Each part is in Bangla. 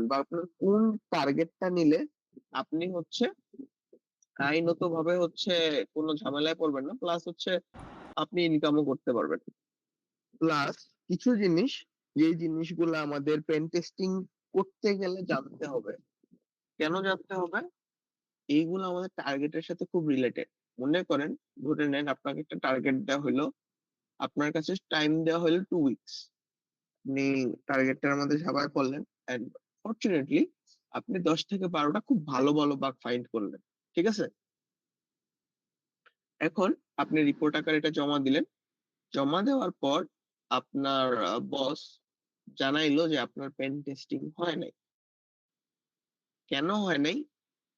করবেন বা আপনার কোন টার্গেটটা নিলে আপনি হচ্ছে আইনত ভাবে হচ্ছে কোনো ঝামেলায় পড়বেন না, প্লাস হচ্ছে আপনি ইনকামও করতে পারবেন। প্লাস কিছু জিনিস, যে জিনিসগুলো আমাদের পেন টেস্টিং করতে গেলে জানতে হবে। কেন জানতে হবে? এইগুলো আমাদের টার্গেটের সাথে খুব রিলেটেড। মনে করেন, ধরে নেন আপনাকে একটা টার্গেট দেওয়া হলো, আপনার কাছে টাইম দেওয়া হলো 2 উইকস, আপনি টার্গেটটার মধ্যে ঝাঁপায় পড়লেন, এন্ড ফরচুনেটলি আপনি 10 থেকে 12টা খুব ভালো ভালো বাগ ফাইন্ড করলেন। ঠিক আছে, এখন আপনি রিপোর্ট আকারে এটা জমা দিলেন। জমা দেওয়ার পর আপনার বস জানাইলো যে আপনার পেন টেস্টিং হয় নাই। কেন হয় নাই?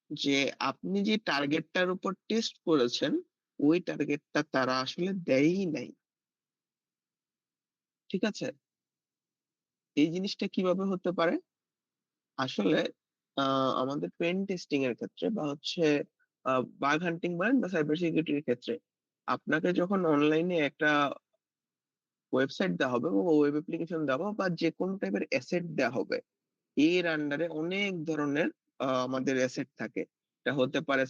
যে আপনি যে টার্গেটটার উপর টেস্ট করেছেন, ওই টার্গেটটা তারা আসলে দেয়ই নাই। ঠিক আছে, এই জিনিসটা কিভাবে হতে পারে? আসলে আমাদের পেন টেস্টিং এর ক্ষেত্রে বা হচ্ছে বাগ হান্টিং বলেন বা সাইবার সিকিউরিটির ক্ষেত্রে, আপনাকে যখন অনলাইনে একটা ওয়েবসাইট দেওয়া হবে বা ওয়েব অ্যাপ্লিকেশন দেওয়া হবে বা যে কোনো টাইপের অ্যাসেট দেওয়া হবে, এর আন্ডারে অনেক ধরনের আমাদের অ্যাসেট থাকে। এটা হতে পারে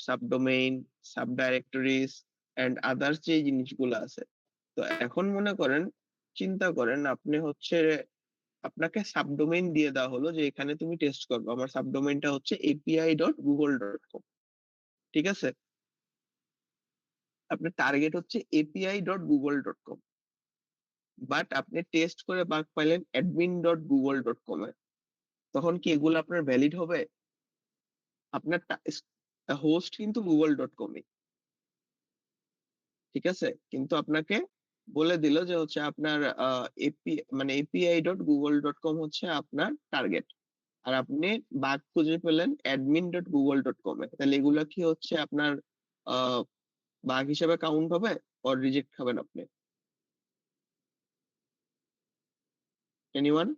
subdomain, sub directories and others যে জিনিসগুলো আছে। তো এখন মনে করেন, চিন্তা করেন আপনি হচ্ছে, আপনাকে সাবডোমেইন দিয়ে দেওয়া হলো যে এখানে তুমি টেস্ট করবে, আমার সাবডোমেইনটা হচ্ছে api.google.com। ঠিক আছে, আপনার টার্গেট হচ্ছে api.google.com, বাট আপনি টেস্ট করে বাগ পাইলেন admin.google.com এ। তখন কি এগুলো আপনার ভ্যালিড হবে? আপনার হোস্ট কিন্তু google.com। ঠিক আছে, কিন্তু আপনাকে বলে দিল যে হচ্ছে আপনার api.google.com হচ্ছে আপনার টার্গেট, আর আপনি বাগ খুঁজে পেলেন admin.google.com এ। তাহলে এগুলা কি হচ্ছে আপনার আহ বাগ হিসেবে কাউন্ট হবে, অর রিজেক্ট খাবেন আপনি? এনিওয়ান?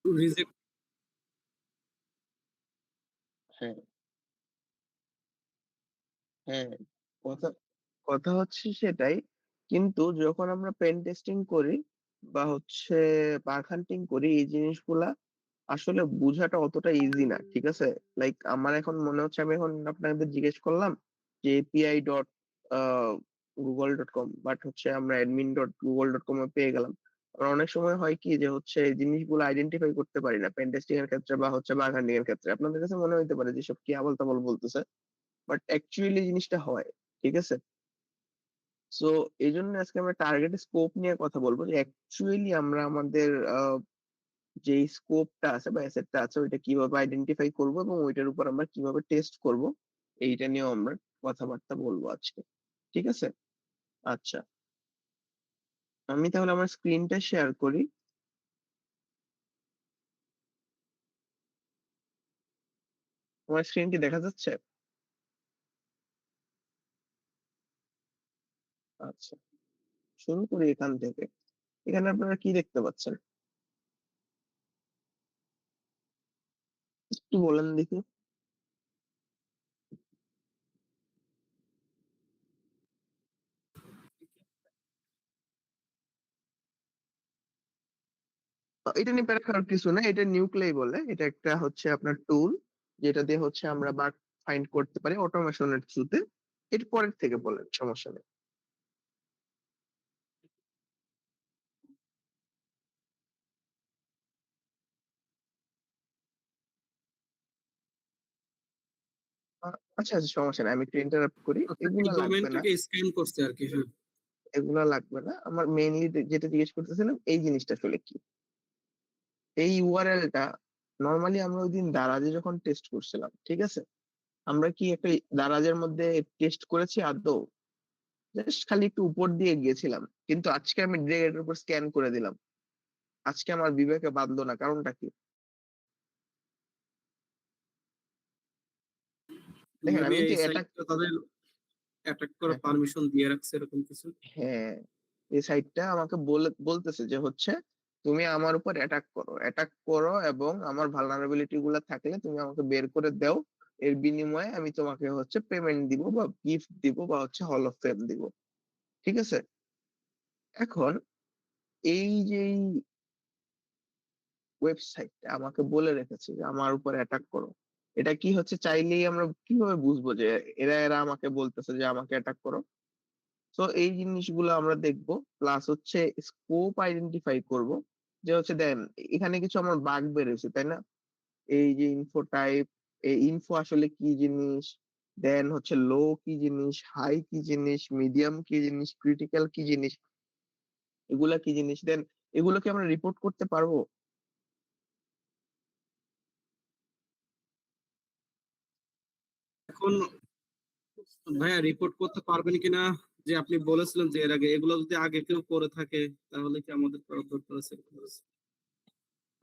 রিজেক্ট। হ্যাঁ, হ্যাঁ, কথা কথা হচ্ছে সেটাই। কিন্তু যখন আমরা পেন টেস্টিং করি বা হচ্ছে বাগ হান্টিং করি, এই জিনিসগুলা আসলে বোঝাটা অতটা ইজি না। ঠিক আছে, লাইক আমার এখন মনে হচ্ছে, আমি এখন আপনাদের জিজ্ঞেস করলাম যে api.google.com, বাট হচ্ছে আমরা admin.google.com এ পেয়ে গেলাম। আর অনেক সময় হয় কি যে হচ্ছে এই জিনিসগুলো আইডেন্টিফাই করতে পারি না পেন টেস্টিং এর ক্ষেত্রে বা হচ্ছে বাগ হান্টিং এর ক্ষেত্রে। আপনাদের কাছে মনে হতে পারে যে সব কি আবল তাবল বলতেছে, বাট অ্যাকচুয়ালি জিনিসটা হয়। ঠিক আছে, সো এই জন্য আজকে আমরা টার্গেট স্কোপ নিয়ে কথা বলবো, যে অ্যাকচুয়ালি আমরা আমাদের যে স্কোপটা আছে বা অ্যাসেটটা আছে ওইটা কিভাবে আইডেন্টিফাই করব এবং ওইটার উপর আমরা কিভাবে টেস্ট করব, এইটা নিয়েও আমরা কথাবার্তা বলবো আজকে। ঠিক আছে, আচ্ছা, আমি তাহলে আমার স্ক্রিনটা শেয়ার করি। আমার স্ক্রিন কি দেখা যাচ্ছে? আচ্ছা, শুরু করি এখান থেকে। এখানে আপনারা কি দেখতে পাচ্ছেন একটু বলেন দেখি। এটা নিয়ে প্যারা খাওয়ার কিছু না, এটা নিউক্লাই বলে, এটা একটা হচ্ছে আপনার টুল, যেটা দিয়ে হচ্ছে আমরা বাগ ফাইন্ড করতে পারি অটোমেশনের থ্রুতে। এর পরের থেকে বলেন, সমস্যা নেই। আচ্ছা আচ্ছা, সমস্যা নেই, আমি একটু ইন্টারাপ্ট করি। আচ্ছা, এই এগুলা লাগবে না, ডোমেনটাকে স্ক্যান করছে আর কি, হ্যাঁ। এগুলা লাগবে না। আমার মেইনলি যেটা জিজ্ঞেস করতেছিলাম, এই জিনিসটা আসলে কি, এই ইউআরএলটা। নর্মালি আমরা ওই দিন দারাজে যখন টেস্ট করছিলাম, ঠিক আছে, আমরা কি একটা দারাজের মধ্যে টেস্ট করেছি আদৌ? জাস্ট খালি একটু উপর দিয়ে গিয়েছিলাম, কিন্তু আজকে আমি ডিরেক্ট এর উপর স্ক্যান করে দিলাম। আজকে আমার বিবেকে বাঁধলো না, কারণটা কি? দেখেন মেবি আমি যে এই অ্যাটাক, সাইটটা তাদের অ্যাটাক করার পারমিশন দিয়ে রাখছে এরকম কিছু। হ্যাঁ, এই সাইটটা আমাকে বলতেছে যে হচ্ছে তুমি আমার উপর অ্যাটাক করো, অ্যাটাক করো এবং আমার ভালনারেবিলিটি গুলা থাকলে তুমি আমাকে বের করে দাও। এর বিনিময়ে আমি তোমাকে হচ্ছে পেমেন্ট দিব বা গিফট দিব বা হচ্ছে হল অফ ফেম দিব। ঠিক আছে, এখন এই যে ওয়েবসাইট আমাকে বলে রেখেছে যে আমার উপর অ্যাটাক করো। এটা কি হচ্ছে চাইলেই আমরা কিভাবে বুঝবো যে এরা আমাকে বলতেছে যে আমাকে অ্যাটাক করো? সো এই জিনিসগুলো আমরা দেখবো। প্লাস হচ্ছে স্কোপ আইডেন্টিফাই করব। যে হচ্ছে দেন এখানে কিছু আমার বাগ বেরোছে, তাই না? এই যে ইনফো টাইপ, এই ইনফো আসলে কি জিনিস, দেন হচ্ছে লো কি জিনিস, হাই কি জিনিস, মিডিয়াম কি জিনিস, ক্রিটিক্যাল কি জিনিস, এগুলা কি জিনিস, দেন এগুলোকে আমরা রিপোর্ট করতে পারবো? এখন ভাইয়া রিপোর্ট করতে পারবেন কিনা, যে আপনি বলেছিলেন যে এর আগে, এগুলো যদি আগে কেউ করে থাকে তাহলে কি আমাদের করার দরকার আছে?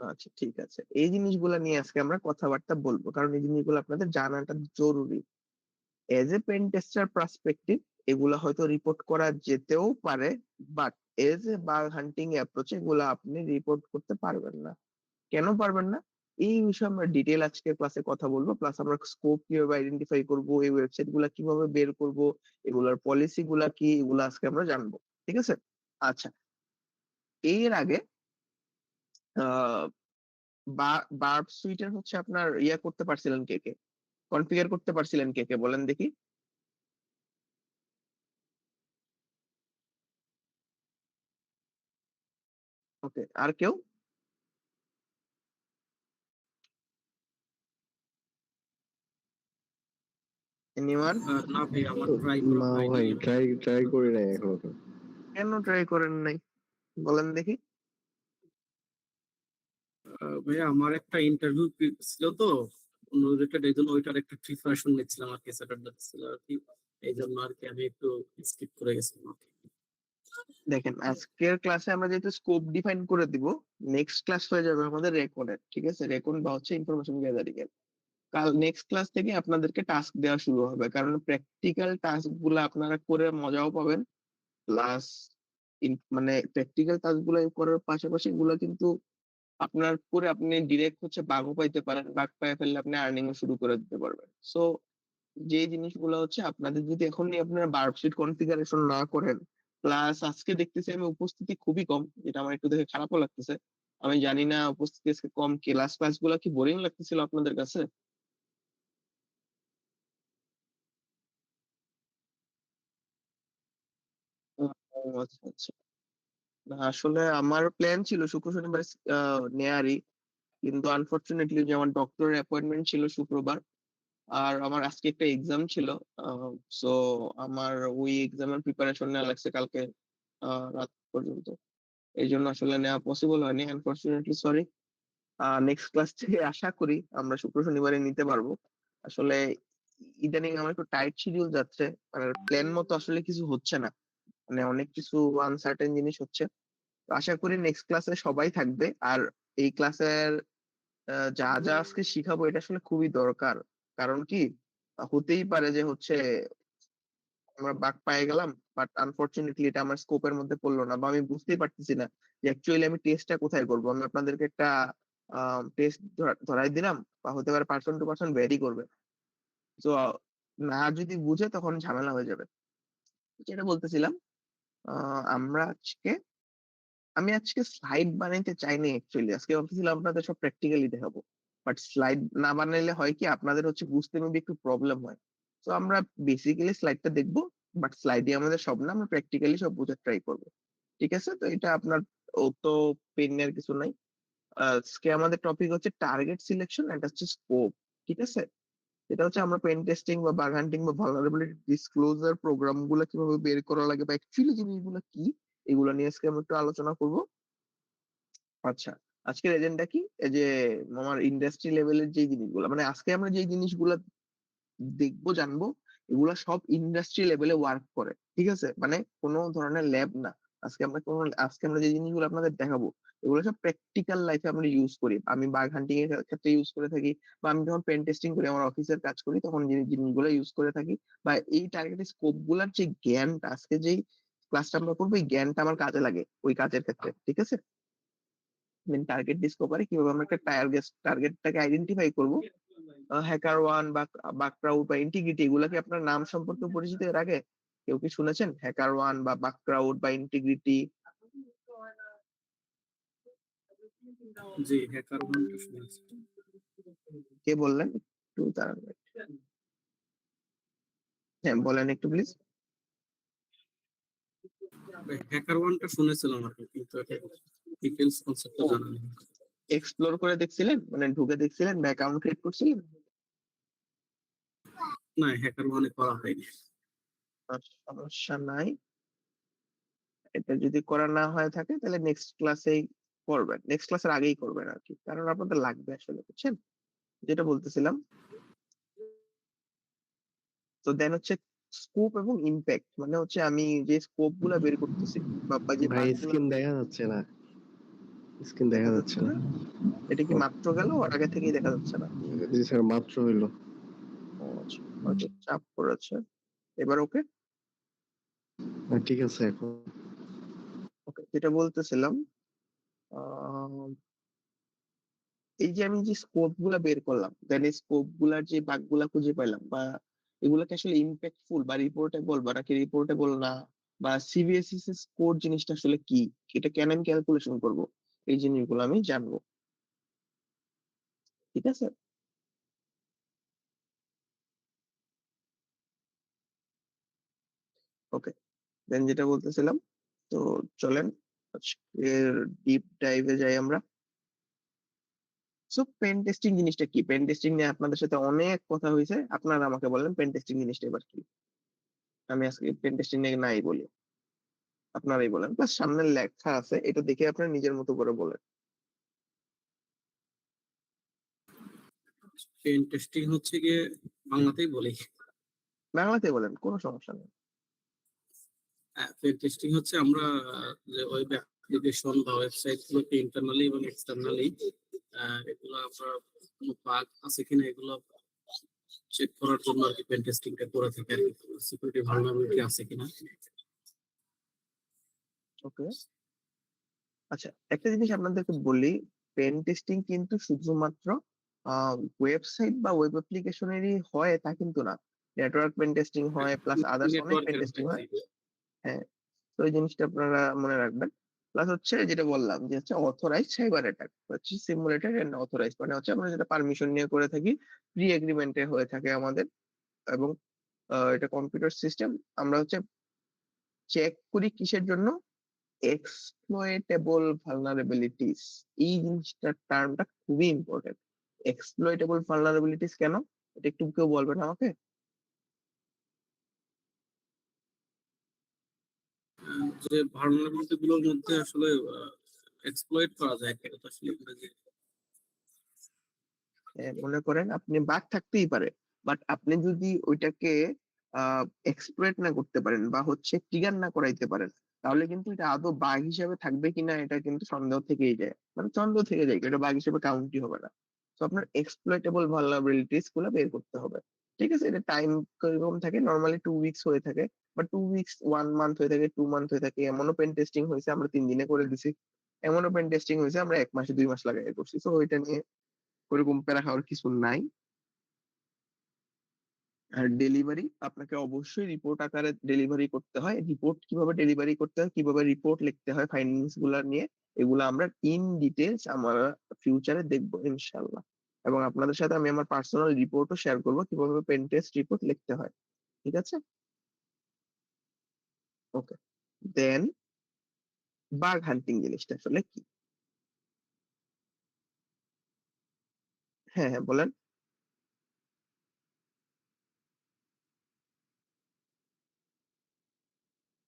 আচ্ছা, ঠিক আছে, এই জিনিসগুলা নিয়ে আজকে আমরা কথাবার্তা বলবো, কারণ এই জিনিসগুলো আপনাদের জানাটা জরুরি। As a pen tester perspective এগুলা হয়তো রিপোর্ট করা যেতেও পারে, but as a bug hunting approach এগুলা আপনি রিপোর্ট করতে পারবেন না। কেন পারবেন না? এই বিষয়ে আমরা ডিটেল আজকে ক্লাসে কথা বলবো। প্লাস আমরা স্কোপ কিভাবে আইডেন্টিফাই করব, এই ওয়েবসাইট গুলা কিভাবে বের করব, এগুলার পলিসি গুলা কি, এগুলো আজকে আমরা জানবো। ঠিক আছে? আচ্ছা, এর আগে আহ বার্ব সুইটের হচ্ছে আপনার ইয়া করতে পারছিলেন কে কে, কনফিগার করতে পারছিলেন কে কে বলেন দেখি। ওকে, আর কেউ? এনিওয়ান? না ভাই, আমার ট্রাই করা না হয়নি। ভাই, ট্রাই ট্রাই করি নাই এখনো। কেন ট্রাই করেন নাই বলেন দেখি। ভাইয়া আমার একটা ইন্টারভিউ ছিল তো অন্য রিলেটেড, এই জন্য ওইটার একটা প্রিপারেশন নিচ্ছিলাম আর কি, স্যাটারডে ছিল আর কি। এই জন্য আর কি আমি একটু স্কিপ করে গেছিলাম আর কি। দেখেন, আজকের ক্লাসে আমরা যেহেতু স্কোপ ডিফাইন করে দিব, নেক্সট ক্লাস হয়ে যাবে আমাদের রেকর্ডের। ঠিক আছে? রেকর্ড বা হচ্ছে ইনফরমেশন গ্যাদারিং এর। কাল নেক্সট ক্লাস থেকে আপনাদেরকে টাস্ক দেওয়া শুরু হবে, কারণ প্র্যাকটিক্যাল টাস্ক গুলো আপনারা করে মজাও পাবেন। প্লাস মানে প্র্যাকটিক্যাল টাস্ক গুলো করার পাশাপাশি এগুলো কিন্তু আপনার করে আপনি ডিরেক্ট হচ্ছে বাগও পাইতে পারেন, বাগ পাই ফেললে আপনি আর্নিং শুরু করে দিতে পারবেন। সো যে জিনিসগুলো হচ্ছে আপনাদের যদি এখনই আপনারা বার্কশিট কনফিগারেশন না করেন, প্লাস আজকে দেখতেছি আমি উপস্থিতি খুবই কম, যেটা আমার একটু দেখে খারাপও লাগতেছে। আমি জানি না উপস্থিতি আজকে কম, ক্লাস গুলা কি বোরিং লাগতেছিল আপনাদের কাছে? ও, আচ্ছা আচ্ছা। না, আসলে আমার প্ল্যান ছিল শুক্র শনিবার নেয়ারই, কিন্তু আনফরচুনেটলি যে আমার ডক্টরের অ্যাপয়েন্টমেন্ট ছিল শুক্রবার, আর আমার আজকে একটা এক্সাম ছিল। সো আমার ওই এক্সামের প্রিপারেশন নেওয়া লাগছে কালকে রাত পর্যন্ত। এই জন্য আসলে নেওয়া পসিবল হয়নি, আনফরচুনেটলি, সরি। নেক্সট ক্লাস থেকে আশা করি আমরা শুক্র শনিবারে নিতে পারবো। আসলে ইদানিং আমার একটু টাইট শিডিউল যাচ্ছে, মানে প্ল্যান মতো আসলে কিছু হচ্ছে না, মানে অনেক কিছু আনসার্টেন জিনিস হচ্ছে। তো আশা করি নেক্সট ক্লাসে সবাই থাকবে। আর এই ক্লাসের যা যা আজকে শিখাবো এটা আসলে খুবই দরকার। কারণ কি, হতেই পারে যে হচ্ছে আমরা বাগ পেয়ে গেলাম, বাট আনফরচুনেটলি এটা আমার স্কোপের মধ্যে পড়লো না, বা আমি বুঝতেই পারতেছি না যে অ্যাকচুয়ালি আমি টেস্টটা কোথায় করবো। আমি আপনাদেরকে একটা টেস্ট ধরাই দিলাম, বা হতে পারে পার্সন টু পার্সন ভ্যারি করবে। তো না যদি বুঝে তখন ঝামেলা হয়ে যাবে। যেটা বলতেছিলাম, আমরা আজকে, আমি আজকে স্লাইড বানাইতে চাইনি অ্যাকচুয়ালি, আজকে ভাবতেছিলাম আপনাদের সব প্র্যাকটিক্যালি দেখাবো। বাট স্লাইড না বানাইলে হয় কি, আপনাদের হচ্ছে বুঝতে মেবি একটু প্রবলেম হয়। তো আমরা বেসিক্যালি স্লাইডটা দেখবো, বাট স্লাইডে আমাদের সব না, আমরা প্র্যাকটিক্যালি সব বোঝার ট্রাই করবো। ঠিক আছে? তো এটা আপনার ও তো পেনের কিছু নাই। আজকে আমাদের টপিক হচ্ছে টার্গেট সিলেকশন এন্ড হচ্ছে স্কোপ। ঠিক আছে? এটা হচ্ছে আমরা পেন টেস্টিং বা বাগ হান্টিং বা ভালনারেবিলিটি ডিসক্লোজার প্রোগ্রাম গুলো কিভাবে বের করা লাগে, বা অ্যাকচুয়ালি জিনিসগুলো কি, এগুলো নিয়ে আজকে আমরা একটু আলোচনা করবো। আচ্ছা, আজকের এজেন্ডা কি? এই যে আমার ইন্ডাস্ট্রি লেভেলের যে জিনিসগুলো, মানে আজকে আমরা যে জিনিসগুলো দেখবো জানবো, এগুলা সব ইন্ডাস্ট্রি লেভেলে ওয়ার্ক করে। ঠিক আছে? মানে কোনো ধরনের ল্যাব না। আজকে আমরা যে জিনিসগুলো আপনাদের দেখাবো, এগুলো সব প্র্যাকটিক্যাল লাইফে আমরা ইউজ করি। আমি বাগ হান্টিং এর ক্ষেত্রে ইউজ করে থাকি, বা আমি যখন পেন টেস্টিং করি আমার অফিসের কাজ করি তখন যে জিনিসগুলো ইউজ করে থাকি, বা এই টার্গেট স্কোপ গুলার যে জ্ঞানটা আজকে যেই ক্লাসটা আমরা করবো, এই জ্ঞানটা আমার কাজে লাগে ওই কাজের ক্ষেত্রে। ঠিক আছে? টার্গেট ডিসকভারি কিভাবে আমরা একটা টার্গেটটাকে আইডেন্টিফাই করব। হ্যাকার ওয়ান বা বাকক্রাউড বা ইন্টিগ্রিটি, এগুলা কি আপনার নাম সম্পর্কে পরিচিত এর আগে কেউ কি শুনেছেন? হ্যাকার ওয়ান বা বাকক্রাউড বা ইন্টিগ্রিটি? জি, হ্যাকার ওয়ানটা শুনেছি। কে বললেন? একটু দাঁড়ান। হ্যাঁ, বলেন একটু প্লিজ। হ্যাকার ওয়ানটা শুনেছিলাম আরকি, কিন্তু এটা ডিটেইলস কনসেপ্টটা ও, জানা নেই। এক্সপ্লোর করে দেখছিলেন? মানে ঢুকে দেখছিলেন বা অ্যাকাউন্ট ক্রিয়েট করছিলেন? না, হ্যাকার ওয়ানে করা হয়নি। সমস্যা নাই। এটা যদি করা না হয়ে থাকে তাহলে নেক্সট ক্লাসেই করবেন। নেক্সট ক্লাসের আগেই করবেন আরকি। কারণ আপনাদের লাগবে আসলে, বুঝছেন? যেটা বলতেছিলাম। তো দেন হচ্ছে স্কোপ এবং ইমপ্যাক্ট, মানে হচ্ছে আমি যে স্কোপ গুলা বের করতেছি বা যে ভাই বাগ গুলা স্ক্রিন দেখা যাচ্ছে না, স্ক্রিন দেখা দেখা যাচ্ছে যাচ্ছে না। না। এটা কি মাত্র গেল, আর আগে থেকেই দেখা যাচ্ছে না? জি স্যার, মাত্র হইলো। ও আচ্ছা, হয়তো চাপ পড়েছে। এবার ওকে। ঠিক আছে এখন। ওকে, যেটা বলতেছিলাম, আহ, এই যে আমি যে স্কোপ গুলা বের করলাম, দেন এই স্কোপ গুলার যে বাগ গুলা খুঁজে পাইলাম, বা এগুলোকে আসলে ইম্প্যাক্টফুল বা রিপোর্টেবল বা নাকি রিপোর্টেবল না, বা সিবিএসইস স্কোর জিনিসটা আসলে কি, এটা কেন আমি ক্যালকুলেশন করব, এই জিনিসগুলো আমি জানবো। ঠিক আছে। ওকে, দেন যেটা বলতেছিলাম, তো চলেন আজকের ডিপ ডাইভে যাই আমরা। সো পেন টেস্টিং জিনিসটা কি? পেন টেস্টিং নিয়ে আপনাদের সাথে অনেক কথা হয়েছে, আপনারা আমাকে বলেন পেন টেস্টিং জিনিসটা এবার কি। আমি আজকে পেন টেস্টিং নিয়ে নাই বলি, আপনারাই বলেন, প্লাস সামনে লেখা আছে, এটা দেখে আপনারা নিজের মতো করে বলেন। পেন টেস্টিং হচ্ছে গিয়ে, বাংলাতেই বলি, বাংলাতে বলেন, কোনো সমস্যা নেই। পেন টেস্টিং হচ্ছে আমরা যে ওয়েব অ্যাপ্লিকেশন বা ওয়েবসাইট গুলোকে ইন্টারনালি এবং এক্সটার্নালি এগুলো আমরা কোনো বাগ আছে কিনা এগুলো চেক করার জন্য আর কি পেন টেস্টিংটা করে থাকি আর কি, সিকিউরিটি ভালনারেবিলিটি আছে কিনা। ওকে, আচ্ছা, একটা জিনিস আপনাদেরকে বলি, পেন টেস্টিং কিন্তু শুধুমাত্র ওয়েবসাইট বা ওয়েব অ্যাপ্লিকেশনেরই হয় তা কিন্তু না। নেটওয়ার্ক পেন টেস্টিং হয়, প্লাস আদার্স অনেক পেন নেটওয়ার্কের টেস্টিং হয়। হয়। হ্যাঁ, তো এই জিনিসটা আপনারা মনে রাখবেন। প্লাস হচ্ছে যেটা বললাম যে হচ্ছে অথরাইজড সাইবার অ্যাটাক হচ্ছে সিমুলেটেড এন্ড অথরাইজড, মানে হচ্ছে আমরা যেটা পারমিশন নিয়ে করে থাকি, প্রি এগ্রিমেন্টে হয়ে থাকে আমাদের, এবং এটা কম্পিউটার সিস্টেম। আমরা হচ্ছে চেক করি কিসের জন্য? এক্সপ্লয়েটেবল ভালনারেবিলিটিস। এই জিনিসটা, টার্মটা খুবই ইম্পর্টেন্ট। এক্সপ্লয়েটেবল ভালনারেবিলিটিস কেন, এটা একটু কেউ বলবেন আমাকে? যে ভালনারেবিলিটি গুলোর মধ্যে আসলে এক্সপ্লয়েট করা যায়, এটা তো আসলে ইংরেজি। মনে করেন আপনি বাগ থাকতেই পারে, বাট আপনি যদি ওইটাকে এক্সপ্লয়েট না করতে পারেন বা হচ্ছে ট্রিগার না করাইতে পারেন, তাহলে কিন্তু এটা আদৌ বাগ হিসেবে থাকবে কিনা এটা কিন্তু সন্দেহ থেকেই যায়, মানে সন্দেহ থেকে যায়, এটা বাগ হিসেবে কাউন্টই হবে না। তো আপনার এক্সপ্লয়েটেবল ভালনারেবিলিটিস গুলো বের করতে হবে। ঠিক আছে, এটা টাইম কিরকম থাকে, নর্মালি 2 উইকস হয়ে থাকে, বা 2 উইকস, 1 মান্থ হয়ে থাকে, 2 মান্থ হয়ে থাকে। এমনও পেন টেস্টিং হয়েছে আমরা 3 দিনে করে দিছি, এমনও পেন টেস্টিং হয়েছে আমরা 1 মাসে 2 মাস লাগাই করছি। তো ওইটা নিয়ে ওরকম প্যারা খাওয়ার কিছু নাই। আর ডেলিভারি আপনাকে অবশ্যই রিপোর্ট আকারে ডেলিভারি করতে হয়। রিপোর্ট কিভাবে ডেলিভারি করতে হয়, কিভাবে রিপোর্ট লিখতে হয় ফাইন্ডিংস গুলা নিয়ে, এগুলো আমরা ইন ডিটেলস আমরা ফিউচারে দেখবো ইনশাল্লাহ। এবং আপনাদের সাথে আমি আমার পার্সোনাল রিপোর্টও শেয়ার করবো কিভাবে পেন টেস্ট রিপোর্ট লিখতে হয়। ঠিক আছে। ওকে, দেন বাগ হান্টিং জিনিসটা আসলে কি? হ্যাঁ হ্যাঁ, বলেন।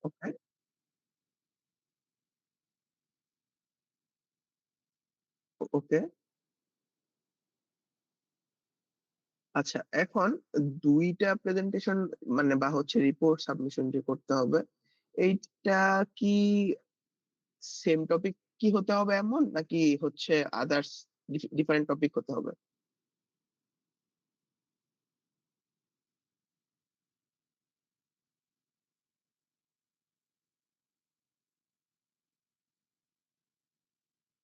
ওকে, ওকে, আচ্ছা, এখন দুইটা প্রেজেন্টেশন মানে বা হচ্ছে রিপোর্ট সাবমিশন যে করতে হবে, এইটা কি সেম টপিক কি হতে হবে এমন, নাকি হচ্ছে আদার্স ডিফারেন্ট টপিক হতে হবে?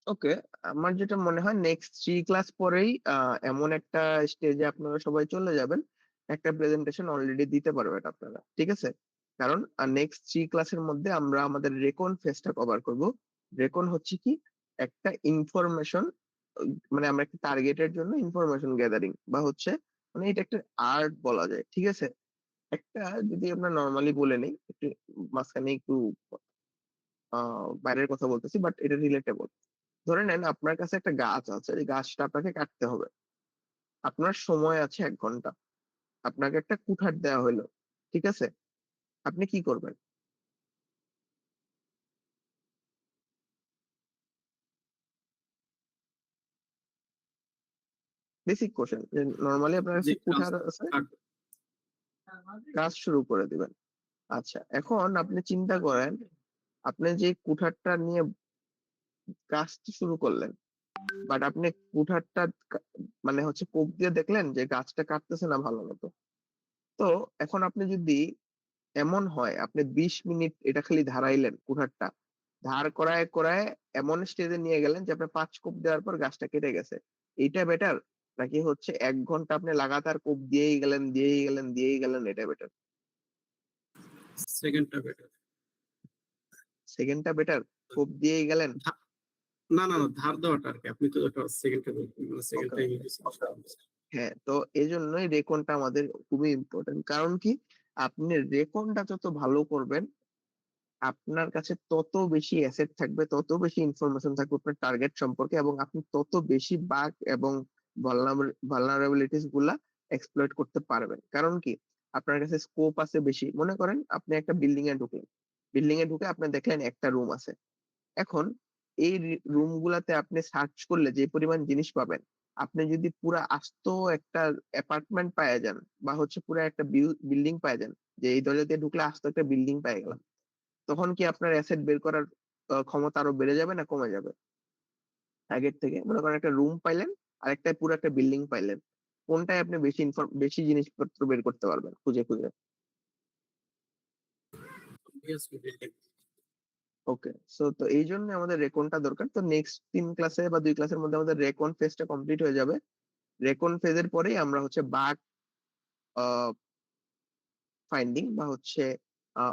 ওকে, আমার যেটা মনে হয় নেক্সট 3 ক্লাস পরেই এমন একটা স্টেজে আপনারা সবাই চলে যাবেন, একটা প্রেজেন্টেশন অলরেডি দিতে পারবেন আপনারা। ঠিক আছে, কারণ নেক্সট 3 ক্লাসের মধ্যে আমরা আমাদের রেকন ফেজটা কভার করব। রেকন হচ্ছে কি, একটা ইনফরমেশন, মানে আমরা একটা টার্গেটের জন্য ইনফরমেশন গ্যাদারিং বা হচ্ছে মানে এটা একটা আর্ট বলা যায়। ঠিক আছে? একটা যদি আমরা নরমালি বলে নেই, একটু মাঝখানে একটু বাইরের কথা বলতেছি বাট এটা রিলেটেবল। ধরে নেন আপনার কাছে একটা গাছ আছে, এই গাছটা আপনাকে কাটতে হবে। আপনার সময় আছে ১ ঘন্টা। আপনাকে একটা কুঠার দেওয়া হইলো। ঠিক আছে? আপনি কি করবেন? বেসিক কোয়েশ্চেন যে নরমালি আপনার যে কাছে কাজ কুঠার আছে, কাট কাজ শুরু করে দিবেন। আচ্ছা, এখন আপনি চিন্তা করেন, আপনি যে কুঠারটা নিয়ে কাজটি শুরু করলেন, বাট আপনি কুঠারটা কা মানে হচ্ছে কোপ দিয়ে দেখলেন যে গাছটা কাটতেছে না ভালো মতো। তো এখন আপনি যদি এমন হয় আপনি ২০ মিনিট এটা খালি ধারাইলেন কুঠারটা। ধার করায়, করায় এমন স্টেজে নিয়ে গেলেন যে আপনার ৫ কোপ দেওয়ার পর গাছটা কেটে গেছে। এইটা বেটার? নাকি হচ্ছে ১ ঘন্টা আপনি লাগাতার কোপ দিয়েই গেলেন, দিয়েই গেলেন, দিয়েই গেলেন এটা বেটার? সেকেন্ডটা বেটার। 2nd টা বেটার? কোপ দিয়েই গেলেন? না, ধার দেওয়াটা আরকি। আপনি তো ওটা সেকেন্ডটা মানে ওকে, সেকেন্ডটা ওকে। ইংলিশ হ্যাঁ, তো এজন্যই রেকনটা আমাদের খুবই ইম্পোর্টেন্ট। কারণ কি? আপনি রেকনটা যত ভালো করবেন, আপনার কাছে তত বেশি অ্যাসেট থাকবে, তত বেশি ইনফরমেশন থাকবে আপনার টার্গেট সম্পর্কে এবং আপনি তত বেশি বাগ এবং ভালনারেবিলিটিস গুলা এক্সপ্লয়েট করতে পারবেন। কারণ কি? আপনার কাছে স্কোপ আছে বেশি। মনে করেন আপনি একটা বিল্ডিং এ ঢুকলেন। বিল্ডিং এ ঢুকে আপনি দেখলেন একটা রুম আছে। এখন এই রুম গুলাতে আপনি সার্চ করলে যে পরিমাণ জিনিস পাবেন, আপনি যদি পুরা আস্ত একটা অ্যাপার্টমেন্ট পায়া যান বা হচ্ছে পুরা একটা বিল্ডিং পায়া যান, যে এই দরজা দিয়ে ঢুকলে আস্ত একটা বিল্ডিং পেয়ে গেলাম। তখন কি আপনার অ্যাসেট বের করার ক্ষমতা আরো বেড়ে যাবে না কমে যাবে? আগের থেকে মনে করেন একটা রুম পাইলেন, আরেকটায় পুরো একটা বিল্ডিং পাইলেন। কোনটায় আপনি বেশি জিনিসপত্র বের করতে পারবেন খুঁজে, খুঁজে? ওকে। সো তো এইজন্য আমাদের রেকনটা দরকার। তো নেক্সট ৩ ক্লাসে বা ২ ক্লাসের মধ্যে আমাদের রেকন ফেজটা কমপ্লিট হয়ে যাবে। রেকন ফেজের পরেই আমরা হচ্ছে বাগ আ ফাইন্ডিং বা হচ্ছে আ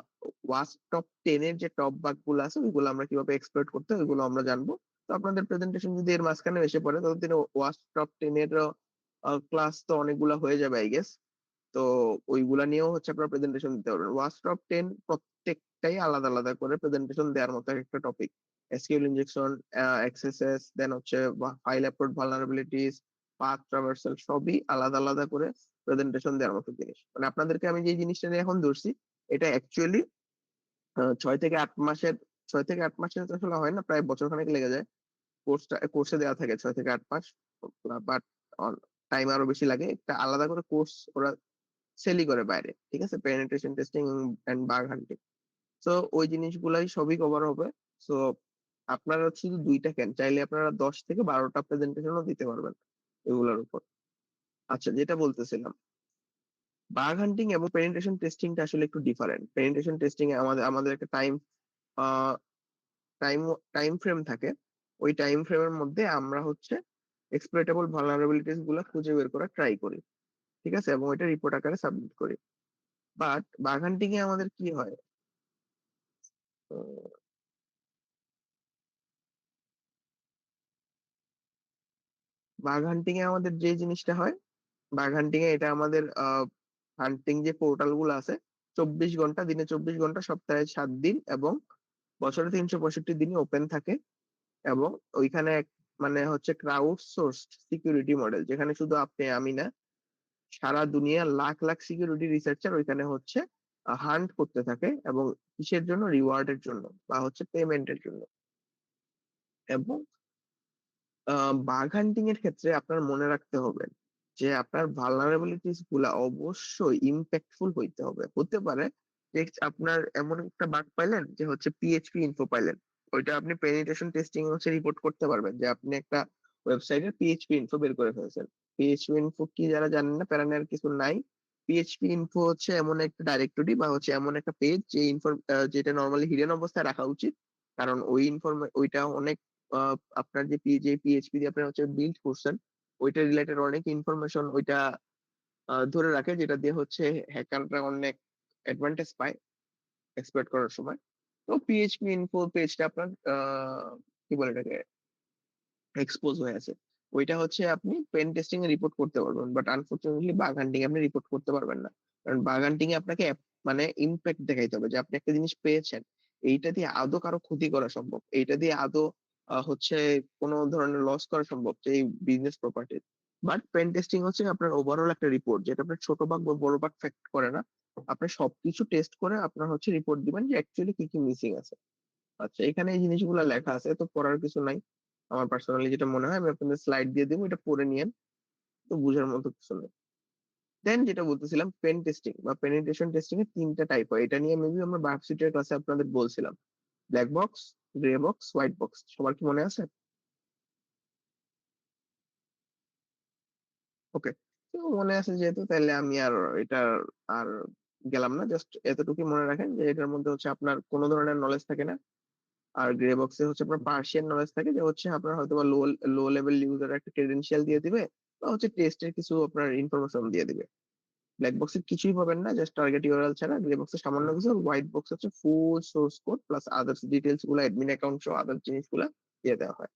ওয়াস্প টপ 10 এর যে টপ বাগ গুলো আছে ওইগুলো আমরা কিভাবে এক্সপ্লয়েট করতে হয় ওইগুলো আমরা জানবো। তো আপনাদের প্রেজেন্টেশন যদি এর মাঝখানে এসে পড়ে ততদিনে ওয়াস্প টপ 10 এর ক্লাস তো অনেকগুলা হয়ে যাবে আই গেস। তো ওইগুলা নিয়েও হচ্ছে আপনারা প্রেজেন্টেশন দিতে পারবেন। ওয়াস্প টপ 10 প্রত্যেকটাই আলাদা, আলাদা করে প্রেজেন্টেশন দেওয়ার মতো একটা টপিক। এসকিউএল ইনজেকশন, এক্সএসএস, দেন হচ্ছে file approach vulnerabilities, path traversal সবই আলাদা, আলাদা করে প্রেজেন্টেশন দেওয়ার মতো জিনিস। মানে আপনাদেরকে আমি যে জিনিসটা নিয়ে এখন ধরছি এটা অ্যাকচুয়ালি ৬ থেকে ৮ মাসের ৬ থেকে ৮ মাসের তো আসলে হয় না, প্রায় বছরখানেক লেগে যায়। কোর্সে দেওয়া থাকে ৬ থেকে ৮ মাস। বাট টাইম আরো বেশি লাগে। একটা আলাদা করে কোর্স ওরা সেলই করে বাইরে। ঠিক আছে? Penetration testing and bug hunting. So ওই জিনিসগুলাই সবই কভার হবে। সো আপনারা শুধু ২ টা কেন, চাইলে আপনারা ১০ থেকে ১২ টা প্রেজেন্টেশনও দিতে পারবেন এগুলোর উপর। আচ্ছা, যেটা বলতেছিলাম, বাগ হান্টিং এবং পেনিট্রেশন টেস্টিং টা আসলে একটু ডিফারেন্ট। পেনিট্রেশন টেস্টিং এ আমাদের আমাদের একটা আ টাইম টাইম ফ্রেম থাকে। ওই টাইম ফ্রেমের মধ্যে আমরা হচ্ছে এক্সপ্লয়েটেবল ভালনারেবিলিটিস গুলা খুঁজে বের করার ট্রাই করি। ঠিক আছে? এবং এটা রিপোর্ট আকারে সাবমিট করি। বাট বাগ হান্টিং এ আমাদের কি হয়? উম বাগ হান্টিং এ আমাদের যে জিনিসটা হয়, বাগ হান্টিং এ এটা আমাদের হান্টিং যে পোর্টাল গুলো আছে ২৪ ঘন্টা, দিনে ২৪ ঘন্টা, সপ্তাহে ৭ দিন এবং বছরে ৩৬৫ দিনই ওপেন থাকে। এবং ওইখানে মানে হচ্ছে ক্রাউড সোর্সড সিকিউরিটি মডেল, যেখানে শুধু আপনি আমি না, সারা দুনিয়ার লাখ, লাখ সিকিউরিটি রিসার্চার ওইখানে হচ্ছে হান্ট করতে থাকে এবং কিসের জন্য? রিওয়ার্ড এর জন্য বা হচ্ছে পেমেন্ট এর জন্য। এবং বাগ হান্টিং এর ক্ষেত্রে আপনার মনে রাখতে হবে যে আপনার ভালনারেবিলিটিস গুলা অবশ্যই ইমপ্যাক্টফুল হইতে হবে। হতে পারে যে আপনার এমন একটা বাগ পাইলেন যে হচ্ছে পিএইচপি ইনফো পাইলেন। ওইটা আপনি পেনিট্রেশন টেস্টিং হচ্ছে রিপোর্ট করতে পারবেন যে আপনি একটা ওয়েবসাইটের পিএইচপি ইনফো বের করে ফেলেছেন। পিএইচপি ইনফো কি যারা জানেন না, প্যারা নেওয়ার কিছু নাই। পিএইচপি ইনফো হচ্ছে এমন একটা ডাইরেক্টরি বা হচ্ছে এমন একটা পেজ যে যেটা নরমালি হিডেন অবস্থায় রাখা উচিত। কারণ ওইটা অনেক আপনার যে পিএইচপি দিয়ে আপনি হচ্ছে বিল্ড করছেন ওইটা রিলেটেড অনেক ইনফরমেশন ওইটা ধরে রাখে, যেটা দিয়ে হচ্ছে হ্যাকাররা অনেক অ্যাডভান্টেজ পায় এক্সপ্লয়েট করার সময়। তো পিএইচপি ইনফো পেজটা আপনার কি বলে এটাকে, এক্সপোজ হয়ে আছে। ওইটা হচ্ছে আপনি পেন টেস্টিং এ রিপোর্ট করতে পারবেন। বাট আনফরচুনেটলি বাগ হান্টিং এ আপনি রিপোর্ট করতে পারবেন না। কারণ বাগ হান্টিং এ আপনাকে মানে ইমপ্যাক্ট দেখাইতে হবে যে আপনি একটা জিনিস পেয়েছেন। এইটা দিয়ে আদৌ কারো ক্ষতি করা সম্ভব। এইটা দিয়ে আদৌ হচ্ছে কোন ধরনের লস করা সম্ভব যে এই বিজনেস প্রপার্টির। বাট পেন টেস্টিং হচ্ছে আপনার ওভারঅল একটা রিপোর্ট যেটা আপনার ছোট বাগ বা বড় বাগ ফ্যাক্ট করে না। আপনি সবকিছু টেস্ট করে আপনার হচ্ছে রিপোর্ট দিবেন যে অ্যাকচুয়ালি কি কি মিসিং আছে। আচ্ছা, এখানে এই জিনিসগুলো লেখা আছে, তো পড়ার কিছু নাই। আমার পার্সোনালি যেটা মনে হয় আমি আপনাদের স্লাইড দিয়ে দেবো, এটা পড়ে নিয়েন, তো বুঝার মতো কিছু নেই। দেন যেটা বলতেছিলাম, পেন টেস্টিং বা পেনিট্রেশন টেস্টিং এর 3টা টাইপ হয়। এটা নিয়ে মেবি আমরা ভার্সিটির ক্লাসে আপনাদের বলছিলাম। Black box, grey box, white box. সবার কি মনে আছে? ওকে, তো মনে আছে যেহেতু, তাহলে আমি আর এটা আর গেলাম না। জাস্ট এতটুকু মনে রাখেন যে এটার মধ্যে হচ্ছে আপনার কোনো ধরনের নলেজ থাকে না। আর গ্রে বক্সে হচ্ছে আপনার পার্সিয়ান নলেজ থাকে, যে হচ্ছে আপনার হয়তো বা লো লো লেভেল ইউজার একটা ক্রেডেনশিয়াল দিয়ে দিবে, বা হচ্ছে টেস্টের কিছু আপনার ইনফরমেশন দিয়ে দিবে। ব্ল্যাক বক্সে কিছুই পাবেন না, জাস্ট টার্গেট ইউআরএল ছাড়া। গ্রে বক্সে সামান্য কিছু। হোয়াইট বক্স হচ্ছে full source code plus others details গুলো, অ্যাডমিন অ্যাকাউন্ট সহ আদার জিনিসগুলো দিয়ে দেওয়া হয়।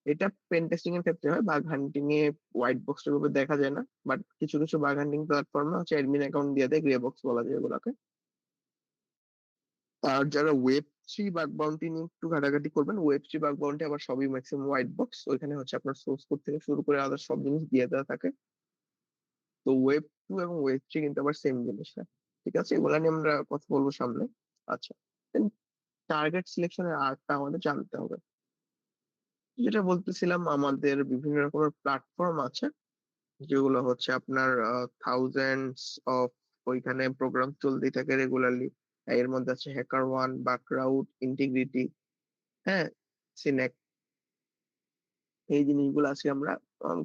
এটা পেন টেস্টিং এর ক্ষেত্রে হয়। বাগ হান্টিং এ হোয়াইট বক্স এর উপর দেখা যায় না, বাট কিছু কিছু বাগ হান্টিং প্ল্যাটফর্মে হচ্ছে অ্যাডমিন অ্যাকাউন্ট দিয়ে দেয়, গ্রে বক্স বলা যায় এগুলোকে। আর যারা ওয়েব থ্রি বাগ বাউন্টি নিয়ে একটু ঘাটাঘাটি করবেন, ওয়েব থ্রি বাগ বাউন্টি আবার সবই ম্যাক্সিমাম হোয়াইট বক্স। ওইখানে হচ্ছে আপনার সোর্স কোড থেকে শুরু করে আদার সব জিনিস দিয়ে দেওয়া থাকে। তো ওয়েব টু এবং ওয়েব থ্রি কিন্তু আবার সেম জিনিস না। ঠিক আছে, এগুলা নিয়ে আমরা কথা বলবো সামনে। আচ্ছা, টার্গেট সিলেকশনের আর্টটা আমাদের জানতে হবে। যেটা বলতেছিলাম, আমাদের বিভিন্ন রকমের প্ল্যাটফর্ম আছে যেগুলো হচ্ছে আপনার থাউজেন্ডস অফ ওইখানে প্রোগ্রাম চলতেই থাকে রেগুলারলি। এর মধ্যে আছে হ্যাকার ওয়ান, বাকরাউট, ইন্টিগ্রিটি, হ্যাঁ, সিনেক। এই জিনিসগুলো আজকে আমরা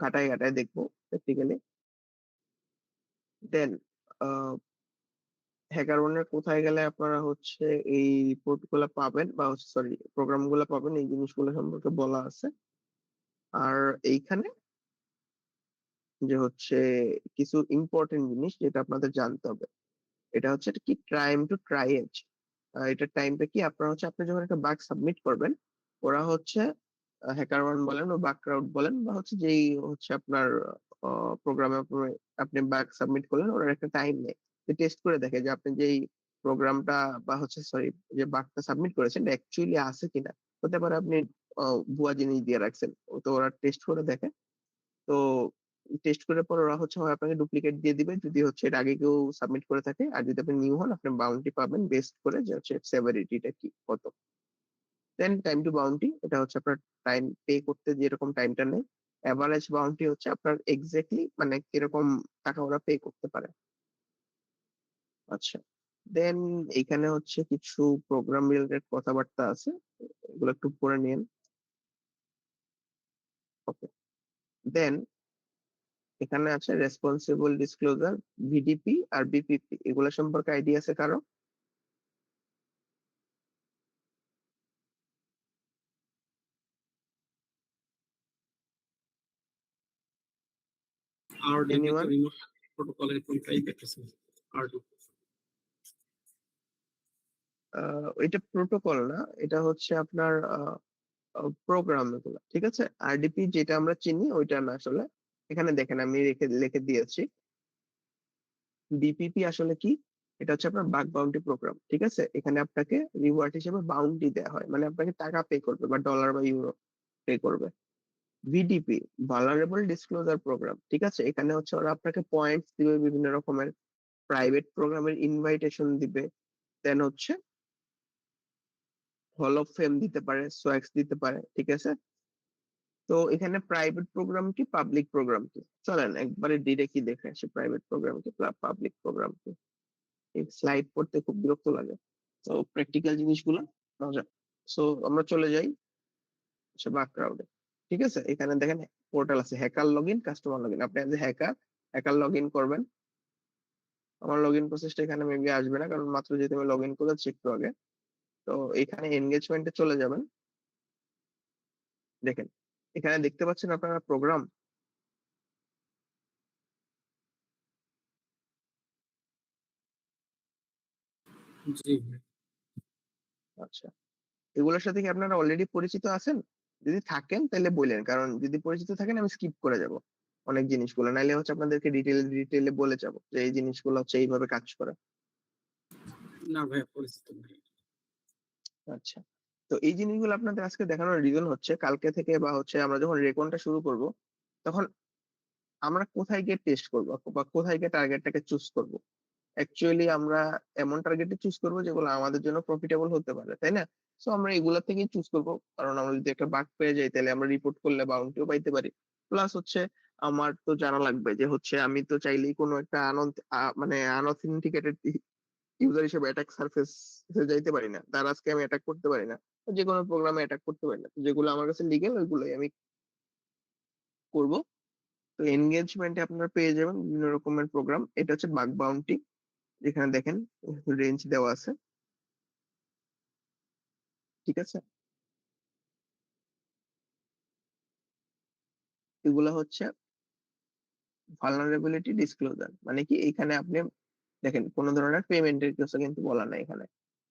ঘাটায় ঘাটায় দেখবো প্র্যাকটিক্যালি। দেন হ্যাকার ওয়ানের কোথায় গেলে আপনারা হচ্ছে এই রিপোর্ট গুলা পাবেন, বা হচ্ছে সরি প্রোগ্রাম গুলা পাবেন, এই জিনিসগুলো সম্পর্কে বলা আছে। আর এইখানে যে হচ্ছে কিছু ইম্পর্টেন্ট জিনিস যেটা আপনাদের জানতে হবে, এটা হচ্ছে এটা কি টাইম টু ট্রাই এজ। এটা টাইমটা কি, আপনারা হচ্ছে আপনি যখন একটা বাগ সাবমিট করবেন, ওরা হচ্ছে হ্যাকার ওয়ান বলেন বা বাগ ক্রাউড বলেন, বা হচ্ছে যেই হচ্ছে আপনার প্রোগ্রামে আপনি বাগ সাবমিট করলেন, ওরা একটা টাইম নেয়, টেস্ট করে দেখে যে আপনি যেই প্রোগ্রামটা বা হচ্ছে সরি যে বাগটা সাবমিট করেছেন অ্যাকচুয়ালি আছে কিনা। হতে পারে আপনি ভুয়া জিনিস দিয়ে রাখছেন, তো ওরা টেস্ট করে দেখে। তো টেস্ট করার পর ওরা হচ্ছে হয় আপনাকে ডুপ্লিকেট দিয়ে দিবে যদি হচ্ছে এর আগে কেউ সাবমিট করে থাকে, আর যদি আপনি নিউ হন আপনি বাউন্টি পাবেন বেস্ট করে, যে হচ্ছে সেভারিটিটা কি কত। দেন টাইম টু বাউন্টি, এটা হচ্ছে আপনার টাইম পে করতে যেরকম টাইমটা নেয়। অ্যাভারেজ বাউন্টি হচ্ছে আপনার এক্স্যাক্টলি মানে কিরকম টাকা ওরা পে করতে পারে। আচ্ছা, দেন এইখানে হচ্ছে কিছু প্রোগ্রাম রিলেটেড কথাবার্তা আছে, এগুলো একটু পড়ে নিন। ওকে, দেন এখানে আছে রেসপন্সিবল ডিসক্লোজার, ভিডিপি আর বিপিপি, এগুলো সম্পর্কে আইডিয়া আছে কারো? আরডিপি তো এনিওয়ান? রিমোট প্রোটোকলের কোন টাইপ একটা আরডিপি। এটা প্রোটোকল না, এটা হচ্ছে আপনার প্রোগ্রাম এগুলো, ঠিক আছে। আরডিপি যেটা আমরা চিনি ওইটা না আসলে। এখানে দেখেন আমি রেখে লিখে দিয়েছি। বিপিপি আসলে কি, এটা হচ্ছে আপনার বাগ বাউন্টি প্রোগ্রাম, ঠিক আছে। এখানে আপনাকে রিওয়ার্ড হিসেবে বাউন্টি দেওয়া হয়, মানে আপনাকে টাকা পে করবে বা ডলার বা ইউরো পে করবে। ভিডিপি, ভালনারেবল ডিসক্লোজার প্রোগ্রাম, ঠিক আছে। এখানে হচ্ছে ওরা আপনাকে পয়েন্টস দিবে, বিভিন্ন রকমের প্রাইভেট প্রোগ্রামের ইনভাইটেশন দিবে। দেন হচ্ছে হল অফ ফেম দিতে পারে, সোয়াক্স দিতে পারে, ঠিক আছে। তো এখানে প্রাইভেট প্রোগ্রাম কি পাবলিক প্রোগ্রাম কি, চলেন একবারে ডিরেক্টলি দেখে আসি প্রাইভেট প্রোগ্রাম কি পাবলিক প্রোগ্রাম কি। এই স্লাইড পড়তে খুব বিরক্ত লাগে, তো প্র্যাকটিক্যাল জিনিসগুলো মজা। সো আমরা চলে যাই হচ্ছে বাকগ্রাউন্ডে। ঠিক আছে, এখানে দেখেন পোর্টাল আছে, hacker log in, customer log in. আপনি যে হ্যাকার, হ্যাকার লগ ইন করবেন। আমার লগ ইন প্রসেসটা এখানে মেবি আসবে না, কারণ মাত্র যেহেতু আমি লগ ইন করেছি একটু আগে। তো এখানে এনগেজমেন্টে চলে যাবেন। দেখেন এখানে দেখতে পাচ্ছেন আপনারা প্রোগ্রাম। জি। আচ্ছা, এগুলোর সাথে কি আপনারা অলরেডি পরিচিত আছেন? যদি থাকেন তাহলে বললেন, কারণ যদি পরিচিত থাকেন আমি স্কিপ করে যাব অনেক জিনিসগুলো, নাইলে হচ্ছে আপনাদেরকে ডিটেলে বলে যাব যে এই জিনিসগুলো হচ্ছে এইভাবে কাজ করে। না ভাইয়া, পরিচিত নাই। আচ্ছা, তো এই জিনিসগুলো আপনাদের আজকে দেখানোর রিজন হচ্ছে কালকে থেকে বা হচ্ছে আমরা যখন রেকনটা শুরু করব, তখন আমরা কোথায় গিয়ে টেস্ট করব বা কোথায় গিয়ে টার্গেটটাকে চুজ করব। অ্যাকচুয়ালি আমরা এমন টার্গেটে চুজ করব যেগুলো আমাদের জন্য প্রফিটেবল হতে পারে, তাই না? সো আমরা এগুলা থেকেই চুজ করব, কারণ আমরা যদি একটা বাগ পেয়ে যাই তাহলে আমরা রিপোর্ট করলে বাউন্টিও পাইতে পারি। প্লাস হচ্ছে আমার তো জানা লাগবে যে হচ্ছে আমি তো চাইলেই কোনো একটা মানে আনঅথেন্টিকেটেড ইউজার হিসেবে অ্যাটাক সার্ফেস যাইতে পারি না, তার আজকে আমি অ্যাটাক করতে পারি না, যে কোনো প্রোগ্রামে অ্যাটাক করতে পারি না। তো যেগুলো আমার কাছে লিগেল ওইগুলোই আমি করব। তো এনগেজমেন্টে আপনারা পেয়ে যাবেন বিভিন্ন রকমের প্রোগ্রাম। এটা হচ্ছে বাগ বাউন্টি, যেখানে দেখেন রেঞ্জ দেওয়া আছে, ঠিক আছে? এগুলো হচ্ছে ভালনারেবিলিটি ডিসক্লোজার, মানে কি এখানে আপনি দেখেন কোন ধরনের পেমেন্টের কিছু কিন্তু বলা নাই এখানে।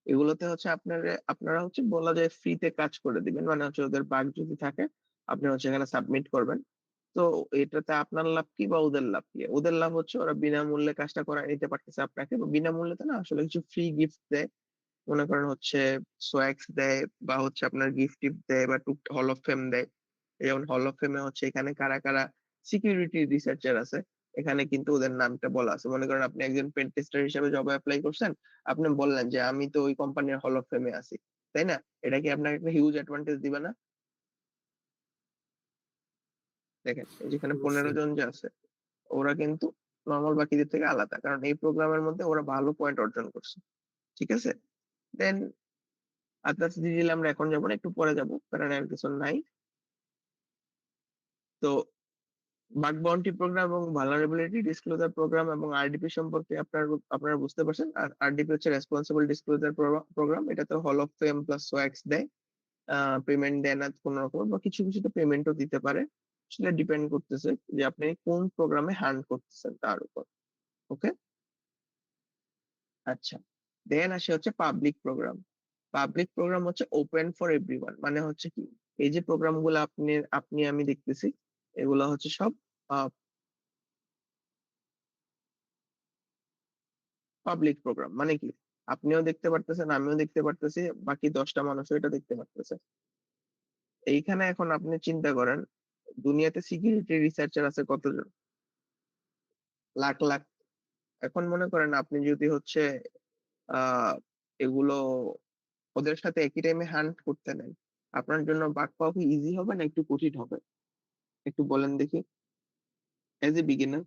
এগুলোতে হচ্ছে আপনারা হচ্ছে বলা যায় ফ্রিতে কাজ করে দিবেন, মানে হচ্ছে ওদের বাগ যদি থাকে আপনি হচ্ছে এখানে সাবমিট করবেন। তো এটাতে আপনার লাভ কি বা ওদের লাভ কি? ওদের লাভ হচ্ছে ওরা বিনামূল্যে কাজটা করা নিতে পারতেছে আপনাকে, বা বিনামূল্যে তো না, আসলে কিছু ফ্রি গিফট দেয়। মনে করেন হচ্ছে সোয়াক্স দেয়, বা হচ্ছে আপনার গিফট টিফট দেয়, বা টুক হল অফ ফেম দেয়। যেমন হল অফ ফেমে হচ্ছে এখানে কারা কারা সিকিউরিটি রিসার্চার আছে, এখানে কিন্তু ওদের নামটা বলা আছে। মনে করেন আপনি একজন পেন টেস্টার হিসেবে জবে অ্যাপ্লাই করছেন, আপনি বললেন যে আমি তো ওই কোম্পানির হল অফ ফেমে আছি, তাই না? এটা কি আপনাকে একটা হিউজ অ্যাডভান্টেজ দিবে না? দেখেন এই যেখানে 15 অবশ্যই। জন যে আছে, ওরা কিন্তু নর্মাল বাকিদের থেকে আলাদা, কারণ এই প্রোগ্রামের মধ্যে ওরা ভালো পয়েন্ট অর্জন করছে, ঠিক আছে? দেন আদার্স ডিটেইল আমরা এখন যাবো না, একটু পরে যাবো, কারণ আর কিছু নাই। তো বাগ বাউন্টি প্রোগ্রাম এবং ভালনারেবিলিটি ডিসক্লোজার প্রোগ্রাম এবং আরডিপি সম্পর্কে আপনারা বুঝতে পারছেন। আর আরডিপি হচ্ছে রেসপন্সিবল ডিসক্লোজার প্রোগ্রাম, এটাতে হল অফ ফেম প্লাস সোয়াক্স দেয়। পেমেন্ট দেয় না কোনো রকম, বা কিছু কিছু তো পেমেন্টও দিতে পারে, সেটা ডিপেন্ড করতেছে যে আপনি কোন প্রোগ্রামে হান্ট করতেছেন তার উপর। ওকে, আচ্ছা। দেন আসে হচ্ছে পাবলিক প্রোগ্রাম। পাবলিক প্রোগ্রাম হচ্ছে ওপেন ফর এভরিওয়ান, মানে হচ্ছে কি এই যে প্রোগ্রাম গুলো আপনি আপনি আমি দেখতেছি, এগুলো হচ্ছে সব পাবলিক প্রোগ্রাম। মানে কি আপনিও দেখতে পারতেছেন, আমিও দেখতে পারতেছি, বাকি 10টা মানুষও এটা দেখতে পারতেছে। এইখানে এখন আপনি চিন্তা করেন, দুনিয়াতে সিকিউরিটি রিসার্চার আছে কতজন? লাখ লাখ। এখন মনে করেন আপনি যদি হচ্ছে আহ এগুলো ওদের সাথে একই টাইমে হান্ট করতে নেন, আপনার জন্য বাগ পাওয়া কি ইজি হবে না একটু কঠিন হবে? একটু বলেন দেখি, এজ এ বিগিনার।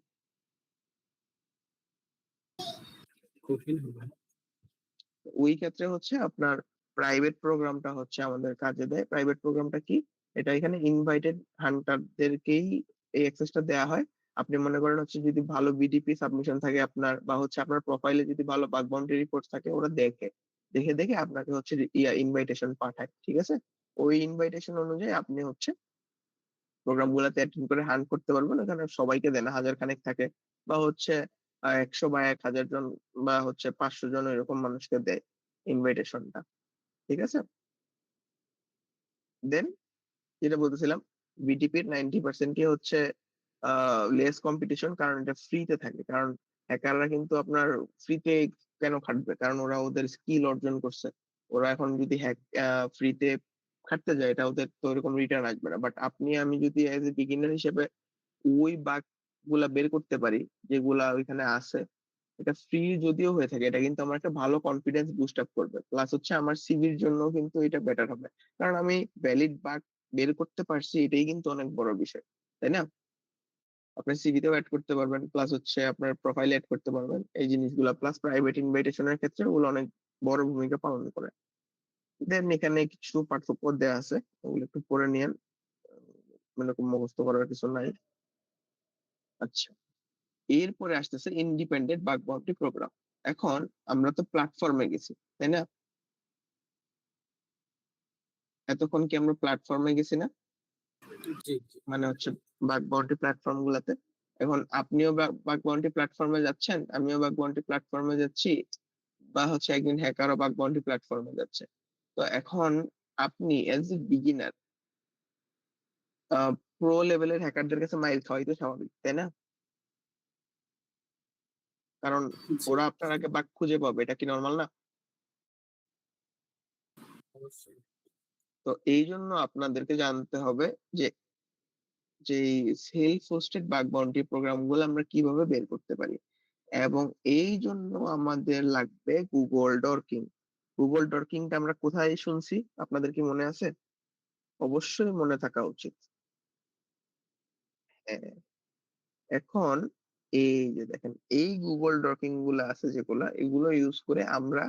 কঠিন হবে। ওই ক্ষেত্রে হচ্ছে আপনার প্রাইভেট প্রোগ্রামটা হচ্ছে আমাদের কাজে দেয়। প্রাইভেট প্রোগ্রামটা কি? এটা এখানে ইনভাইটেড হান্টারদেরকেই এই অ্যাক্সেসটা দেওয়া হয়। আপনি মনে করেন হচ্ছে যদি ভালো বিডিপি সাবমিশন থাকে আপনার, বা হচ্ছে আপনার প্রোফাইলে যদি ভালো বাগ বাউন্ডারি রিপোর্ট থাকে, ওরা দেখে দেখে দেখে আপনাকে হচ্ছে ইনভাইটেশন পাঠায়, ঠিক আছে? ওই ইনভাইটেশন অনুযায়ী আপনি হচ্ছে প্রোগ্রাম গুলাতে অ্যাটেন্ড করে হান্ট করতে পারবেন। এখানে সবাইকে দেয় না, হাজার খানেক থাকে, বা হচ্ছে 100 বা 1000 জন, বা হচ্ছে 500 জন এরকম মানুষকে দেয় ইনভাইটেশনটা, ঠিক আছে? দেন যেটা বলতেছিলাম, বিটিপির 90% কি হচ্ছে লেস কম্পিটিশন, কারণ এটা ফ্রিতে থাকে। কারণ হ্যাকাররা কিন্তু আপনার ফ্রিতে কেন খাটবে? কারণ ওরা ওদের স্কিল অর্জন করছে। ওরা এখন যদি ফ্রিতে খাটতে যায়, এটা ওদের তো এরকম রিটার্ন আসবে না। বাট আপনি আমি যদি এজ এ বিগিনার হিসেবে ওই বাগ গুলা বের করতে পারি যেগুলা ওইখানে আছে, এটা ফ্রি যদিও হয়ে থাকে, এটা কিন্তু আমার একটা ভালো কনফিডেন্স বুস্ট আপ করবে। প্লাস হচ্ছে আমার সিভির জন্য কিন্তু এটা বেটার হবে, কারণ আমি ভ্যালিড বাগ বের করতে পারছি, এটাই কিন্তু অনেক বড় বিষয়, তাই না? আপনার সিভিতেও অ্যাড করতে পারবেন, প্লাস হচ্ছে আপনার প্রোফাইলে অ্যাড করতে পারবেন এই জিনিসগুলো, প্লাস প্রাইভেট ইনভাইটেশনের ক্ষেত্রে ওগুলো অনেক বড় ভূমিকা পালন করে। দেন এখানে কিছু পার্থক্য দেওয়া আছে, ওগুলো একটু পড়ে নিয়েন, মানে মুখস্থ করার কিছু নাই। আচ্ছা, এরপরে আসতেছে ইন্ডিপেন্ডেন্ট বাগ বাউন্টি প্রোগ্রাম। এখন আমরা তো প্ল্যাটফর্মে গেছি, তাই না? এতক্ষণ কি আমরা প্ল্যাটফর্মে গেছি না? জি, জি। মানে হচ্ছে বাগ বাউন্টি প্ল্যাটফর্ম গুলাতে। এখন আপনিও বাগ বাউন্টি প্ল্যাটফর্মে যাচ্ছেন, আমিও বাগ বাউন্টি প্ল্যাটফর্মে যাচ্ছি, বা হচ্ছে একদিন হ্যাকারও বাগ বাউন্টি প্ল্যাটফর্মে যাচ্ছে। তো এখন আপনি এজ এ বিগিনার প্রো লেভেলের হ্যাকারদের কাছে মাইর খাওয়াই তো স্বাভাবিক, তাই না? কারণ জি, ওরা আপনার আগে বাগ খুঁজে পাবে, এটা কি নরমাল না? অবশ্যই। তো এই জন্য আপনাদেরকে জানতে হবে যে যে self hosted bug bounty program গুলো আমরা কিভাবে বের করতে পারি, এবং এই জন্য আমাদের লাগবে গুগল ডরকিং। গুগল ডরকিংটা আমরা কোথায় শুনছি, আপনাদের কি মনে আছে? অবশ্যই মনে থাকা উচিত। হ্যাঁ, এখন এই যে দেখেন, এই গুগল ডকিং গুলো আছে যেগুলা, এগুলো ইউজ করে আমরা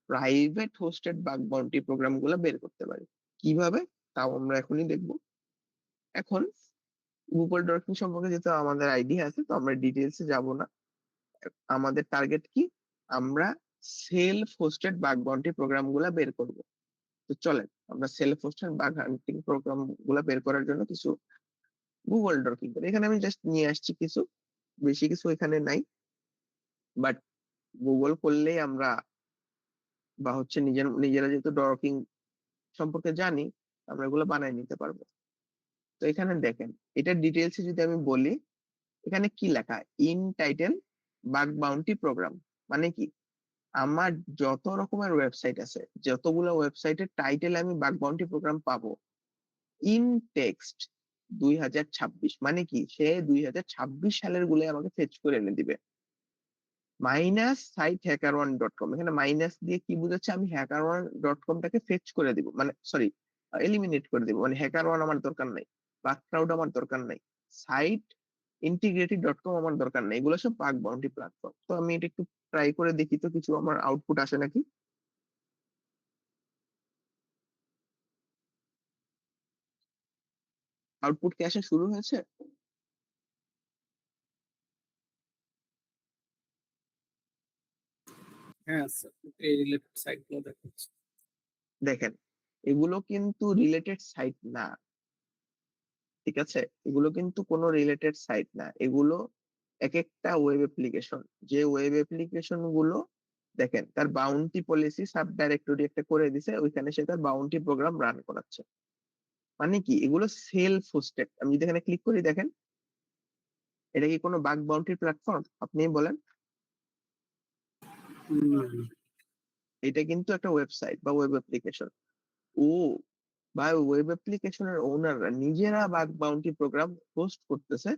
private hosted bug bounty program গুলো বের করতে পারি। কিভাবে, তাও আমরা এখনই দেখবো। এখন গুগল ডকিং সম্পর্কে যেহেতু আমাদের আইডিয়া আছে, তো আমরা ডিটেলসে যাব না। আমাদের টার্গেট কি, আমরা self hosted bug bounty program গুলা বের করব। তো চলেন আমরা self hosted bug hunting program গুলা বের করার জন্য কিছু গুগল ডকিং করি। এখানে আমি জাস্ট নিয়ে আসছি কিছু, বেশি কিছু এখানে নাই, বাট গুগল করলেই আমরা, বা হচ্ছে নিজেরা যেহেতু ডকিং সম্পর্কে জানি, আমরা এগুলো বানায় নিতে পারবো। তো এখানে দেখেন, এটার ডিটেলসে যদি আমি বলি, এখানে কি লেখা, in title bug bounty program, মানে কি, আমার যত রকমের ওয়েবসাইট আছে, যতগুলো ওয়েবসাইটের টাইটেল আমি বাগ বাউন্টি প্রোগ্রাম পাবো, ইন টেক্সট 2026, মানে কি, সে 2026 সালের গুলো আমাকে ফেচ করে এনে দিবে। মাইনাস সাইট hackerone.com, এখানে মাইনাস দিয়ে কি বুঝাচ্ছে, আমি hackerone.com-টাকে ফেচ করে দিব, মানে সরি, এলিমিনেট করে দিব, মানে হ্যাকার ওয়ান আমার দরকার নাই, বাগক্রাউড আমার দরকার নাই, সাইট ইন্টিগ্রেটেড.com আমার দরকার নাই, এগুলো সব বাগ বাউন্টি প্ল্যাটফর্ম। তো আমি এটা একটু ট্রাই করে দেখি তো কিছু আমার আউটপুট আসে নাকি। আউটপুট কি আসা শুরু হয়েছে? হ্যাঁ স্যার, এই রিলেটেড সাইট গুলো দেখাচ্ছে। দেখেন, এগুলো কিন্তু রিলেটেড সাইট না, ঠিক আছে? এগুলো কিন্তু কোনো রিলেটেড সাইট না, এগুলো এক একটা ওয়েব অ্যাপ্লিকেশন। যে ওয়েব অ্যাপ্লিকেশন গুলো, দেখেন, তার বাউন্টি পলিসি সাব ডাইরেক্টরি একটা করে দিছে, ওইখানে সে তার বাউন্টি প্রোগ্রাম রান করাচ্ছে। মানে কি, এগুলো সেলফ হোস্টেড। আমি যদি এখানে ক্লিক করি, দেখেন, এটা কি কোনো বাগ বাউন্টি প্ল্যাটফর্ম? আপনি বলেন। হুম, এটা কিন্তু একটা ওয়েবসাইট বা ওয়েব অ্যাপ্লিকেশন। ও, বা ওয়েব অ্যাপ্লিকেশনের ওনাররা নিজেরা বাগ বাউন্টি প্রোগ্রাম হোস্ট করতেছে,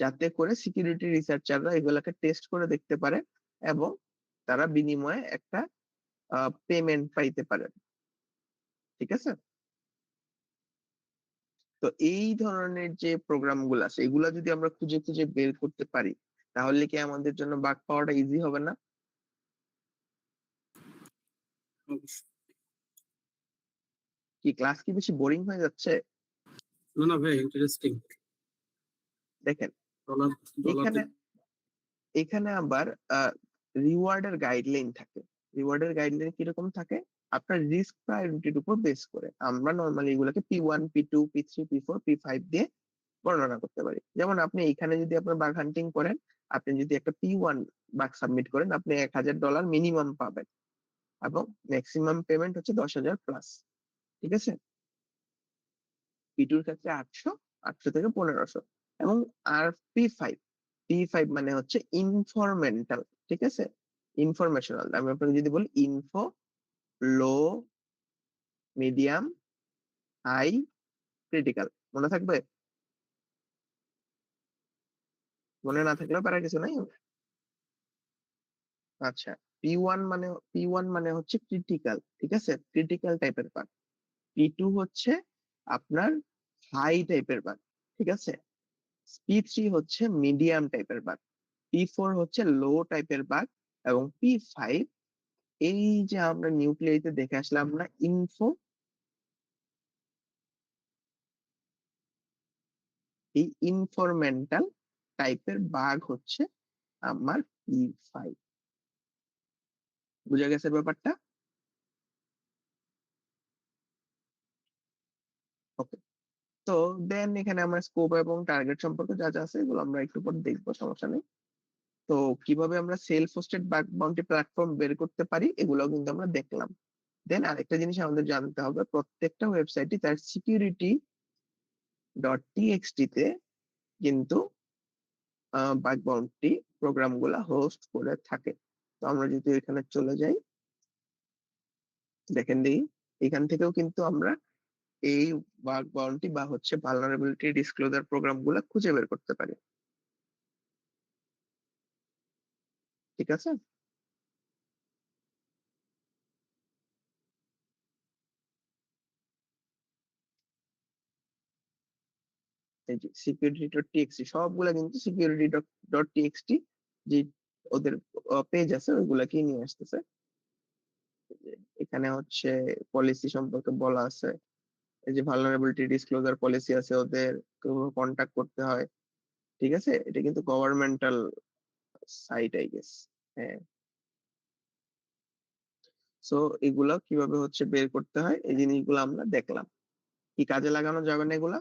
যাতে করে সিকিউরিটি রিসার্চাররা এগুলাকে টেস্ট করে দেখতে পারে, এবং তারা বিনিময়ে একটা পেমেন্ট পাইতে পারে, ঠিক আছে? তো এই ধরনের যে প্রোগ্রাম গুলো আছে, এগুলা যদি আমরা খুঁজে খুঁজে বের করতে পারি, তাহলে কি আমাদের জন্য বাগ পাওয়াটা ইজি হবে না? অবশ্যই। কি ক্লাস কি বেশি বোরিং হয়ে যাচ্ছে? না না ভাই, ইন্টারেস্টিং। দেখেন, ডলার ডলার এখানে এখানে আবার রিওয়ার্ডের গাইডলাইন থাকে। রিওয়ার্ডের গাইডলাইন কিরকম থাকে, আপনার রিস্ক প্রায়োরিটির উপর বেস করে আমরা নর্মালি এগুলোকে P1, P2, P3, P4, P5 দিয়ে বর্ণনা করতে পারি। যেমন আপনি এখানে যদি আপনার বাগ হান্টিং করেন, আপনি যদি একটা P1 বাগ সাবমিট করেন, আপনি $1000 মিনিমাম পাবেন, এবং ম্যাক্সিমাম পেমেন্ট হচ্ছে 10,000 প্লাস, ঠিক আছে? P2 এর ক্ষেত্রে 800, 800 থেকে 1500। এবং আর P5 মানে হচ্ছে ইনফরমেন্টাল, ঠিক আছে? ইনফরমেশনাল, আমি আপনাকে যদি বলি ইনফো, লো, মিডিয়াম, হাই, ক্রিটিক্যাল, মনে থাকবে? মনে না থাকলেও প্যারা কিছু নাই। আচ্ছা, পি ওয়ান মানে হচ্ছে ক্রিটিক্যাল, ঠিক আছে, ক্রিটিক্যাল টাইপের বাগ। P2 হচ্ছে আপনার হাই টাইপের বাগ, ঠিক আছে। P3 হচ্ছে মিডিয়াম টাইপের বাগ, P4 হচ্ছে লো টাইপের বাগ, এবং P5, এই যে আমরা নিউক্লিয়াইতে দেখে আসলাম না ইনফো, এই ইনফরমেন্টাল টাইপের বাগ হচ্ছে আমার P5। বুঝা গেছে ব্যাপারটা? ওকে। তো দেন এখানে আমরা স্কোপ এবং টার্গেট সম্পর্কে যা যা আছে এগুলো আমরা একটু পর দেখবো, সমস্যা নেই। তো কিভাবে আমরা self hosted bug bounty platform বের করতে পারি, এগুলো কিন্তু আমরা দেখলাম। দেন আরেকটা জিনিস আমাদের জানতে হবে, প্রত্যেকটা ওয়েবসাইটই তার সিকিউরিটি txt তে কিন্তু বাগ বাউন্টি প্রোগ্রামগুলা হোস্ট করে থাকে। তো আমরা যদি এখানে চলে যাই, দেখেন দেখি এখান থেকেও কিন্তু আমরা এই বাগ বাউন্টি বা হচ্ছে ভালনারেবিলিটি ডিসক্লোজার প্রোগ্রামগুলা খুঁজে বের করতে পারি। ঠিক আছে? এই যে security.txt সবগুলা কিন্তু security.txt যে ওদের পেজ আছে ওইগুলাকেই নিয়ে আসতেছে। এই যে এখানে হচ্ছে পলিসি সম্পর্কে বলা আছে, এই যে ভালনারেবিলিটি ডিসক্লোজার পলিসি আছে ওদের, কন্টাক্ট করতে হয়। ঠিক আছে, এটা কিন্তু গভর্নমেন্টাল সাইট আই গেস। হ্যাঁ, সো এগুলা কিভাবে হচ্ছে বের করতে হয় এই জিনিসগুলো আমরা দেখলাম, কি কাজে লাগানো যাবে না এগুলা।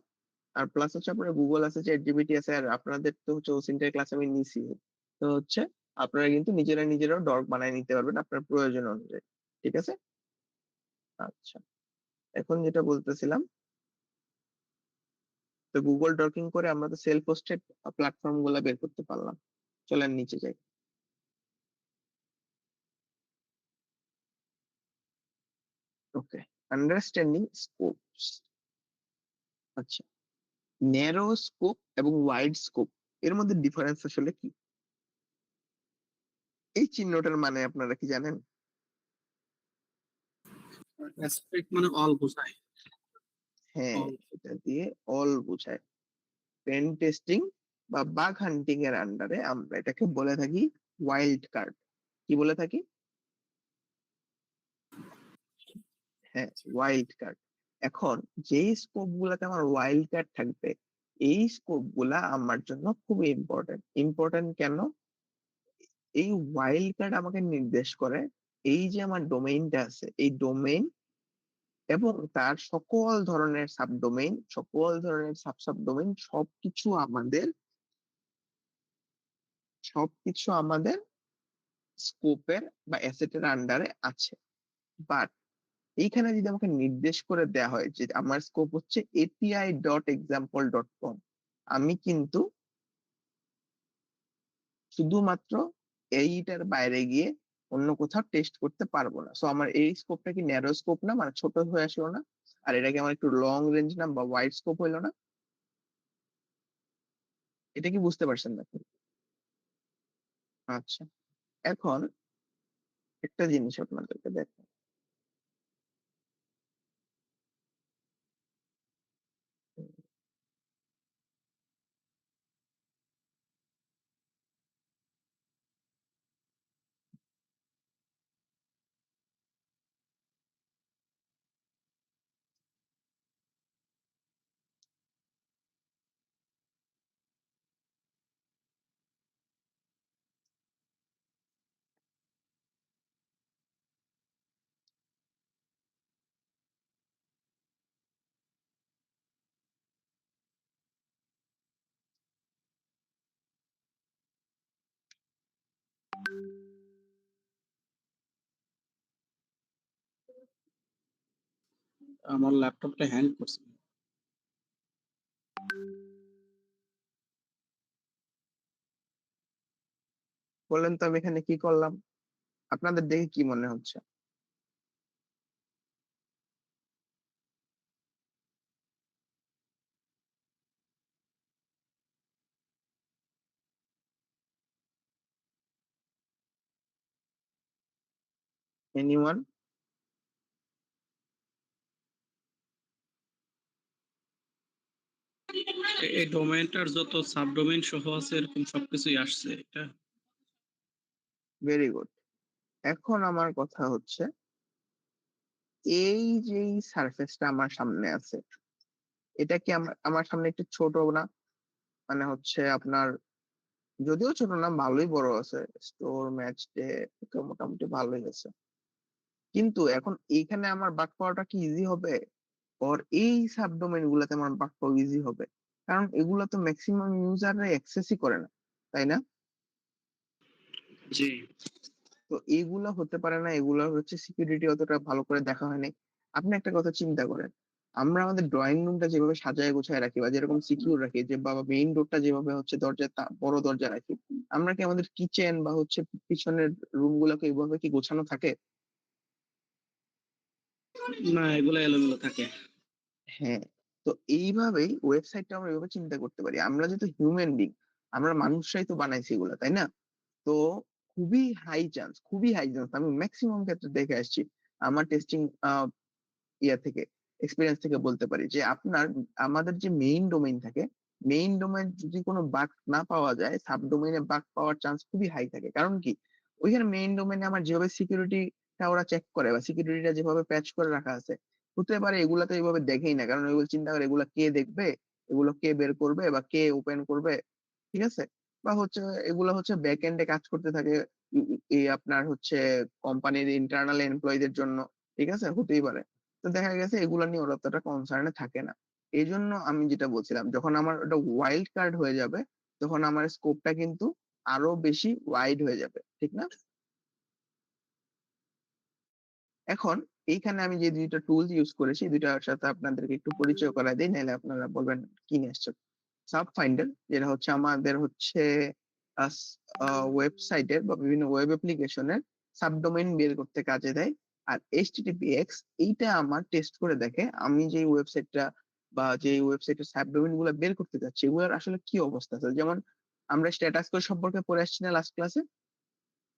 আর প্লাস হচ্ছে আপনার গুগল আছে, চ্যাট জিপিটি আছে, আর আপনাদের তো হচ্ছে ওসিনটার ক্লাস আমি নিছি। তো হচ্ছে আপনারা কিন্তু নিজেরাও ডগ বানায় নিতে পারবেন আপনার প্রয়োজন অনুযায়ী। ঠিক আছে? আচ্ছা, এখন যেটা বলতেছিলাম, তো গুগল ডকিং করে আমরা তো সেলফ হোস্টেড প্ল্যাটফর্ম গুলা বের করতে পারলাম। চলেন নিচে যাই। ওকে, আন্ডারস্ট্যান্ডিং স্কোপস। আচ্ছা, ন্যারো স্কোপ এবং ওয়াইড স্কোপ এর মধ্যে ডিফারেন্স আসলে কি? এই চিহ্নটার মানে আপনারা কি জানেন? অ্যাসপেক্ট মানে অল বোঝায়। হ্যাঁ, অল। এটা দিয়ে অল বোঝায়। পেন টেস্টিং বা বাগ হান্টিং এর আন্ডারে আমরা এটাকে বলে থাকি ওয়াইল্ড কার্ড। কি বলে থাকি? হ্যাঁ, ওয়াইল্ড কার্ড। এখন যেই স্কোপ গুলাতে আমার ওয়াইল্ড কার্ড থাকবে, এই স্কোপ গুলা আমার জন্য খুবই ইম্পর্টেন্ট। ইম্পর্টেন্ট কেন? এই ওয়াইল্ড কার্ড আমাকে নির্দেশ করে এই যে আমার ডোমেইনটা আছে, এই ডোমেইন এবং তার সকল ধরনের সাবডোমেইন, সকল ধরনের সাবডোমেইন সবকিছু আমাদের স্কোপের বা অ্যাসেটের আন্ডারে আছে। বাট এইখানে যদি আমাকে নির্দেশ করে দেয়া হয় যে আমার স্কোপ হচ্ছে api.example.com, আমি কিন্তু শুধুমাত্র এইটার বাইরে গিয়ে অন্য কোথাও টেস্ট করতে পারবো না। সো আমার এই স্কোপটা কি ন্যারো স্কোপ না, মানে ছোট হয়ে আসলো না? আর এটাকে আমার একটু লং রেঞ্জ না বা ওয়াইড স্কোপ হইলো না? এটা কি বুঝতে পারছেন নাকি? আচ্ছা, এখন একটা জিনিস আপনাদেরকে দেখো। আমার ল্যাপটপটা হ্যাং করছে। বললেন তো আমি এখানে কি করলাম? আপনাদের দেখে কি মনে হচ্ছে? এনিওয়ান? এই ডোমেইনটার যত সাবডোমেইন সহ আছে এরকম সবকিছুই আসছে এটা। Very good. এখন আমার কথা হচ্ছে, এই যে সারফেসটা আমার সামনে আছে, এটা কি আমার সামনে একটু ছোট না? মানে হচ্ছে আপনার, যদিও ছোট না, ভালোই বড় আছে। স্টোর ম্যাচ ডে মোটামুটি ভালোই আছে, কিন্তু এখন এইখানে আমার বাগ পাওয়াটা কি ইজি হবে? ওর এই সাবডোমেইন গুলাতে আমার বাগ পাওয়া ইজি হবে? কারণ এগুলা তো ম্যাক্সিমাম ইউজাররা অ্যাক্সেসই করে না, তাই না? জি। তো এইগুলা হতে পারে না, এগুলা হচ্ছে সিকিউরিটি অতটা ভালো করে দেখা হয়নি। আপনি একটা কথা চিন্তা করেন, আমরা আমাদের ড্রয়িং রুমটা যেভাবে সাজায় গোছায় রাখি বা যেরকম সিকিউর রাখি যে বাবা মেইন ডোরটা যেভাবে হচ্ছে বড় দরজা রাখি, আমরা কি আমাদের কিচেন বা হচ্ছে পিছনের রুম গুলোকে এভাবে কি গোছানো থাকে? না, এগুলো এলোমেলো থাকে। হ্যাঁ, তো এইভাবেই ওয়েবসাইটটা আমরা এভাবে চিন্তা করতে পারি। আমরা যেহেতু হিউম্যান বিং, আমরা মানুষরাই তো বানাইছি এগুলা, তাই না? তো খুবই হাই চান্স আমি মেক্সিমাম ক্ষেত্রে দেখে আসছি। আমার টেস্টিং ইয়া থেকে এক্সপেরিয়েন্স থেকে বলতে পারি যে আমাদের যে মেইন ডোমেইন থাকে, মেইন ডোমেইন যদি কোনো বাগ না পাওয়া যায়, সাবডোমেইনে বাগ পাওয়ার চান্স খুবই হাই থাকে। কারণ কি? ওইখানে মেইন ডোমেইনে আমার যেভাবে সিকিউরিটিটা ওরা চেক করে বা সিকিউরিটিটা যেভাবে প্যাচ করে রাখা আছে, হতে পারে এগুলা তো এভাবে দেখেই না। কারণ ওইগুলো চিন্তা করে এগুলা কে দেখবে, এগুলো কে বের করবে বা কে ওপেন করবে, ঠিক আছে? বা হচ্ছে এগুলা হচ্ছে ব্যাক এন্ডে কাজ করতে থাকে ই ই এই আপনার হচ্ছে কোম্পানির ইন্টারনাল এমপ্লয়িদের জন্য, ঠিক আছে? হতেই পারে। তো দেখা গেছে এগুলা নিয়ে ওরা অতটা কনসার্ন এ থাকে না। এইজন্য আমি যেটা বলছিলাম যখন আমার ওটা ওয়াইল্ড কার্ড হয়ে যাবে, তখন আমার স্কোপটা কিন্তু আরো বেশি ওয়াইড হয়ে যাবে। ঠিক না? এখন এইখানে আমি যে ২ টা টুলস ইউস করেছি, ২ টার সাথে আপনাদেরকে একটু পরিচয় করায় দেই। নাইলে আপনারা বলবেন কি নিয়ে আসছেন। সাব ফাইন্ডার যেটা হচ্ছে আমাদের হচ্ছে আস আ ওয়েবসাইটের বা বিভিন্ন ওয়েব অ্যাপ্লিকেশনের সাবডোমেইন বের করতে কাজে দেয়। আর HTTPS এইটা আমার টেস্ট করে দেখে আমি যেই ওয়েবসাইটটা বা যেই ওয়েবসাইটের সাবডোমেইন গুলা বের করতে চাচ্ছি এগুলার আসলে কি অবস্থা আছে। যেমন আমরা স্ট্যাটাস কোড সম্পর্কে পড়ে আসছি না লাস্ট ক্লাসে?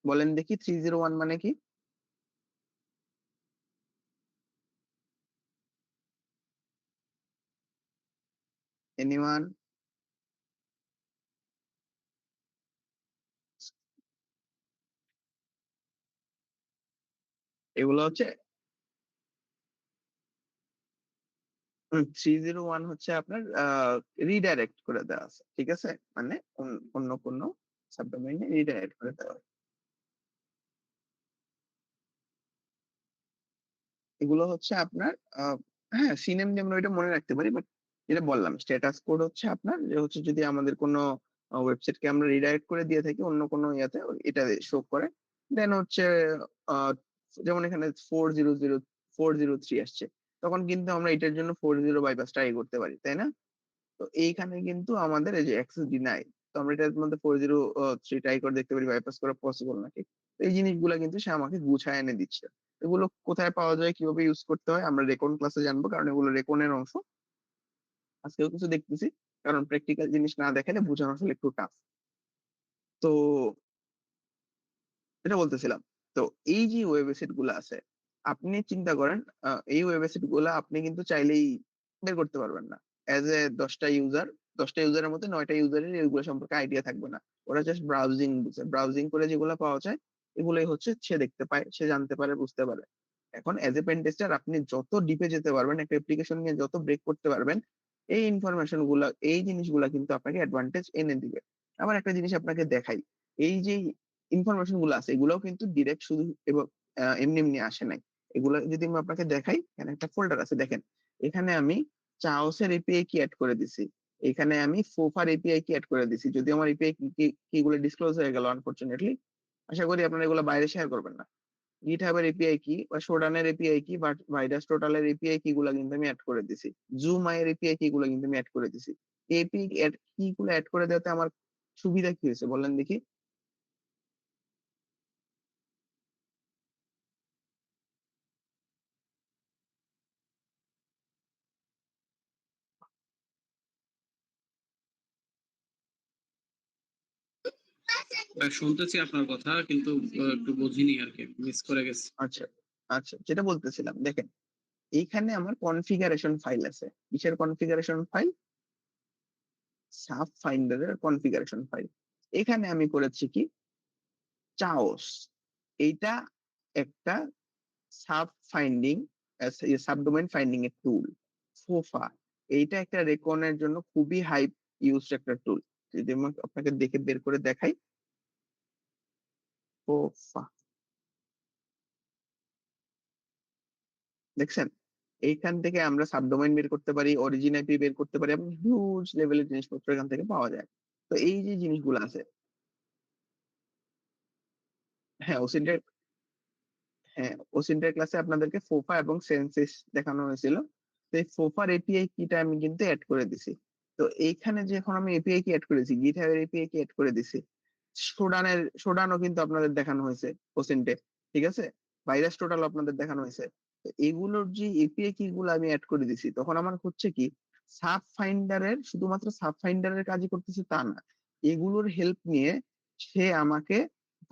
বলেন দেখি 301 মানে কি? এনিওয়ান? এগুলো হচ্ছে 301 হচ্ছে আপনার রিডাইরেক্ট করে দেওয়া আছে। ঠিক আছে? মানে অন্য কোনো সাবডোমেইন এ রিডাইরেক্ট করে দেওয়া। এগুলো হচ্ছে আপনার আ হ্যাঁ, সিনেম দিয়ে আমরা ওইটা মনে রাখতে পারি। বাট যেটা বললাম স্ট্যাটাস কোড হচ্ছে আপনার যে হচ্ছে যদি আমাদের কোনো ওয়েবসাইটকে আমরা রিডাইরেক্ট করে দিয়ে থাকি অন্য কোনো ইয়াতে এটা শো করে। দেন হচ্ছে আ যেমন এখানে 400 403 আসছে। তখন কিন্তু আমরা এটার জন্য 40 বাইপাস ট্রাই করতে পারি। তাই না? তো এইখানে কিন্তু আমাদের এই যে অ্যাক্সেস ডিনাই। তো আমরা এটার মধ্যে 403 ট্রাই করে দেখতে পারি বাইপাস করা পসিবল নাকি। তো এই জিনিসগুলা কিন্তু সে আমাকে গুছায় এনে দিচ্ছে। এগুলো কোথায় পাওয়া যায়, কিভাবে ইউজ করতে হয় আমরা রেকন ক্লাসে জানবো। কারণ এগুলো রেকনের অংশ। আজকেও কিছু দেখতেছি। কারণ প্র্যাকটিক্যাল জিনিস না দেখালে বোঝানো আসলে একটু টাফ। তো যেটা বলতেছিলাম। তো এই যে ওয়েবসাইট গুলা আছে, আপনি চিন্তা করেন এই ওয়েবসাইট গুলা আপনি কিন্তু চাইলেই বের করতে পারবেন না। এজ এ ১০ টা ইউজার, ১০ টা ইউজারের মধ্যে ৯ টা ইউজারের এগুলো সম্পর্কে আইডিয়া থাকবে না। ওরা জাস্ট ব্রাউজিং বুঝে। ব্রাউজিং করে যেগুলা পাওয়া যায়, এগুলোই হচ্ছে সে দেখতে পায়, সে জানতে পারে, বুঝতে পারে। এখন এজ এ পেন টেস্টার আপনি যত ডিপে যেতে পারবেন, একটা অ্যাপ্লিকেশন নিয়ে যত ব্রেক করতে পারবেন, এই ইনফরমেশন গুলা, এই জিনিসগুলা কিন্তু আপনাকে অ্যাডভান্টেজ এনে দিবে। আবার একটা জিনিস আপনাকে দেখাই। এই যে ইনফরমেশন গুলো আছে এগুলাও কিন্তু ডিরেক্ট শুধু এবং এমনি আসে নাই। এগুলা যদি আমি আপনাকে দেখাই, এখানে একটা ফোল্ডার আছে দেখেন। এখানে আমি চাওসের এপিআই কি এড করে দিছি। এখানে আমি ফোফার এপিআই কি এড করে দিছি। যদিও আমার এপিআই কি গুলো ডিসক্লোজ হয়ে গেল আনফরচুনেটলি। আশা করি আপনারা এগুলো বাইরে শেয়ার করবেন না। GitHub এর এপিআই কি বা Shodan এর এপিআই কি বা ভাইরাস টোটাল এর এপিআই কি গুলা কিন্তু আমি এড করে দিছি। Zoom এর এপিআই কি গুলো কিন্তু আমি এড করে দিছি। এপিআই এড কি গুলো এড করে দেওয়াতে আমার সুবিধা কি হয়েছে বলেন দেখি? শুনতেছি আপনার কথা, কিন্তু একটু বুঝিনি আরকি। মিস করে গেছি। আচ্ছা, আচ্ছা যেটা বলতেছিলাম দেখেন, এইখানে আমার কনফিগারেশন ফাইল আছে। কিসের কনফিগারেশন ফাইল? সাব ফাইন্ডার এর কনফিগারেশন ফাইল। এখানে আমি করেছি কি? চাওস। এইটা একটা সাব ফাইন্ডিং সাবডোমেইন ফাইন্ডিং এর টুল। ফোফা। এইটা একটা রেকন এর জন্য খুবই হাই ইউজড একটা টুল। যদি আমি আপনাকে দেখে বের করে দেখাই, ফোফা। দেখছেন? এইখান থেকে আমরা সাবডোমেইন বের করতে পারি, অরিজিন আইপি বের করতে পারি এবং হিউজ লেভেলের জিনিসপত্র এখান থেকে পাওয়া যায়। তো এই যে জিনিসগুলো আছে, হ্যাঁ, ওসিনটের ক্লাসে আপনাদেরকে ফোফা এবং সেনসিস দেখানো হয়েছিল। তো এই ফোফার এপিআই কিটা আমি কিন্তু অ্যাড করে দিছি। তো এইখানে যে এখন আমি এপিআই কি অ্যাড করেছি, গিটহাব এর এপিআই কি অ্যাড করে দিছি, সোডানও কিন্তু আপনাদের দেখানো হয়েছে কোসেন্টে, ঠিক আছে, ভাইরাস টোটাল আপনাদের দেখানো হয়েছে। তো এগুলোর যে এপিআই কি গুলো আমি অ্যাড করে দিছি, তখন আমার হচ্ছে কি সাব ফাইন্ডারের, শুধুমাত্র সাব ফাইন্ডারের কাজই করতেছে তা না, এগুলোর হেল্প নিয়ে সে আমাকে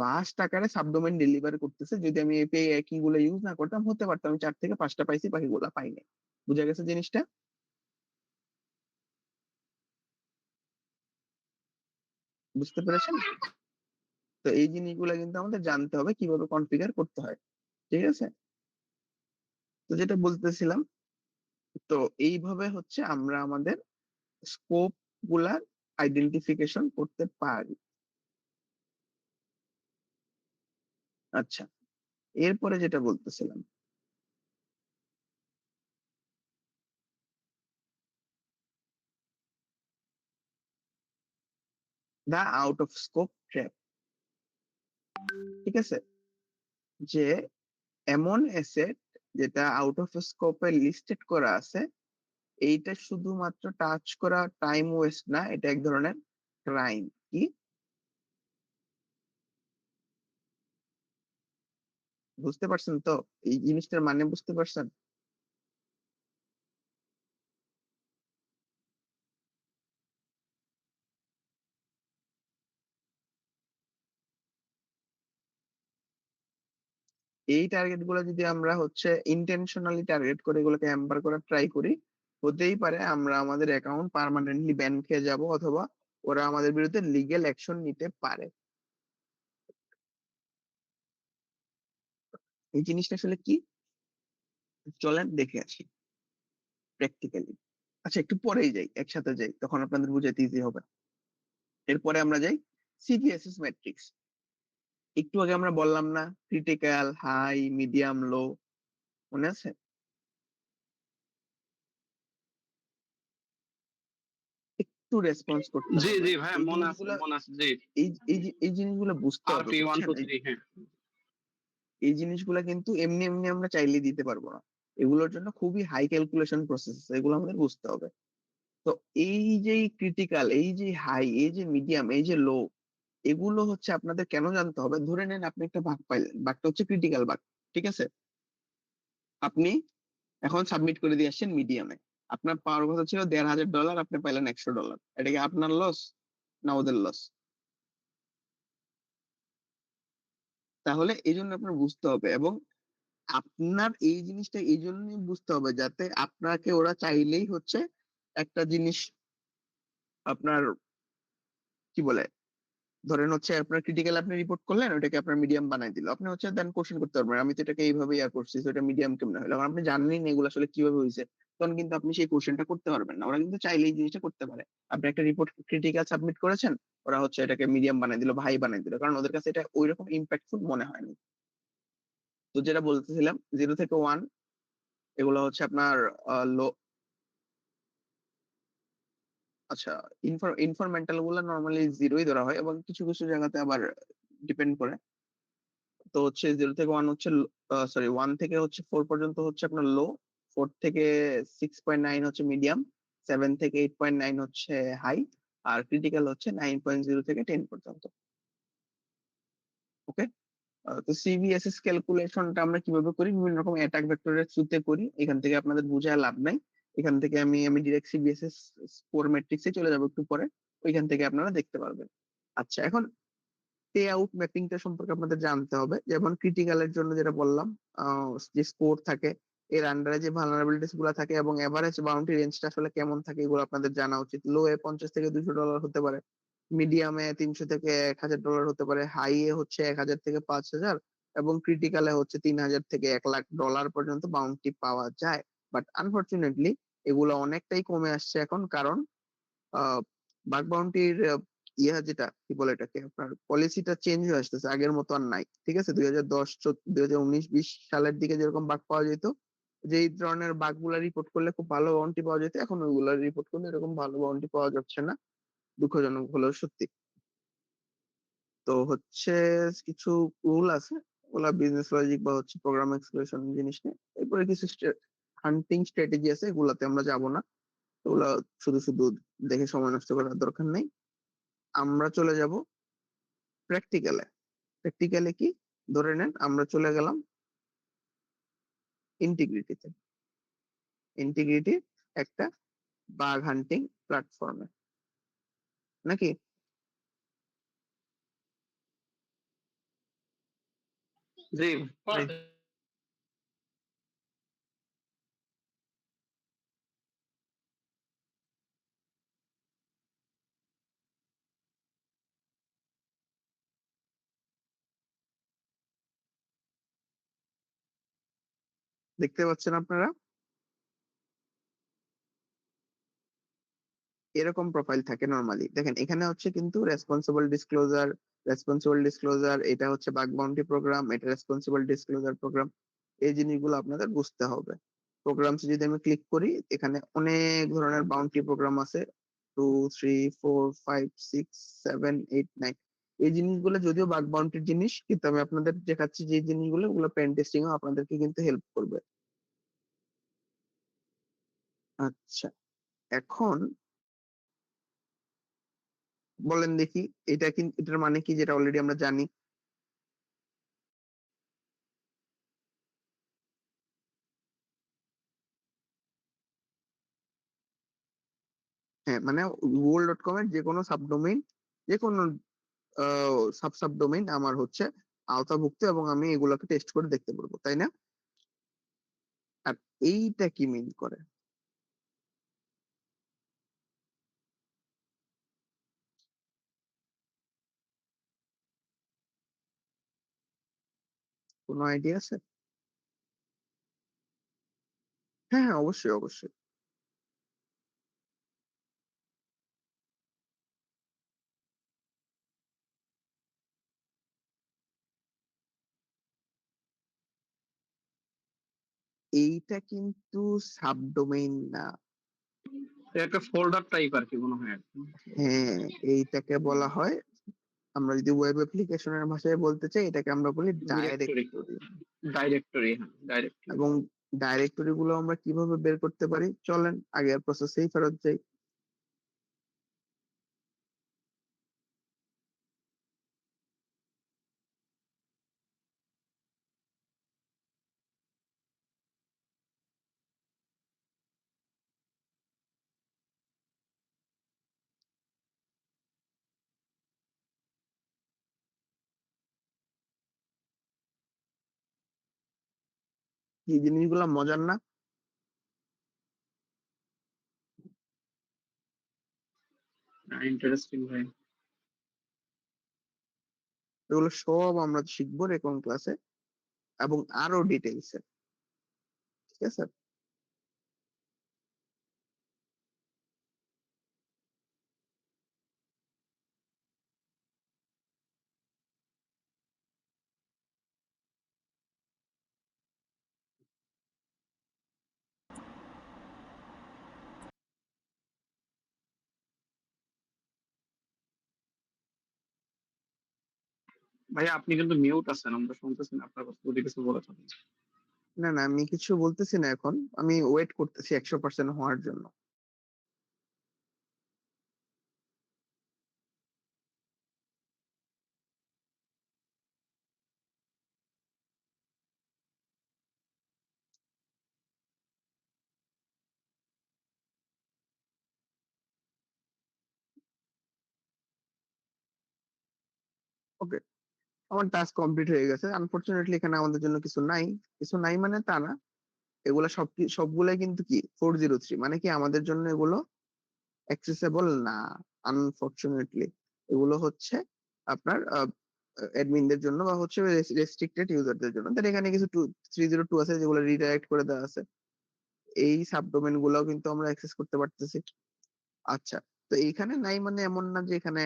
ভাস্ট আকারে সাবডোমেন ডেলিভার করতেছে। যদি আমি এপিআই একই গুলো ইউজ না করতাম, হতে পারতাম আমি 4 থেকে 5টা পাইছি, বাকিগুলো পাইনি। বুঝা গেছে জিনিসটা? বুঝতে পেরেছেন? তো এই জিনিসগুলো কিন্তু আমাদের জানতে হবে কিভাবে কনফিগার করতে হয়, ঠিক আছে? তো যেটা বলতেছিলাম, তো এইভাবে হচ্ছে আমরা আমাদের স্কোপ গুলার আইডেন্টিফিকেশন করতে পারি। আচ্ছা, এরপরে যেটা বলতেছিলাম, দা আউট অফ স্কোপ ট্র্যাপ, ঠিক আছে, যে এমন অ্যাসেট যেটা আউট অফ স্কোপে লিস্টেড করা আছে, এইটা শুধুমাত্র টাচ করা টাইম ওয়েস্ট না, এটা এক ধরনের ক্রাইম। কি বুঝতে পারছেন তো? এই জিনিসটার মানে বুঝতে পারছেন? এই টার্গেট গুলো যদি আমরা হচ্ছে ইন্টেনশনালি টার্গেট করে এগুলোকে হ্যাম্পার করার ট্রাই করি, হতেই পারে আমরা আমাদের অ্যাকাউন্ট পার্মানেন্টলি ব্যান খেয়ে যাব, অথবা ওরা আমাদের বিরুদ্ধে লিগ্যাল অ্যাকশন নিতে পারে। এই জিনিসটা আসলে কি, চলেন দেখে আসি প্র্যাকটিক্যালি। আচ্ছা, একটু পরেই যাই, একসাথে যাই, তখন আপনাদের বুঝাইতে ইজি হবে। এরপরে আমরা যাই সিভিএসএস ম্যাট্রিক্স। একটু আগে আমরা বললাম না, ক্রিটিক্যাল, হাই, মিডিয়াম, লো, মনে আছে? একটু রেসপন্স করতে জি হবে। জি ভাই, এই মনে আছে জিনিসগুলা, মনে আছে, জি। এই জিনিসগুলো বুঝতে আর হবে, টি ওয়ান বুঝছেন? টু থ্রি, হ্যাঁ। এই জিনিসগুলা কিন্তু এমনি এমনি আমরা চাইলে দিতে পারবো না। এগুলোর জন্য খুবই হাই ক্যালকুলেশন প্রসেস, এগুলো আমাদের বুঝতে হবে। তো এই যে ক্রিটিক্যাল, এই যে হাই, এই যে মিডিয়াম, এই যে লো, এগুলো হচ্ছে আপনাদের কেন জানতে হবে? ধরে নেন আপনি একটা বাগ পাইলেন, বাগটা হচ্ছে ক্রিটিক্যাল বাগ, ঠিক আছে, আপনি এখন সাবমিট করে দিয়ে আসছেন মিডিয়ামে, আপনার পাওয়ার কথা ছিল $1,500, আপনি পাইলেন $100, এটা কি আপনার লস না ওদের লস? তাহলে এই জন্য আপনার বুঝতে হবে, এবং আপনার এই জিনিসটা এই জন্যই বুঝতে হবে যাতে আপনাকে ওরা চাইলেই হচ্ছে একটা জিনিস আপনার, কি বলে, ধরেন হচ্ছে আপনার ক্রিটিক্যাল আপনি রিপোর্ট করলেন, ওটাকে আপনার মিডিয়াম বানাই দিল, আপনি হচ্ছে দেন কোশ্চেন করতে পারবেন, আমি তো এটাকে এইভাবে ইয়া করছি, তো এটা মিডিয়াম কেমনে হলো, কারণ আপনি জানেনই না এগুলো আসলে কিভাবে হয়েছে। তখন কিন্তু আপনি সেই কোশ্চেনটা করতে পারবেন না, ওরা কিন্তু চাইলে এই জিনিসটা করতে পারে। আপনি একটা রিপোর্ট ক্রিটিক্যাল সাবমিট করেছেন, ওরা হচ্ছে এটাকে মিডিয়াম বানাই দিল, ভাই বানাই দিল, কারণ ওদের কাছে এটা ওই রকম ইম্প্যাক্টফুল মনে হয়নি। তো যেটা বলতেছিলাম, 0 থেকে 1, এগুলো হচ্ছে আপনার লো। আচ্ছা, ইনফরমেন্টাল গুলো নর্মালি 0ই ধরা হয়, এবং কিছু কিছু জায়গাতে আবার ডিপেন্ড করে। তো হচ্ছে 0 থেকে 1 হচ্ছে, সরি, 1 থেকে হচ্ছে 4 পর্যন্ত হচ্ছে আপনার লো, 4 থেকে 6.9 হচ্ছে মিডিয়াম, 7 থেকে 8.9 হচ্ছে হাই, আর ক্রিটিক্যাল হচ্ছে 9.0 থেকে 10 পর্যন্ত। ওকে। তো সিভিএসএস ক্যালকুলেশনটা আমরা কিভাবে করি, বিভিন্ন রকম অ্যাটাক ভেক্টরের থ্রুতে করি, এখান থেকে আপনাদের বোঝায় লাভ নাই। এখান থেকে আমি আমি ডিরেক্ট সিভিএসএস স্কোর ম্যাট্রিক্সে চলে যাবো একটু পরে, ওইখান থেকে আপনারা দেখতে পারবেন। আচ্ছা, এখন পে আউট ম্যাপিংটা সম্পর্কে আপনাদের জানতে হবে। যেমন ক্রিটিক্যালের জন্য যেটা বললাম, যে স্কোর থাকে, এর আন্ডারে যে ভালনারেবিলিটিস গুলো থাকে, এবং এভারেজ বাউন্ডারি রেঞ্জটা আসলে কেমন থাকে, এগুলো আপনাদের জানা উচিত। লো এ $50 থেকে $200 হতে পারে, মিডিয়ামে $300 থেকে $1,000 হতে পারে, হাই এ হচ্ছে 1,000 থেকে 5,000, এবং ক্রিটিক্যালে হচ্ছে 3,000 থেকে $1,00,000 পর্যন্ত বাউন্টি পাওয়া যায়। বাট আনফরচুনেটলি এগুলো অনেকটাই কমে আসছে এখন, কারণ বাগ বাউন্টির যেটা কি বলে এটাকে, আপনার পলিসিটা চেঞ্জ হয়ে আসতেছে, আগের মতো আর নাই, ঠিক আছে? 2019-20 সালের দিকে যেরকম বাগ পাওয়া যেত, যে এই ধরনের বাগ গুলা রিপোর্ট করলে খুব ভালো বাউন্টি পাওয়া যেত, এখন ওইগুলা রিপোর্ট করলে এরকম ভালো বাউন্টি পাওয়া যাচ্ছে না, দুঃখজনক হলেও সত্যি। তো হচ্ছে কিছু রুল আছে, ওগুলা বিজনেস লজিক বা হচ্ছে প্রোগ্রাম এক্সপ্রেশন জিনিস নিয়ে। এরপরে কিছু হান্টিং স্ট্র্যাটেজি আছে, এগুলাতে আমরা যাব না। ওগুলা শুধু শুধু দেখে সময় নষ্ট করার দরকার নেই। আমরা চলে যাব প্র্যাকটিক্যালে। প্র্যাকটিক্যালে কি, ধরে নেন আমরা চলে গেলাম ইন্টিগ্রিটিতে। ইন্টিগ্রিটি একটা বাগ হান্টিং প্ল্যাটফর্মে, নাকি? জি জি। দেখতে পাচ্ছেন আপনারা এরকম প্রোফাইল থাকে নরমালি। দেখেন এখানে হচ্ছে কিন্তু রেসপন্সিবল ডিসক্লোজার, এটা হচ্ছে বাগ বাউন্টি প্রোগ্রাম, এটা রেসপন্সিবল ডিসক্লোজার প্রোগ্রাম। এই জিনিসগুলো আপনাদের বুঝতে হবে। প্রোগ্রামস যদি আমি ক্লিক করি, এখানে অনেক ধরনের বাউন্টি প্রোগ্রাম আছে, 2 3 4 5 6 7 8 9। এই জিনিসগুলো যদিও বাগ বাউন্টির জিনিস, কিন্তু আমি আপনাদের দেখাচ্ছি যে জিনিসগুলো, ওগুলো পেন টেস্টিং আপনাদেরকে কিন্তু হেল্প করবে। আচ্ছা, এখন বলেন দেখি, এটা কিন্তু এটার মানে কি, যেটা অলরেডি আমরা জানি? হ্যাঁ, মানে google.com এর যে কোনো সাবডোমেইন, যে কোনো সাবডোমেইন আমার হচ্ছে আওতাভুক্ত, এবং আমি এগুলোকে টেস্ট করে দেখতে পারবো, তাই না? আর এইটা কি মিন করে? কোনো আইডিয়া আছে? হ্যাঁ হ্যাঁ, অবশ্যই অবশ্যই। এইটা কিন্তু সাবডোমেইন না। একটা ফোল্ডার টাইপ আর কি মনে হয় আর কি। হ্যাঁ, এইটাকে বলা হয়, আমরা যদি ওয়েব অ্যাপ্লিকেশনের ভাষায় বলতে চাই, এটাকে আমরা বলি ডিরেক্টরি, ডাইরেক্টরি। ডাইরেক্টরি, হ্যাঁ ডাইরেক্টরি। এবং ডাইরেক্টরি গুলো আমরা কিভাবে বের করতে পারি, চলেন আগের প্রসেসেই ফেরত যাই। এই জিনিসগুলো মজার না? ইন্টারেস্টিং ভাই। এগুলো সব আমরা শিখবো রেকর্ড ক্লাসে, এবং আরো ডিটেইলসে। ঠিক আছে। ভাই আপনি কিন্তু মিউট আছেন, আমরা শুনতেছি না আপনার কথা, যদি কিছু বলে থাকেন। না না, আমি কিছু বলতেছি না এখন, আমি ওয়েট করতেছি 100% হওয়ার জন্য। ওকে, আমার টাস্ক কমপ্লিট হয়ে গেছে। আনফরচুনেটলি এখানে আমাদের জন্য কিছু নাই। কিছু নাই মানে তা না, এগুলা সবগুলাই কিন্তু কি 403, মানে কি আমাদের জন্য এগুলো অ্যাক্সেসেবল না, আনফরচুনেটলি। এগুলো হচ্ছে আপনার অ্যাডমিনদের জন্য, বা হচ্ছে রেস্ট্রিক্টেড ইউজারদের জন্য। তার এখানে কিছু 302 আছে যেগুলো রিডাইরেক্ট করে দেওয়া আছে। এই সাবডোমেন গুলাও কিন্তু আমরা অ্যাক্সেস করতে পারতেছি। আচ্ছা, তো এইখানে নাই মানে এমন না যে এখানে,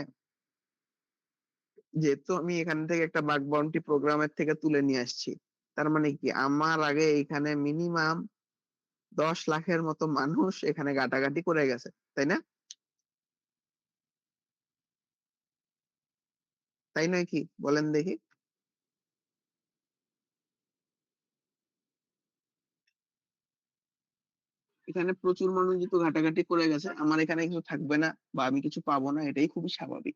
যেহেতু আমি এখান থেকে একটা বাগ বাউন্টি প্রোগ্রামের থেকে তুলে নিয়ে আসছি, তার মানে কি আমার আগে এখানে মিনিমাম 10 লাখের মতো মানুষ এখানে ঘাটাঘাটি করে গেছে, তাই না? তাই নয় কি, বলেন দেখি? এখানে প্রচুর মানুষ যেহেতু ঘাটাঘাটি করে গেছে, আমার এখানে কিছু থাকবে না বা আমি কিছু পাবো না, এটাই খুবই স্বাভাবিক।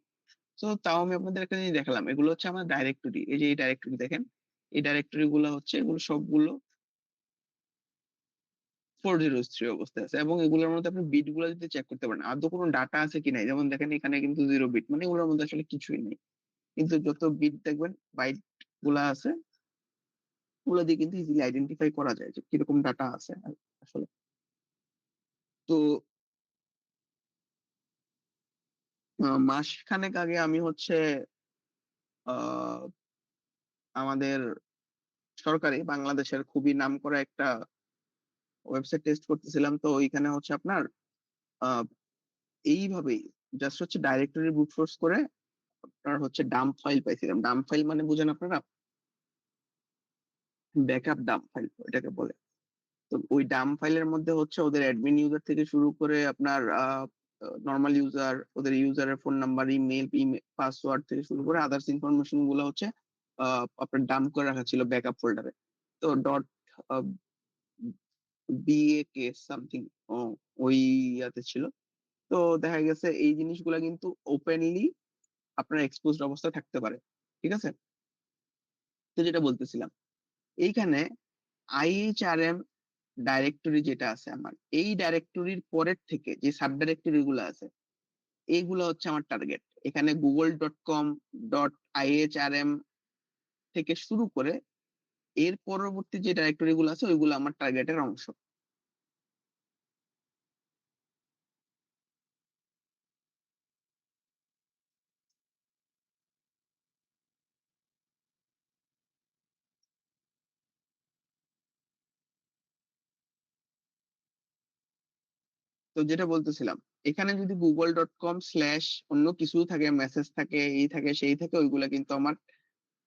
তো তাও আমি আপনাদের একটা জিনিস দেখালাম, এগুলো হচ্ছে আমার ডাইরেক্টরি। এই যে এই ডাইরেক্টরি দেখেন, এই ডাইরেক্টরি গুলো হচ্ছে, এগুলো সবগুলো 403 অবস্থায় আছে, এবং এগুলোর মধ্যে আপনি বিট গুলো যদি চেক করতে পারেন আদৌ কোনো ডাটা আছে কি নাই, যেমন দেখেন এখানে কিন্তু 0 বিট, মানে এগুলোর মধ্যে আসলে কিছুই নেই। কিন্তু যত বিট দেখবেন, বাইট গুলা আছে, ওগুলো দিয়ে কিন্তু ইজিলি আইডেন্টিফাই করা যায় যে কিরকম ডাটা আছে আসলে। তো মাসখানেক আগে আমি হচ্ছে আহ আমাদের সরকারি বাংলাদেশের খুবই নামকরা একটা ওয়েবসাইট টেস্ট করতেছিলাম। তো ওইখানে হচ্ছে আপনার আহ এইভাবেই জাস্ট হচ্ছে ডাইরেক্টরি ব্রুট ফোর্স করে আপনার হচ্ছে ডাম্প ফাইল পাইছিলাম। ডাম্প ফাইল মানে বুঝেন আপনারা, ব্যাকআপ ডাম্প ফাইল এটাকে বলে। তো ওই ডাম্প ফাইলের মধ্যে হচ্ছে ওদের অ্যাডমিন ইউজার থেকে শুরু করে আপনার নর্মাল ইউজার, ওদের ইউজারের ফোন নাম্বার, ইমেল, পাসওয়ার্ড থেকে শুরু করে আদার্স ইনফরমেশন গুলো হচ্ছে আপনার ডাম্প করে রাখা ছিল ব্যাকআপ ফোল্ডারে। তো ডট বিএকে সামথিং ওই ইয়াতে ছিল। তো দেখা গেছে এই জিনিসগুলা কিন্তু ওপেনলি আপনার এক্সপোজড অবস্থায় থাকতে পারে। ঠিক আছে, তো যেটা বলতেছিলাম, এইখানে আইএইচআরএম ডাইরেক্টরি যেটা আছে আমার, এই ডাইরেক্টরির পরের থেকে যে সাব ডাইরেক্টরি গুলো আছে, এইগুলো হচ্ছে আমার টার্গেট। এখানে google.com.ihrm থেকে শুরু করে এর পরবর্তী যে ডাইরেক্টরি গুলো আছে ওইগুলো আমার টার্গেটের অংশ। তো যেটা বলতেছিলাম, এখানে যদি google.com/ অন্য কিছু থাকে, মেসেজ থাকে, এই থাকে সেই থাকে, ওইগুলা কিন্তু আমার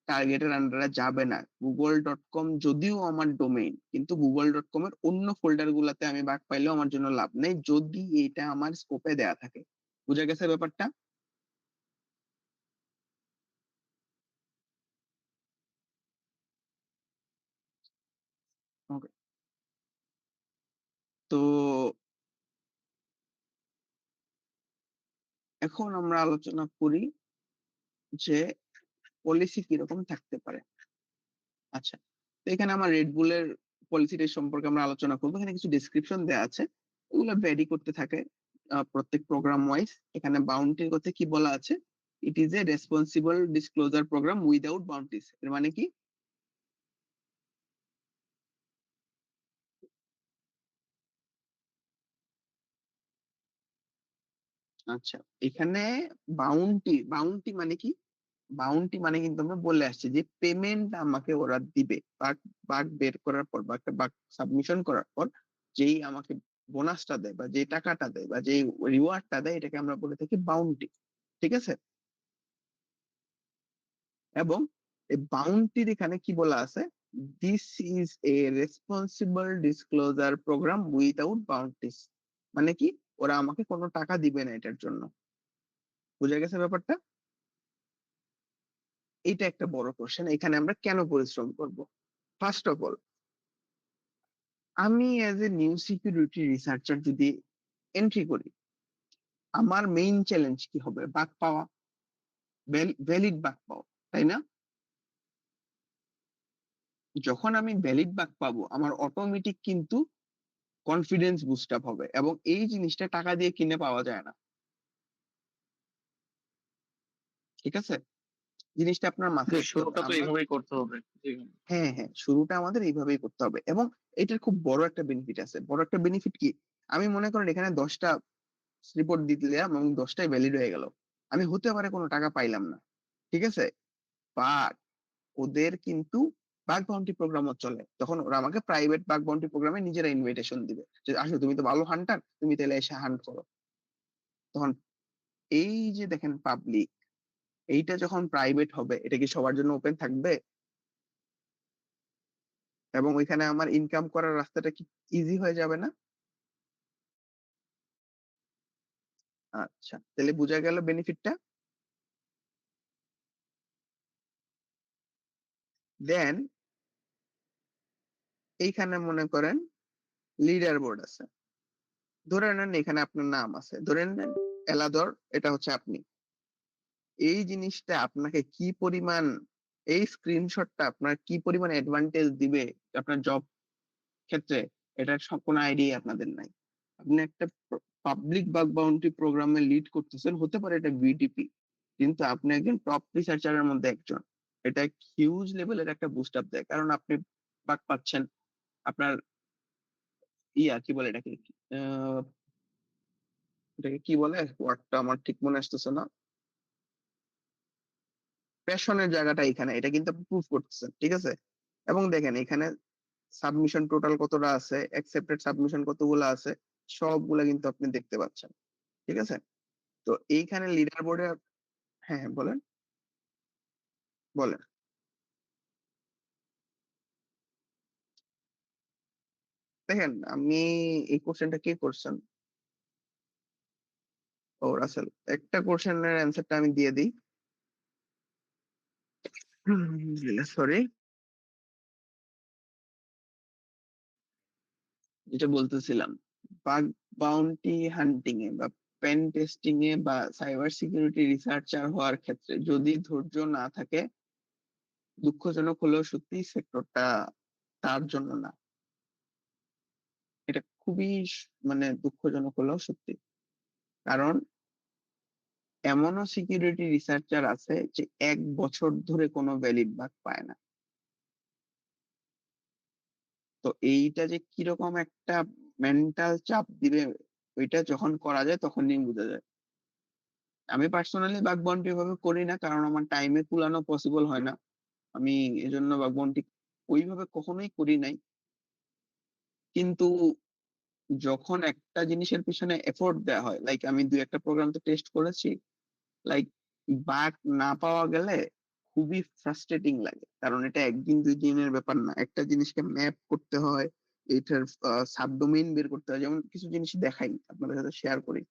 টার্গেটের আন্ডারে যাবে না। google.com যদিও আমার ডোমেইন, কিন্তু google.com এর অন্য ফোল্ডার গুলাতে আমি বাগ পাইলেও আমার জন্য লাভ নেই, যদি এটা আমার স্কোপে দেয়া থাকে। বুঝা গেছে ব্যাপারটা? ওকে। তো এখন আমরা আলোচনা করি যে পলিসি কিরকম থাকতে পারে। আচ্ছা, তো এখানে আমার রেডবুলের পলিসিটা সম্পর্কে আমরা আলোচনা করবো। এখানে কিছু ডেসক্রিপশন দেওয়া আছে, ওগুলো ভ্যারি করতে থাকে প্রত্যেক প্রোগ্রাম ওয়াইজ। এখানে বাউন্টির কথা কি বলা আছে, it is a responsible disclosure program without bounties. এর মানে কি? আচ্ছা, এখানে বাউন্টি, বাউন্টি মানে কি? বাউন্টি মানে কিন্তু আমরা বলে আসছি যে পেমেন্ট আমাকে ওরা দিবে বাগ, বাগ বের করার পর বা একটা বাগ সাবমিশন করার পর যেই আমাকে বোনাসটা দেয় বা যে টাকাটা দেয় বা যে রিওয়ার্ডটা দেয়, এটাকে আমরা বলে থাকি বাউন্টি। ঠিক আছে, এবং এই বাউন্টির এখানে কি বলা আছে, this is a responsible disclosure program without bounties. মানে কি, ওরা আমাকে কোনো টাকা দিবে না এটার জন্য। বুঝা গেছে ব্যাপারটা? এটা একটা বড় কোশ্চেন, এখানে আমরা কেন পরিশ্রম করব। ফার্স্ট অফ অল, আমি as a new security researcher যদি এন্ট্রি করি, আমার মেইন চ্যালেঞ্জ কি হবে? বাগ পাওয়া, ভ্যালিড বাগ পাওয়া, তাই না? যখন আমি ভ্যালিড বাগ পাবো, আমার অটোমেটিক কিন্তু কনফিডেন্স বুস্ট আপ হবে, এবং এই জিনিসটা টাকা দিয়ে কিনে পাওয়া যায় না। ঠিক আছে, জিনিসটা আপনার মাথায় রাখতে হবে। শুরুটা তো আমরা, এইভাবেই করতে হবে। জি। হ্যাঁ হ্যাঁ, শুরুটা আমাদের এইভাবেই করতে হবে, এবং এটার খুব বড় একটা বেনিফিট আছে। বড় একটা বেনিফিট কি, আমি মনে করেন এখানে 10টা রিপোর্ট দিলাম এবং 10টাই ভ্যালিড হয়ে গেল, আমি হতে পারে কোনো টাকা পাইলাম না। ঠিক আছে, বাট ওদের কিন্তু বাগ বাউন্টি প্রোগ্রামও চলে, তখন ওরা আমাকে প্রাইভেট বাগ বাউন্টি প্রোগ্রামে নিজেরা ইনভাইটেশন দিবে যে আসো, তুমি তো ভালো হান্টার, তুমি তাহলে এসে হান্ট করো। তখন এই যে দেখেন পাবলিক, এইটা যখন প্রাইভেট হবে, এটা কি সবার জন্য ওপেন থাকবে? এবং ওইখানে আমার ইনকাম করার রাস্তাটা কি ইজি হয়ে যাবে না? আচ্ছা, তাহলে বোঝা গেল বেনিফিটটা। দেন এইখানে মনে করেন লিডার বোর্ড আছে। ধরে নেন এখানে আপনার নাম আছে। ধরে নেন এলাদর, এটা হচ্ছে আপনি। এই জিনিসটা আপনাকে কি পরিমাণ, এই স্ক্রিনশটটা আপনার কি পরিমাণ অ্যাডভান্টেজ দিবে আপনার জব ক্ষেত্রে, এটার কোনো আইডিয়া আপনাদের নাই। আপনি একটা পাবলিক বাগ বাউন্টি প্রোগ্রামে লিড করতেছেন, হতে পারে এটা বিটিপি, কিন্তু আপনি একজন টপ রিসার্চারের মধ্যে একজন। এটা হিউজ লেভেলের একটা বুস্ট আপ দেয়, কারণ আপনি বাগ পাচ্ছেন। আপনার কি বলে এটাকে, আহ, এটাকে কি বলে, ওয়ার্ডটা আমার ঠিক মনে আসতেছে না। প্যাশনের জায়গাটা এখানে, এটা কিন্তু আপনি প্রুভ করতেছেন, ঠিক আছে। এবং দেখেন এখানে সাবমিশন টোটাল কতটা আছে, অ্যাকসেপ্টেড সাবমিশন কতগুলো আছে, সবগুলা কিন্তু আপনি দেখতে পাচ্ছেন, ঠিক আছে। তো এইখানে লিডার বোর্ডে, হ্যাঁ হ্যাঁ, বলেন বলেন। দেখেন আমি, এই কোশ্চেনটা কে করছেন? ও রাসেল। একটা কোশ্চেনের অ্যান্সারটা আমি দিয়ে দিই। সরি, যেটা বলতেছিলাম, বাগ বাউন্টি হান্টিং এ বা পেন টেস্টিং এ বা সাইবার সিকিউরিটি রিসার্চার হওয়ার ক্ষেত্রে যদি ধৈর্য না থাকে, দুঃখজনক হলেও সত্যি সেক্টরটা তার জন্য না। এটা খুবই মানে দুঃখজনক হলেও সত্যি। কারণ এমনও সিকিউরিটি রিসার্চার আছে যে 1 বছর ধরে কোনো ভ্যালিড বাগ পায় না। তো এইটা যে কিরকম একটা মেন্টাল চাপ দিবে, ওইটা যখন করা যায় তখনই বোঝা যায়। আমি পার্সোনালি বাগ বাউন্টি এভাবে করি না, কারণ আমার টাইমে কুলানো পসিবল হয় না। আমি এজন্য বাগ বাউন্টি ওইভাবে কখনোই করি নাই। কিন্তু যখন একটা জিনিসের পিছনে এফোর্ট দেওয়া হয়, লাইক আমি 2-1টা প্রোগ্রাম তো টেস্ট করেছি, লাইক বাগ না পাওয়া গেলে খুবই ফ্রাস্ট্রেটিং লাগে, কারণ এটা 1 দিন 2 দিনের ব্যাপার না। একটা জিনিসকে ম্যাপ করতে হয়, এটার সাবডোমেইন বের করতে হয়। যেমন কিছু জিনিস দেখাই, আপনাদের সাথে শেয়ার করি।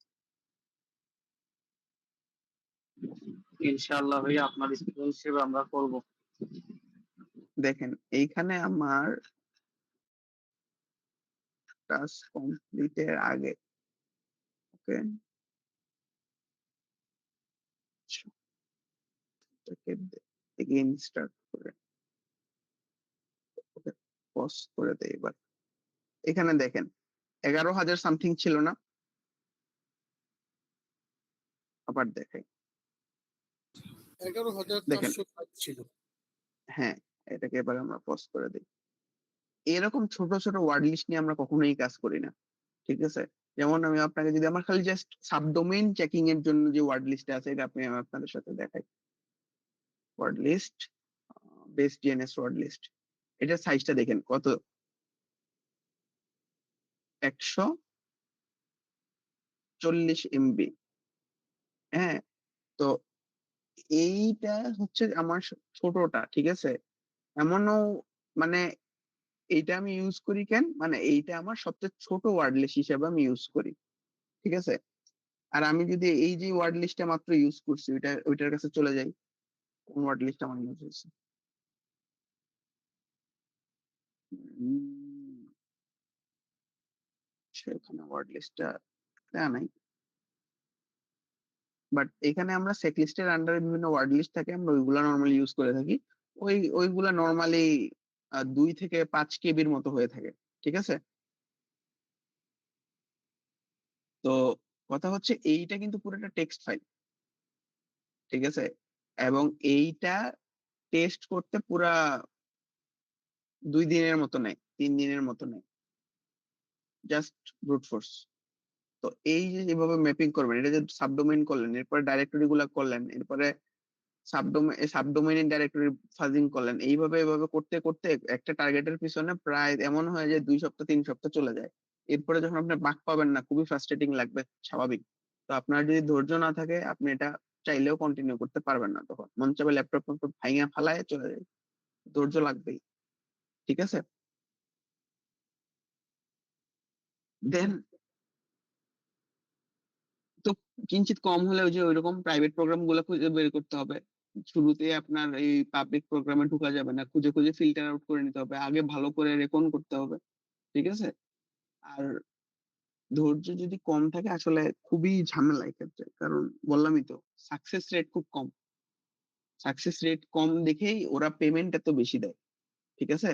ইনশাআল্লাহ ভাইয়া আপনার স্টুডেন্ট হিসেবে আমরা করব। দেখেন এইখানে আমার টাস্ক কমপ্লিটের আগে, ওকে, এগেইন স্টার্ট করে, ওকে, পজ করে দেই এবার। এখানে দেখেন 11,000 সামথিং ছিল না? আবার দেখাই, দেখেন, 11,405 ছিল। হ্যাঁ, এটাকে এবার আমরা পজ করে দিই। এরকম ছোট ছোট ওয়ার্ড লিস্ট নিয়ে আমরা কখনোই কাজ করি না, ঠিক আছে। যেমন আমি আপনাকে যদি আমার খালি জাস্ট সাবডোমেইন চেকিং এর জন্য যে ওয়ার্ড লিস্টটা আছে, এটা আমি আপনাদের সাথে দেখাই। Word list, base DNS word list, এটার সাইজটা দেখেন কত, 140 MB। হ্যাঁ, তো এইটা হচ্ছে আমার ছোটটা, ঠিক আছে। এমনও মানে এইটা আমি ইউজ করি কেন, মানে এইটা আমার সবচেয়ে ছোট ওয়ার্ড লিস্ট হিসেবে আমি ইউজ করি, ঠিক আছে। আর আমি যদি এই যে ওয়ার্ড লিস্টটা মাত্র ইউজ করছি, ওইটার কাছে চলে যাই, কোন ওয়ার্ড লিস্ট আমার ইউজ হয়েছে। সেখানে ওয়ার্ড লিস্টটা দেয়া নাই, বাট এখানে আমরা সেট লিস্টের আন্ডারে বিভিন্ন ওয়ার্ড লিস্ট থাকে, আমরা ওইগুলা নর্মালি ইউজ করে থাকি। ওইগুলা নর্মালি 2 থেকে 5 কেবির মতো হয়ে থাকে, ঠিক আছে। তো কথা হচ্ছে এইটা কিন্তু পুরোটা টেক্সট ফাইল, ঠিক আছে। এবং এইটা টেস্ট করতে পুরা 2 দিনের মতো নেয়, 3 দিনের মতো নেয়, জাস্ট ব্রুট ফোর্স। তো এই যে যেভাবে ম্যাপিং করবেন, এটা যে সাবডোমেইন করলেন, এরপরে ডাইরেক্টরি গুলা করলেন, এরপরে সাবডোমেইন ডাইরেক্টরি ফাজিং করলেন, এইভাবে এইভাবে করতে করতে একটা টার্গেটের পিছনে প্রায় এমন হয়ে যায় 2 সপ্তাহ 3 সপ্তাহ চলে যায়। এরপরে যখন আপনি বাগ পাবেন না, খুবই ফ্রাস্ট্রেটিং লাগবে, স্বাভাবিক। তো আপনার যদি ধৈর্য না থাকে, আপনি এটা চাইলেও কন্টিনিউ করতে পারবেন না, তখন মন চাবে ল্যাপটপ ভাঙিয়া ফালায় চলে যায়। ধৈর্য লাগবেই, ঠিক আছে। দেন তো কিঞ্চিত কম হলে ওই যে ওইরকম প্রাইভেট প্রোগ্রাম গুলো খুঁজে বের করতে হবে। শুরুতে আপনার এই পাবলিক প্রোগ্রামে ঢুকা যাবে না, খুঁজে খুঁজে ফিল্টার আউট করে নিতে হবে, আগে ভালো করে রেকন করতে হবে, ঠিক আছে। আর ধৈর্য যদি কম থাকে আসলে খুবই ঝামেলা এক্ষেত্রে। কারণ বললামই তো সাকসেস রেট খুব কম। সাকসেস রেট কম দেখেই ওরা পেমেন্ট এত বেশি দেয়। ঠিক আছে?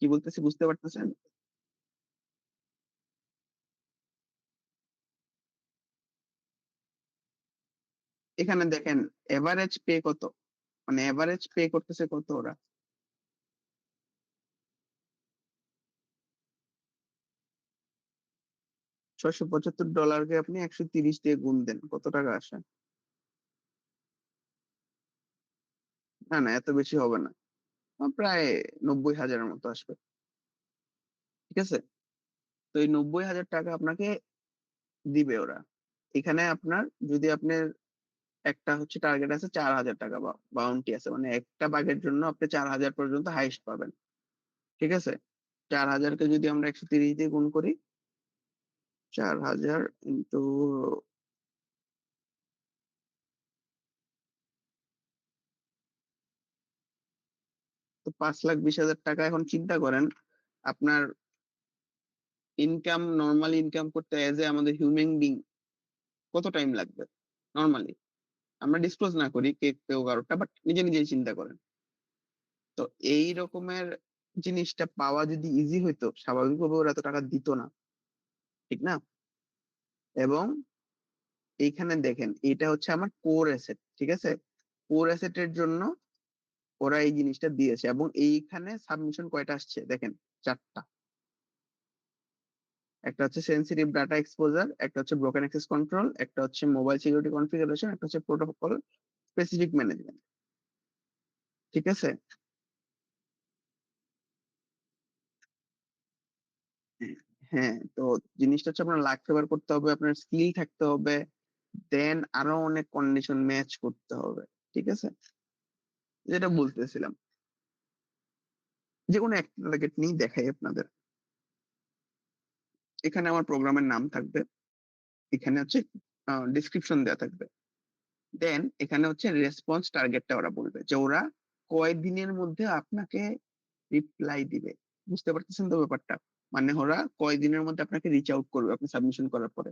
কি বলতেছি বুঝতে পারতেছেন? এখানে দেখেন এভারেজ পে কত? মানে এভারেজ পে করতেছে কত ওরা? $৬৭৫ কে আপনি ১৩০ দিয়ে গুণ দেন। কত টাকা আসে? না, না এত বেশি হবে না। প্রায় ৯০,০০০ এর মতো আসবে। ঠিক আছে? তো এই ৯০,০০০ আপনাকে দিবে ওরা। এখানে আপনার যদি আপনার একটা হচ্ছে টার্গেট আছে ৳৪,০০০ বাউন্টি আছে। মানে একটা বাগের জন্য আপনি ৪,০০০ পর্যন্ত হাইয়েস্ট পাবেন। ঠিক আছে? ৪,০০০ কে যদি আমরা ১৩০ দিয়ে গুণ করি, ৪,০০০ ইন্টু তো ৳৫,২০,০০০ এখন চিন্তা করেন আপনার ইনকাম নরমাল ইনকাম করতে এজ এ আমাদের হিউম্যান বিং কত টাইম লাগবে? নরমালি। আমরা ডিসক্লোজ না করি কে কেউ কারোরটা বাট নিজে, নিজেই চিন্তা করেন। তো এই রকমের জিনিসটা পাওয়া যদি ইজি হইতো স্বাভাবিকভাবে ওরা এত টাকা দিত না। ঠিক না? এবং এইখানে দেখেন এটা হচ্ছে আমার কোর অ্যাসেট। ঠিক আছে? কোর অ্যাসেট এর জন্য ওরা এই জিনিসটা দিয়েছে এবং এইখানে সাবমিশন কয়টা আসছে দেখেন ৪ টা। একটা হচ্ছে সেনসিটিভ ডাটা এক্সপোজার, একটা হচ্ছে ব্রোকেন অ্যাক্সেস কন্ট্রোল, একটা হচ্ছে মোবাইল সিকিউরিটি কনফিগারেশন, একটা হচ্ছে প্রোটোকল স্পেসিফিক ম্যানেজমেন্ট। ঠিক আছে? হ্যাঁ, হ্যাঁ, তো জিনিসটা হচ্ছে আপনার লাক ফেভার করতে হবে, আপনার স্কিল থাকতে হবে, দেন আরো অনেক কন্ডিশন ম্যাচ করতে হবে। ঠিক আছে? যেটা বলতেছিলাম। যেকোনো একটা টার্গেট নিয়েই দেখাই আপনাদের। এখানে আমার প্রোগ্রামের নাম থাকবে। এখানে হচ্ছে ডেসক্রিপশন দেয়া থাকবে। দেন এখানে হচ্ছে রেসপন্স টার্গেটটা ওরা বলবে যে ওরা কয়দিনের মধ্যে আপনাকে রিপ্লাই দিবে। বুঝতে পারতেছেন তো ব্যাপারটা? মানে ওরা কয়দিনের মধ্যে আপনাকে রিচ আউট করবে আপনি সাবমিশন করার পরে।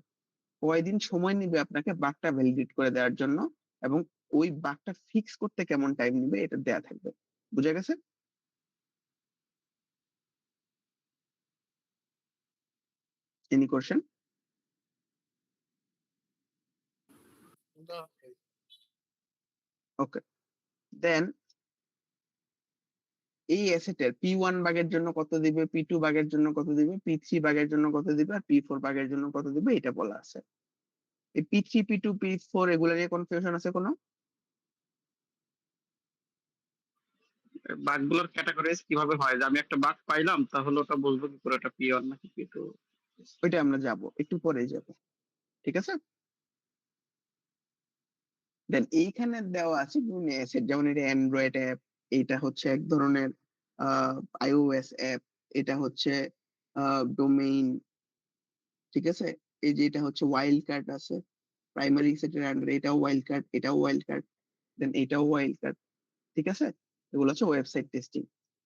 কয়দিন সময় নিবে আপনাকে বাগটা ভ্যালিডেট করে দেওয়ার জন্য এবং ওই বাগটা ফিক্স করতে কেমন টাইম নিবে এটা দেয়া থাকবে। বুঝা গেছে? Any question? ওকে। দেন এই অ্যাসেটের P1 বাগের জন্য কত দিবে, P2 বাগের জন্য কত দিবে, P3 বাগের জন্য কত দিবে আর P4 বাগের জন্য কত দিবে এটা বলা আছে। এই P3, P2, P4 এগুলা নিয়ে কনফিউশন আছে কোনো? বাগগুলোর ক্যাটাগরাইজ কিভাবে হয়? যে আমি একটা বাগ পাইলাম তাহলে ওটা বলবো কি করে, ওটা P1 নাকি P2? ওইটা আমরা যাব। একটু পরেই যাব। ঠিক আছে? দেন এইখানে দেওয়া আছে বিভিন্ন অ্যাসেট যেমন এটা অ্যান্ড্রয়েড অ্যাপ, এটা হচ্ছে এক ধরনের আ iOS অ্যাপ, এটা হচ্ছে ডোমেইন, ঠিক আছে? এই যে এটা হচ্ছে ওয়াইল্ড কার্ড আছে। প্রাইমারি সেটের আন্ডারে এটাও ওয়াইল্ড কার্ড, এটাও ওয়াইল্ড কার্ড, দেন এটাও ওয়াইল্ড কার্ড। ঠিক আছে? এগুলো হচ্ছে ওয়েবসাইট টেস্টিং।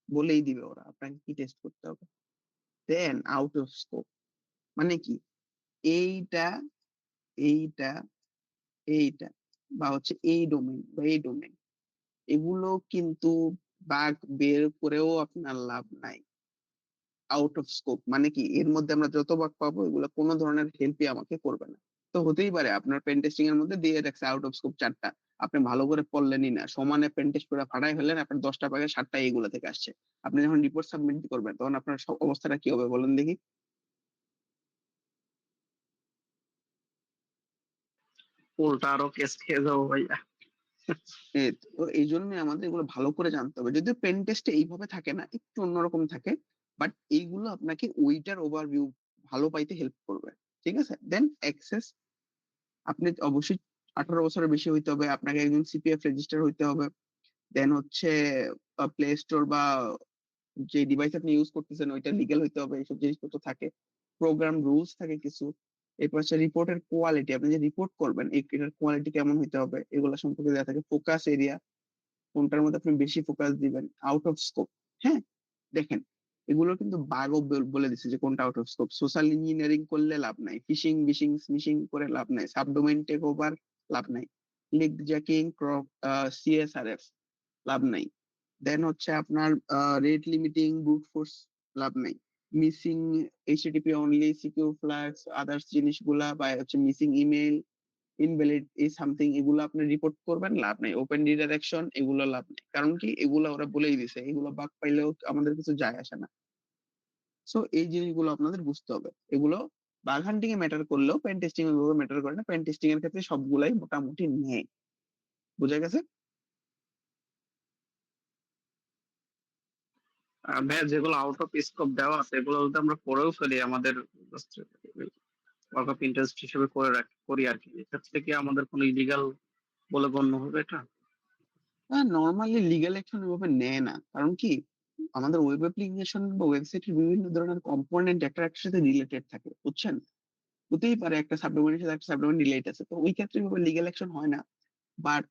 বলেই দিবে ওরা আপনাকে কি টেস্ট করতে হবে। দেন আউট অফ স্কোপ মানে কি? এইটা, এইটা, এইটা বা হচ্ছে এই ডোমেইন বা এই ডোমেইন এগুলো কিন্তু বাগ বের করেও আপনার লাভ নাই। আউট অফ স্কোপ মানে কি? এর মধ্যে আমরা যত বাগ পাবো এগুলো কোন ধরনের হেল্পই আমাকে করবে না। তো হতেই পারে আপনার পেন টেস্টিং এর মধ্যে দিয়ে রাখছে আউট অফ স্কোপ ৪ টা। আপনি ভালো করে পড়লেনই না। সমানে পেন টেস্ট করে ফাটায় ফেললেন। আপনার ১০ টা বাগের ৭ টা এগুলো থেকে আসছে। আপনি যখন রিপোর্ট সাবমিট করবেন তখন আপনার অবস্থাটা কি হবে বলেন দেখি? উল্টা আরো কেস খেয়ে যাবো ভাইয়া। তো এইজন্যই আমাদের এগুলো ভালো করে জানতে হবে। যদিও পেন টেস্টে এইভাবে থাকে না, একটু অন্যরকম থাকে। বাট এইগুলো আপনাকে ওইটার ওভারভিউ ভালো পাইতে হেল্প করবে। ঠিক আছে? দেন অ্যাক্সেস আপনি অবশ্যই ১৮ বছরের বেশি হইতে হবে। আপনাকে একজন সিপিএফ রেজিস্টার হইতে হবে। দেন হচ্ছে প্লে স্টোর বা যে ডিভাইস আপনি ইউজ করতেছেন ওইটা লিগ্যাল হইতে হবে। এইসব জিনিসপত্র থাকে। প্রোগ্রাম রুলস থাকে কিছু। এরপর হচ্ছে রিপোর্টের কোয়ালিটি। আপনি যে রিপোর্ট করবেন এটার কোয়ালিটি কেমন হইতে হবে এগুলা সম্পর্কে দেয়া থাকে। ফোকাস এরিয়া কোনটার মধ্যে আপনি বেশি ফোকাস দিবেন। Out of scope. হ্যাঁ? দেখেন এগুলো কিন্তু বাগও বলে দিচ্ছে যে কোনটা out of scope. Social engineering করলে লাভ নাই, ফিশিং বিশিং স্মিশিং করে লাভ নাই, সাবডোমেইন টেক ওভার লাভ নাই, লিগ জ্যাকিং, সিএসআরএফ লাভ নাই। দেন হচ্ছে আপনার রেট লিমিটিং, ব্রুট ফোর্স লাভ নাই। Missing HTTP only, secure flags, others জিনিসগুলা বা হচ্ছে মিসিং ইমেল, ইনভ্যালিড এই সামথিং, এগুলো আপনি রিপোর্ট করবেন, লাভ নাই। ওপেন রিডাইরেকশন, এগুলো লাভ নাই। কারণ কি, এগুলো ওরা বলেই দিছে, এগুলো বাগ পাইলেও আমাদের কিছু যায় আসে না। সো এই জিনিসগুলো আপনাদের বুঝতে হবে। এগুলো বাগ হান্টিং এ ম্যাটার করলেও পেন টেস্টিং এ ওইভাবে ম্যাটার করে না। পেন টেস্টিং এর ক্ষেত্রে সবগুলাই মোটামুটি নেয়। বুঝা গেছে? ভাইয়া যেগুলো আউট অফ স্কোপ দেওয়া আছে এগুলো যদি আমরা করেও ফেলি, আমাদের ওয়ার্ক অফ ইন্টারেস্ট হিসেবে করি আর কি, এক্ষেত্রে কি আমাদের কোনো ইলিগাল বলে গণ্য হবে এটা? নরমালি লিগ্যাল অ্যাকশন ওইভাবে নেয় না। কারণ কি, আমাদের ওয়েব অ্যাপ্লিকেশন বা ওয়েবসাইটের বিভিন্ন ধরনের কম্পোনেন্ট একটা একটার সাথে রিলেটেড থাকে, বুঝছেন? হতেই পারে একটা সাবডোমেইনের সাথে একটা সাবডোমেইন রিলেট আছে, তো ওই ক্ষেত্রে ওইভাবে লিগ্যাল অ্যাকশন হয় না। বাট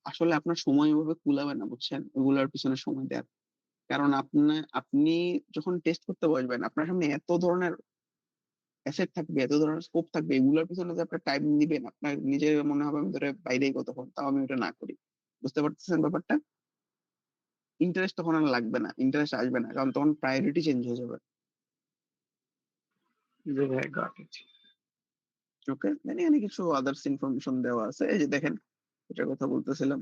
আসলে আপনার সময় ওইভাবে কুলাবে না, বুঝছেন, ওগুলোর পিছনে সময় দেওয়ার। কারণ আপনি যখন টেস্ট করতে বসবেন, আপনার সামনে এত ধরনের অ্যাসেট থাকবে, এত ধরনের স্কোপ থাকবে, এগুলোর পিছনে যে আপনার টাইম দিবেন, আপনার নিজের মনে হবে আমি ধরে বাইরেই কতক্ষণ, তাও আমি ওটা না করি। বুঝতে পারতেছেন ব্যাপারটা? ইন্টারেস্ট তখন আর লাগবে না, ইন্টারেস্ট আসবে না, কারণ তখন প্রায়োরিটি চেঞ্জ হয়ে যাবে। যে ভাই got it. ওকে, দেন এখানে কিছু আদার্স ইনফরমেশন দেওয়া আছে। এই যে দেখেন, এটার কথা বলতেছিলাম,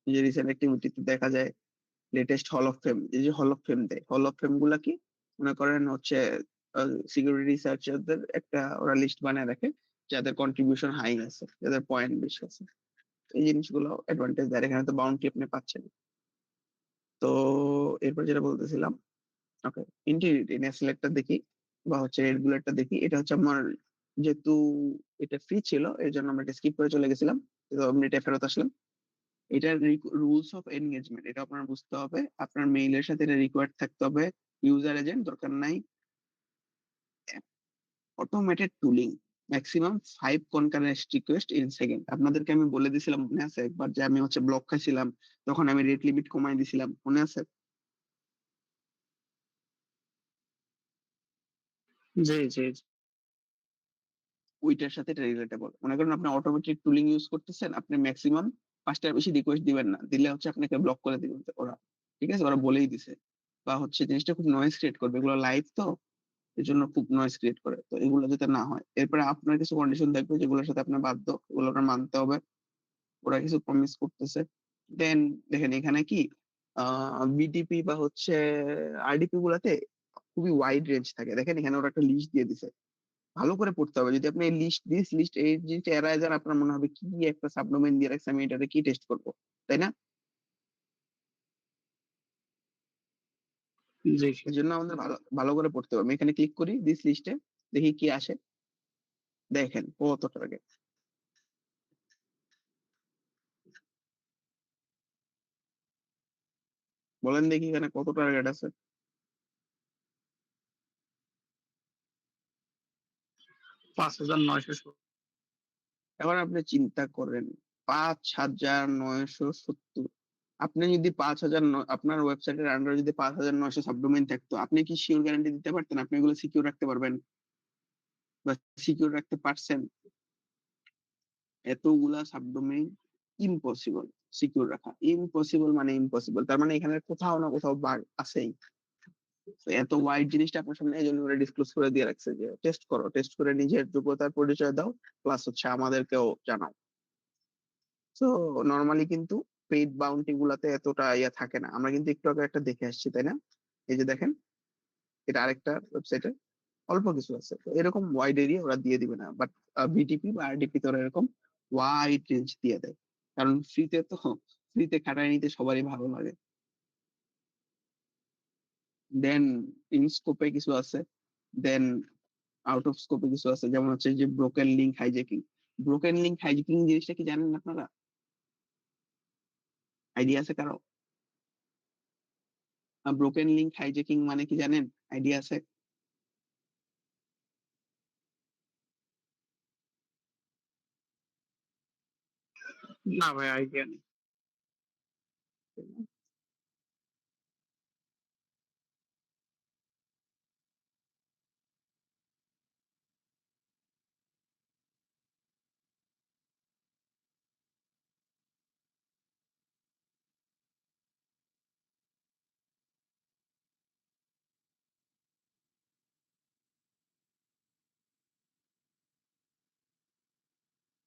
যে রিসেন্ট অ্যাক্টিভিটিতে দেখা যায় লেটেস্ট হল অফ ফেম, এই যে হল অফ ফেম দেয়, হল অফ ফেম গুলা কি মনে করেন হচ্ছে সিকিউরিটি রিসার্চারদের একটা ওরা লিস্ট বানায় রাখে, যাদের কন্ট্রিবিউশন হাই আছে, যাদের পয়েন্ট বেশি আছে। এই জিনিসগুলো অ্যাডভান্টেজ দেয়, এখানে তো বাউন্টি আপনি পাচ্ছেন। তো এরপর যেটা বলতেছিলাম, ওকে, ইন্টিগ্রিটি নেসলেটটা দেখি বা হচ্ছে রেড বুলেটটা দেখি। এটা হচ্ছে আমার, যেহেতু এটা ফ্রি ছিল এর জন্য আমরা এটা স্কিপ করে চলে গেছিলাম, তো আমরা এটা ফেরত আসলাম। এটার রুলস অফ এনগেজমেন্ট এটা আপনার বুঝতে হবে। আপনার মেইলের সাথে এটা রিকোয়ার্ড থাকতে হবে। ইউজার এজেন্ট দরকার নাই। Automated tooling, maximum 5 concurrent request in second. আপনাদেরকে আমি বলে দিছিলাম মনে আছে একবার, যে আমি হচ্ছে ব্লক খাইছিলাম, তখন আমি রেট লিমিট কমাই দিছিলাম, মনে আছে? জি জি জি। ওইটার সাথে এটা রিলেটেবল। মনে করেন আপনি অটোমেটেড টুলিং ইউজ করতেছেন, আপনি ম্যাক্সিমাম 5টার বেশি রিকোয়েস্ট দিবেন না, দিলে হচ্ছে আপনাকে ব্লক করে দিবে ওরা। ঠিক আছে, ওরা বলেই দিছে। বা হচ্ছে জিনিসটা খুব নয়েজ ক্রিয়েট করবে, এগুলো লাইভ তো, এর জন্য খুব নয়েজ ক্রিয়েট করে, তো এগুলো যাতে না হয়। এরপরে আপনার কিছু কন্ডিশন থাকবে যেগুলোর সাথে আপনার বাধ্য, এগুলো আপনার মানতে হবে। ওরা কিছু প্রমিস করতেছে। দেন দেখেন এখানে কি, বিডিপি বা হচ্ছে আরডিপি গুলাতে খুবই ওয়াইড রেঞ্জ থাকে। দেখেন এখানে ওরা একটা লিস্ট দিয়ে দিছে, ভালো করে পড়তে হবে। যদি আপনি লিস্ট এই জিনিসটা এড়ায় যান, আপনার মনে হবে কি একটা সাবডোমেইন দিয়ে রাখছে, আমি এটাতে কি টেস্ট করবো, তাই না? জি এই জন্য আমাদের ভালো ভালো করে পড়তে হবে। আমি এখানে ক্লিক করি দিস লিস্টে, দেখি কি আসে। দেখেন কত টার্গেট, বলেন দেখি এখানে কত টার্গেট আছে। 5,900। এবার আপনি চিন্তা করেন, 5,970। আপনি যদি 5,000, আপনার ওয়েবসাইটের আন্ডারে যদি 5,900 সাবডোমেইন থাকতো, আপনি কি শিওর গ্যারান্টি দিতে পারতেন আপনি এগুলো সিকিউর রাখতে পারবেন বা সিকিউর রাখতে পারছেন? এতগুলা সাবডোমেইন ইম্পসিবল সিকিউর রাখা, ইম্পসিবল মানে ইম্পসিবল। তার মানে এখানে কোথাও না কোথাও বাগ আছেই। তো এত ওয়াইড জিনিসটা আপনার সামনে এই জন্য ওরা ডিসক্লোজ করে দিয়ে রাখছে যে টেস্ট করো, টেস্ট করে নিজের যোগ্যতার পরিচয় দাও, প্লাস হচ্ছে আমাদেরকেও জানাও। তো নরমালি কিন্তু পেইড বাউন্টি গুলাতে এতটা ইয়ে থাকে না। আমরা কিন্তু একটু আগে একটা দেখে আসছি, তাই না? এই যে দেখেন, এটা আরেকটা ওয়েবসাইটে অল্প কিছু আছে। তো এরকম ওয়াইড এরিয়া ওরা দিয়ে দিবে না, বাট বিটিপি বা আরডিপি তো ওরা এরকম ওয়াইড রেঞ্জ দিয়ে দেয়। কারণ ফ্রিতে খাটাই নিতে সবারই ভালো লাগে। দেন ইন স্কোপে কিছু আছে, দেন আউট অফ স্কোপে কিছু আছে, যেমন হচ্ছে যে broken link hijacking. Broken link hijacking জিনিসটা কি জানেন আপনারা? আইডিয়া আছে কারো? ব্রোকেন লিঙ্ক হাইজ্যাকিং মানে কি জানেন? আইডিয়া আছে? না ভাই, আইডিয়া নেই।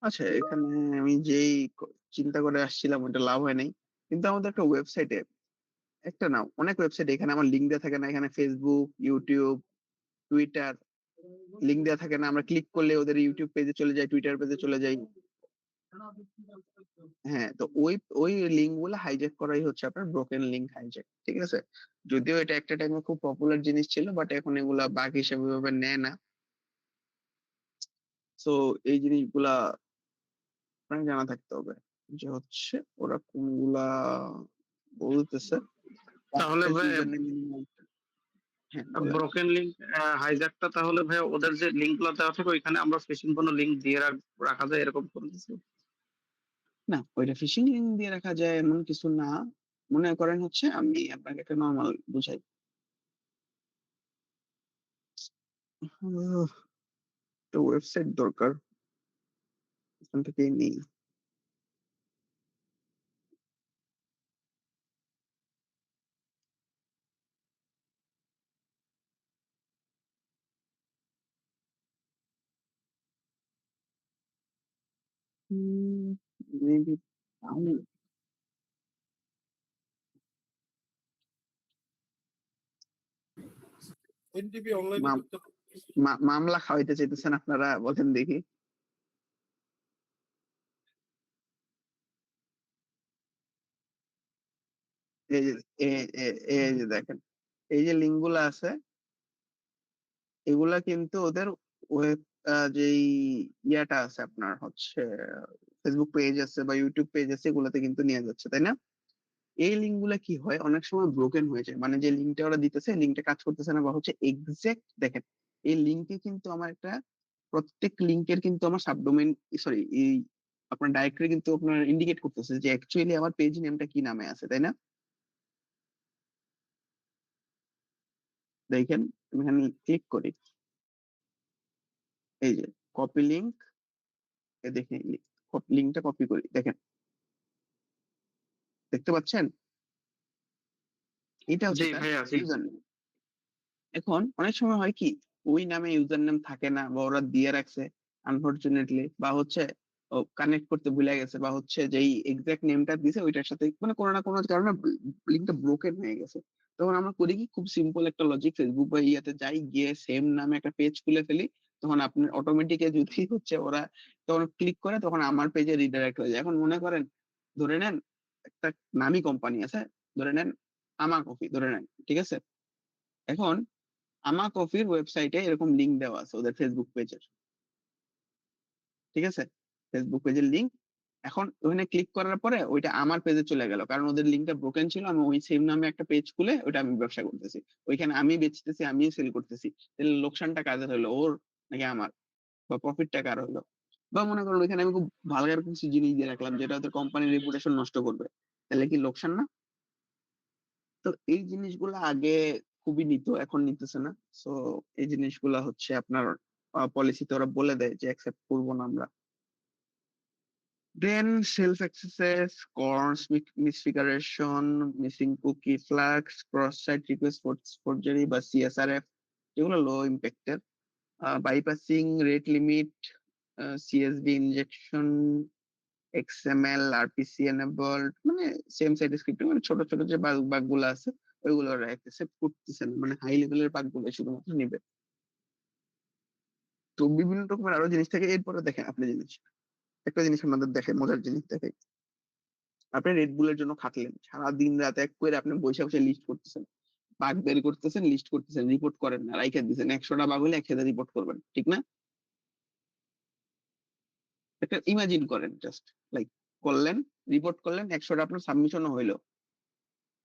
আচ্ছা, এখানে আমি যেই চিন্তা করে আসছিলাম ওটা লাভ হয় নাই। কিন্তু আমাদের একটা ওয়েবসাইটে, একটা না অনেক ওয়েবসাইটে এখানে আমার লিঙ্ক দেয়া থাকে না। এখানে Facebook, YouTube, Twitter লিঙ্ক দেয়া থাকে না। আমরা ক্লিক করলে ওদের YouTube পেজে চলে যাই, Twitter পেজে চলে যাই। হ্যাঁ, তো ওই লিঙ্ক গুলো হাইজ্যাক করাই হচ্ছে আপনার ব্রোকেন লিঙ্ক হাইজ্যাক। ঠিক আছে? যদিও এটা একটা টাইমে খুব পপুলার জিনিস ছিল, বাট এখন এগুলা বাগ হিসেবে ওইভাবে নেয় না। সো এই জিনিসগুলা আপনার জানা থাকতে হবে যে হচ্ছে ওরা কোনগুলা বলতেছে। তাহলে ওয়েবসাইট ভাই ইউজার নেম মিনিমাম। হ্যাঁ, বলেন। ব্রোকেন লিঙ্ক হাইজ্যাকটা তাহলে ভাই ওদের যে লিঙ্ক গুলো দেওয়া থাকে ওইখানে আমরা ফিশিং কোনো লিঙ্ক দিয়ে রাখা যায় এরকম কোনো কিছু? না, ওইটা ফিশিং লিঙ্ক দিয়ে রাখা যায় এমন কিছু না। মনে করেন হচ্ছে আমি আপনাকে একটা নরমাল বুঝাই। একটা ওয়েবসাইট দরকার, এখান থেকেই নেই। মেবি এনটিপি অনলাইনে করতে মামলা খাওয়াইতে চাইতেছেন আপনারা, বলেন দেখি। এই যে এই যে দেখেন, এই যে লিঙ্ক গুলা আছে, এগুলা কিন্তু ওদের ওয়েব, যেই ইয়াটা আছে আপনার হচ্ছে ফেসবুক পেজ আছে বা ইউটিউব পেজ আছে, এগুলাতে কিন্তু নিয়ে যাচ্ছে, তাই না? এই লিঙ্ক গুলা কি হয় অনেক সময় ব্রোকেন হয়ে যায়, মানে যে লিঙ্কটা ওরা দিতেছে লিঙ্কটা কাজ করতেছে না, বা হচ্ছে এক্সাক্ট দেখেন, এই লিঙ্কে কিন্তু আমার একটা, প্রত্যেক লিঙ্কের কিন্তু আমার সাবডোমেইন, সরি, এই আপনার ডাইরেক্টরি কিন্তু আপনার ইন্ডিকেট করতেছে যে অ্যাকচুয়ালি আমার পেজ নেমটা কি নামে আছে, তাই না? দেখেন, আমি এখানে ক্লিক করি, এই যে কপি লিঙ্ক, দেখে লিঙ্কটা কপি করি, দেখেন, দেখতে পাচ্ছেন? এটা জি হচ্ছে তার ভাইয়া জি। ইউজার। এখন অনেক সময় হয় কি, ওই নামে ইউজার নেম থাকে না, বা ওরা দিয়ে রাখছে আনফরচুনেটলি, বা হচ্ছে কানেক্ট করতে ভুলে গেছে, বা হচ্ছে যেই এক্সাক্ট নেমটা দিছে ওইটার সাথে মানে কোনো না কোনো কারণে লিঙ্কটা ব্রোকেন হয়ে গেছে। তখন আমরা করি কি, খুব সিম্পল একটা লজিক, ফেসবুক বা ইয়াতে যাই, গিয়ে সেম নামে একটা পেজ খুলে ফেলি। তখন আপনি অটোমেটিক যদি হচ্ছে ওরা তখন ক্লিক করে, তখন আমার পেজে রিডাইরেক্ট হয়ে যায়। এখন মনে করেন, ধরে নেন একটা নামি কোম্পানি আছে, ধরে নেন আমা কফি, ধরে নেন, ঠিক আছে? এখন আমা কফির ওয়েবসাইটে এরকম লিঙ্ক দেওয়া আছে ওদের ফেসবুক পেজের, ঠিক আছে? ফেসবুক পেজের লিঙ্ক। এখন ওখানে ক্লিক করার পরে ওইটা আমার পেজে চলে গেল, কারণ ওদের লিঙ্কটা ব্রোকেন ছিল। আমি ওই সেম নামে একটা পেজ খুলে ওইটা আমি ব্যবসা করতেছি, ওইখানে আমি বেচতেছি, আমি সেল করতেছি। তাহলে লোকসানটা কাদের হলো, ওর নাকি আমার? বা প্রফিটটা কার হলো? বা মনে করুন ওইখানে আমি খুব ভালগার কিছু জিনিস দিয়ে রাখলাম যেটা ওদের কোম্পানির রেপুটেশন নষ্ট করবে, তাহলে কি লোকসান না? তো এই জিনিসগুলো আগে খুবই নিত, এখন নিতেছে না। সো এই জিনিসগুলা হচ্ছে আপনার পলিসিতে ওরা বলে দেয় যে অ্যাকসেপ্ট করবো না আমরা। Then self access, CORS misconfiguration, missing cookie flags, cross site request forgery বা সিএসআরএফ, এগুলো লো ইম্প্যাক্টের। Bypassing rate limit, CSV injection, XML, RPC enabled, মানে সেম সাইড স্ক্রিপ্টিং, মানে ছোট ছোট যে বাগ গুলো আছে ওইগুলো ওরা অ্যাকসেপ্ট করতেছে না, মানে হাই লেভেলের বাগ গুলো শুধুমাত্র নিবে। তো বিভিন্ন রকমের আরো জিনিস থাকে। এরপরে দেখেন আপনি জিনিস, একটা জিনিস আমাদের দেখেন, মজার জিনিস দেখে, আপনি রেড বুলের জন্য খাটলেন সারা দিন রাত এক করে, আপনি বসে বসে লিস্ট করতেছেন, বাগ বের করতেছেন, লিস্ট করতেছেন, রিপোর্ট করেন না, রাইখা দিচ্ছেন, 100টা বাগ হলে 1000 রিপোর্ট করবেন, ঠিক না? একটা ইমাজিন করেন, জাস্ট লাইক করলেন, রিপোর্ট করলেন, 100টা আপনার সাবমিশনও হইলো।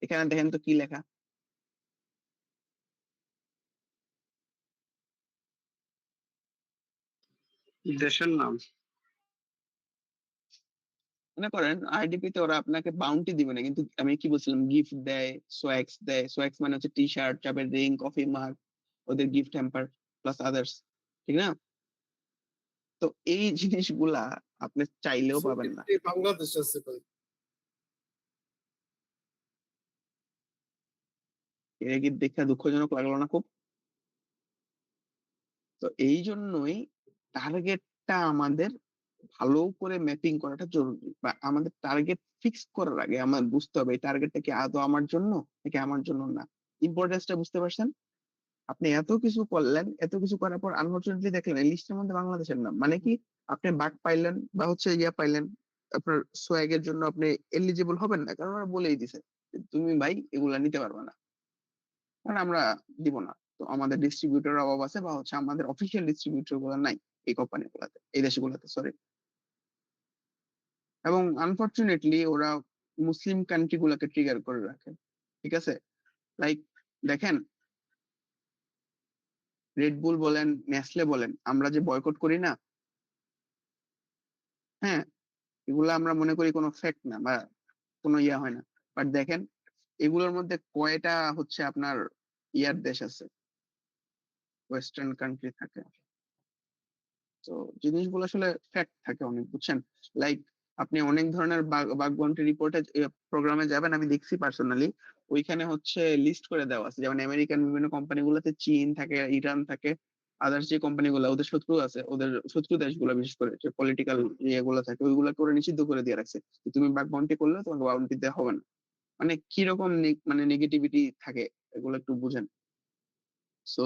এখানে দেখেন তো কি লেখা, দেশের নাম। মনে করেন আইডিপি তে ওরা আপনাকে বাউন্টি দিবে না, কিন্তু আমি কি বলছিলাম, গিফট দেয়, সোয়াক্স দেয়। সোয়াক্স মানে হচ্ছে টি শার্ট, চাপের রিং, কফি মাগ, ওদের গিফট হ্যাম্পার প্লাস আদার্স, ঠিক না? তো এই জিনিসগুলা আপনি চাইলেও পাবেন না। বাংলাদেশ আছে ভাই। এটা কি দেখে দুঃখজনক লাগলো না খুব? তো এই জন্যই টার্গেটটা আমাদের ভালো করে ম্যাপিং করাটা জরুরি। বা আমাদের টার্গেট ফিক্স করার আগে আমার বুঝতে হবে এই টার্গেটটা কি আদৌ আমার জন্য নাকি আমার জন্য না। ইম্পোর্টেন্সটা বুঝতে পারছেন? আপনি এত কিছু করলেন, এত কিছু করার পর আনফরচুনেটলি দেখলেন এই লিস্টের মধ্যে বাংলাদেশের নাম। মানে কি আপনি বাগ পাইলেন বা হচ্ছে ইয়া পাইলেন, আপনার সোয়াগ এর জন্য আপনি এলিজিবল হবেন না। কারণ ওরা বলেই দিছে যে, তুমি ভাই এগুলা নিতে পারবে না। কারণ আমরা দিব না। তো আমাদের ডিস্ট্রিবিউটর অভাব আছে বা হচ্ছে আমাদের অফিসিয়াল ডিস্ট্রিবিউটর গুলো নাই এই কোম্পানি গুলাতে, এই দেশগুলোতে সরি। এবং আনফরচুনেটলি ওরা মুসলিম কান্ট্রি গুলাকে ট্রিগার করে রাখে। ঠিক আছে? লাইক দেখেন, রেড বুল বলেন, নেসলে বলেন, আমরা যে বয়কট করি না, হ্যাঁ, এগুলো আমরা মনে করি কোনো ফ্যাক্ট না বা কোনো ইয়া হয় না। বাট দেখেন এগুলোর মধ্যে কয়টা হচ্ছে আপনার ইয়ার দেশ আছে, ওয়েস্টার্ন কান্ট্রি থাকে। তো জিনিসগুলো আসলে ফ্যাক্ট থাকে অনেক, বুঝছেন? লাইক আপনি অনেক ধরনের বাগবন্টি রিপোর্টে প্রোগ্রামে যাবেন, আমি দেখছি পার্সোনালি। ওইখানে হচ্ছে লিস্ট করে দেওয়া আছে, যেমন আমেরিকান বিভিন্ন কোম্পানিগুলোতে চীন থাকে, ইরান থাকে, আদার্স যে কোম্পানিগুলো ওদের শত্রু আছে, ওদের শত্রু দেশগুলো বিশেষ করে যে পলিটিক্যাল ইয়েগুলো থাকে ওইগুলোকে ওরা নিষিদ্ধ করে দিয়ে রাখছে যে তুমি বাগবন্টি করলে তোমাকে বাউন্টি দেওয়া হবে না। মানে কিরকম মানে নেগেটিভিটি থাকে এগুলো একটু বুঝেন। সো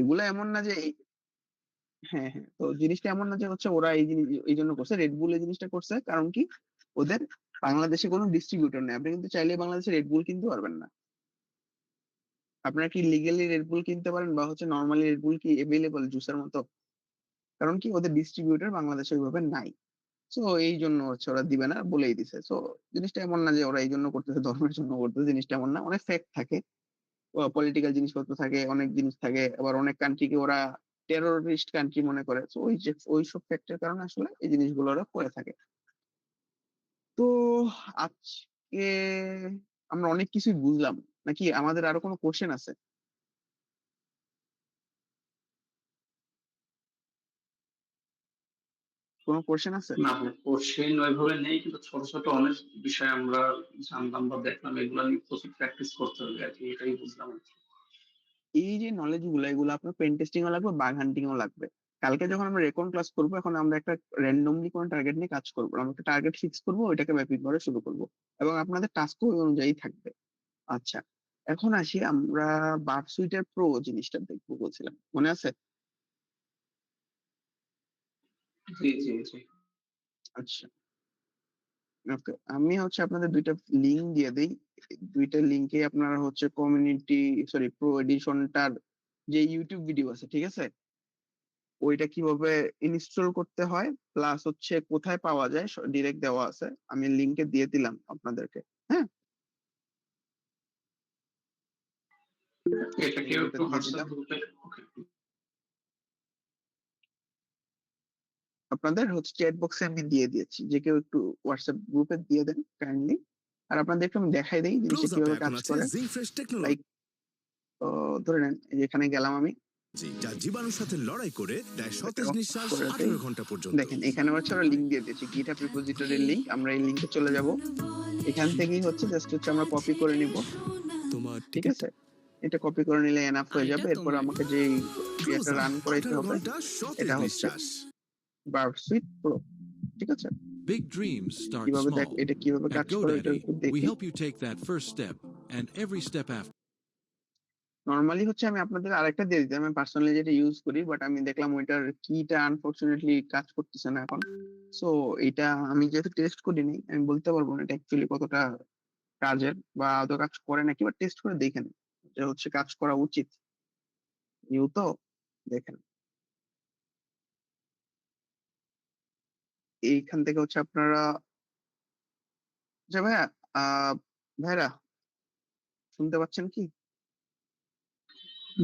এগুলো এমন না যে হ্যাঁ, হ্যাঁ। তো জিনিসটা এমন না যে হচ্ছে ওরা এই জিনিস এই জন্য করছে। রেড বুল এই জিনিসটা করছে কারণ কি ওদের বাংলাদেশে কোনো ডিস্ট্রিবিউটর নেই। আপনি কিন্তু চাইলে বাংলাদেশে রেড বুল কিনতে পারবেন না। আপনারা কি লিগ্যালি রেড বুল কিনতে পারেন বা হচ্ছে নরমালি রেড বুল কি এভেলেবল জুসের মতো? কারণ কি ওদের ডিস্ট্রিবিউটর বাংলাদেশে ওইভাবে নাই। সো এই জন্য হচ্ছে ওরা দিবে না বলেই দিছে। সো জিনিসটা এমন না যে ওরা এই জন্য করতেছে, ধর্মের জন্য করতেছে, জিনিসটা এমন না। অনেক ফ্যাক্ট থাকে, পলিটিক্যাল জিনিসপত্র থাকে, অনেক জিনিস থাকে। আবার অনেক কান্ট্রিকে ওরা টেরোরিস্ট কান্ট্রি মনে করে। তো ওই যে ওইসব ফ্যাক্টের কারণে আসলে এই জিনিসগুলো ওরা করে থাকে। তো আজকে আমরা অনেক কিছুই বুঝলাম। নাকি আমাদের আরো কোনো কোশ্চেন আছে? কোনো কোশ্চেন আছে? না ভাই, কোশ্চেন ওইভাবে নেই, কিন্তু ছোট ছোট অনেক বিষয় আমরা জানলাম বা দেখলাম, এগুলো নিয়ে প্রচুর প্র্যাকটিস করতে হবে আর কি, এটাই বুঝলাম আর কি। এই যে নলেজ গুলো এগুলো আপনার পেন টেস্টিং ও লাগবে, বাগ হান্টিং ও লাগবে। কালকে যখন আমরা রেকন ক্লাস করবো, এখন আমরা একটা র্যান্ডমলি কোনো টার্গেট নিয়ে কাজ করবো। আমরা একটা টার্গেট ফিক্স করবো, ওইটাকে ম্যাপিং করে শুরু করবো। এবং আপনাদের টাস্ক ওই অনুযায়ী থাকবে। আচ্ছা, এখন আসি আমরা বার্ড সুইটের প্রো জিনিসটা দেখবো বলছিলাম, মনে আছে? জি জি জি। আচ্ছা, ওকে, আমি হচ্ছে আপনাদের দুইটা লিঙ্ক দিয়ে দিই। দুইটা লিঙ্কে আপনারা হচ্ছে কমিউনিটি সরি প্রো এডিশনটার যে ইউটিউব ভিডিও আছে, ঠিক আছে, ওইটা কিভাবে ইনস্টল করতে হয় প্লাস হচ্ছে কোথায় পাওয়া যায় ডিরেক্ট দেওয়া আছে। আমি লিঙ্কে দিয়ে দিলাম আপনাদেরকে। হ্যাঁ, এটা কেউ লিঙ্কটা একটু দিয়ে হোয়াটসঅ্যাপ দিলাম গ্রুপে, ওকে। আপনাদের হচ্ছে চ্যাট বক্সে আমি দিয়ে দিয়েছি, যে কেউ একটু হোয়াটসঅ্যাপ গ্রুপে দিয়ে দেন কাইন্ডলি। আর আপনাদের একটু আমি দেখাই দিই জিনিসটা ক্লোজ আপে কিভাবে এখন কাজ আছে করে। জিঙ্ক ফ্রেশ টেকনোলজি, লাইক ধরে নেন এই যে এখানে গেলাম আমি, যা জীবাণুর সাথে লড়াই করে দেয় এটা সতেজ অফ নিঃশ্বাস করে দেই। 18 ঘন্টা পর্যন্ত। দেখেন এখানে হচ্ছে ওরা লিঙ্ক দিয়ে দিয়েছে, গিটহাব রিপোজিটরির লিঙ্ক। আমরা এই লিঙ্কে চলে যাব। এখান থেকেই হচ্ছে জাস্ট হচ্ছে আমরা কপি করে নিব। তোমার ঠিক টিকিট আছে, এটা কপি করে নিলে এনাফ হয়ে যাবে। এটা এরপর তোমার। আমাকে যে ক্লোজ ইয়েটা আপ, রান করাইতে 18 হবে, ঘন্টা সতেজ এটা হচ্ছে নিঃশ্বাস। Bird sweet pro. ঠিক আছে, Big dreams start কিভাবে small. এটা কিভাবে At কাজ করে এটা GoDaddy, একটু we দেখি। help you take that first step and every step after. Normally হচ্ছে আমি আপনাদের আরেকটা দিয়ে দিতাম, আমি পার্সোনালি যেটা ইউজ করি, বাট আমি দেখলাম ওইটার কিটা আনফরচুনেটলি কাজ করতেছে না এখন। সো এটা আমি যেহেতু টেস্ট করিনি, আমি বলতে পারবো না এটা অ্যাকচুয়ালি কতটা কাজের বা আদৌ কাজ করে নাকি, বা টেস্ট করে দেখেন যে হচ্ছে কাজ করা উচিত। নিউ তো দেখেন, এইখান থেকে হচ্ছে আপনারা যে ভাইয়া আহ ভাইরা শুনতে পাচ্ছেন কি?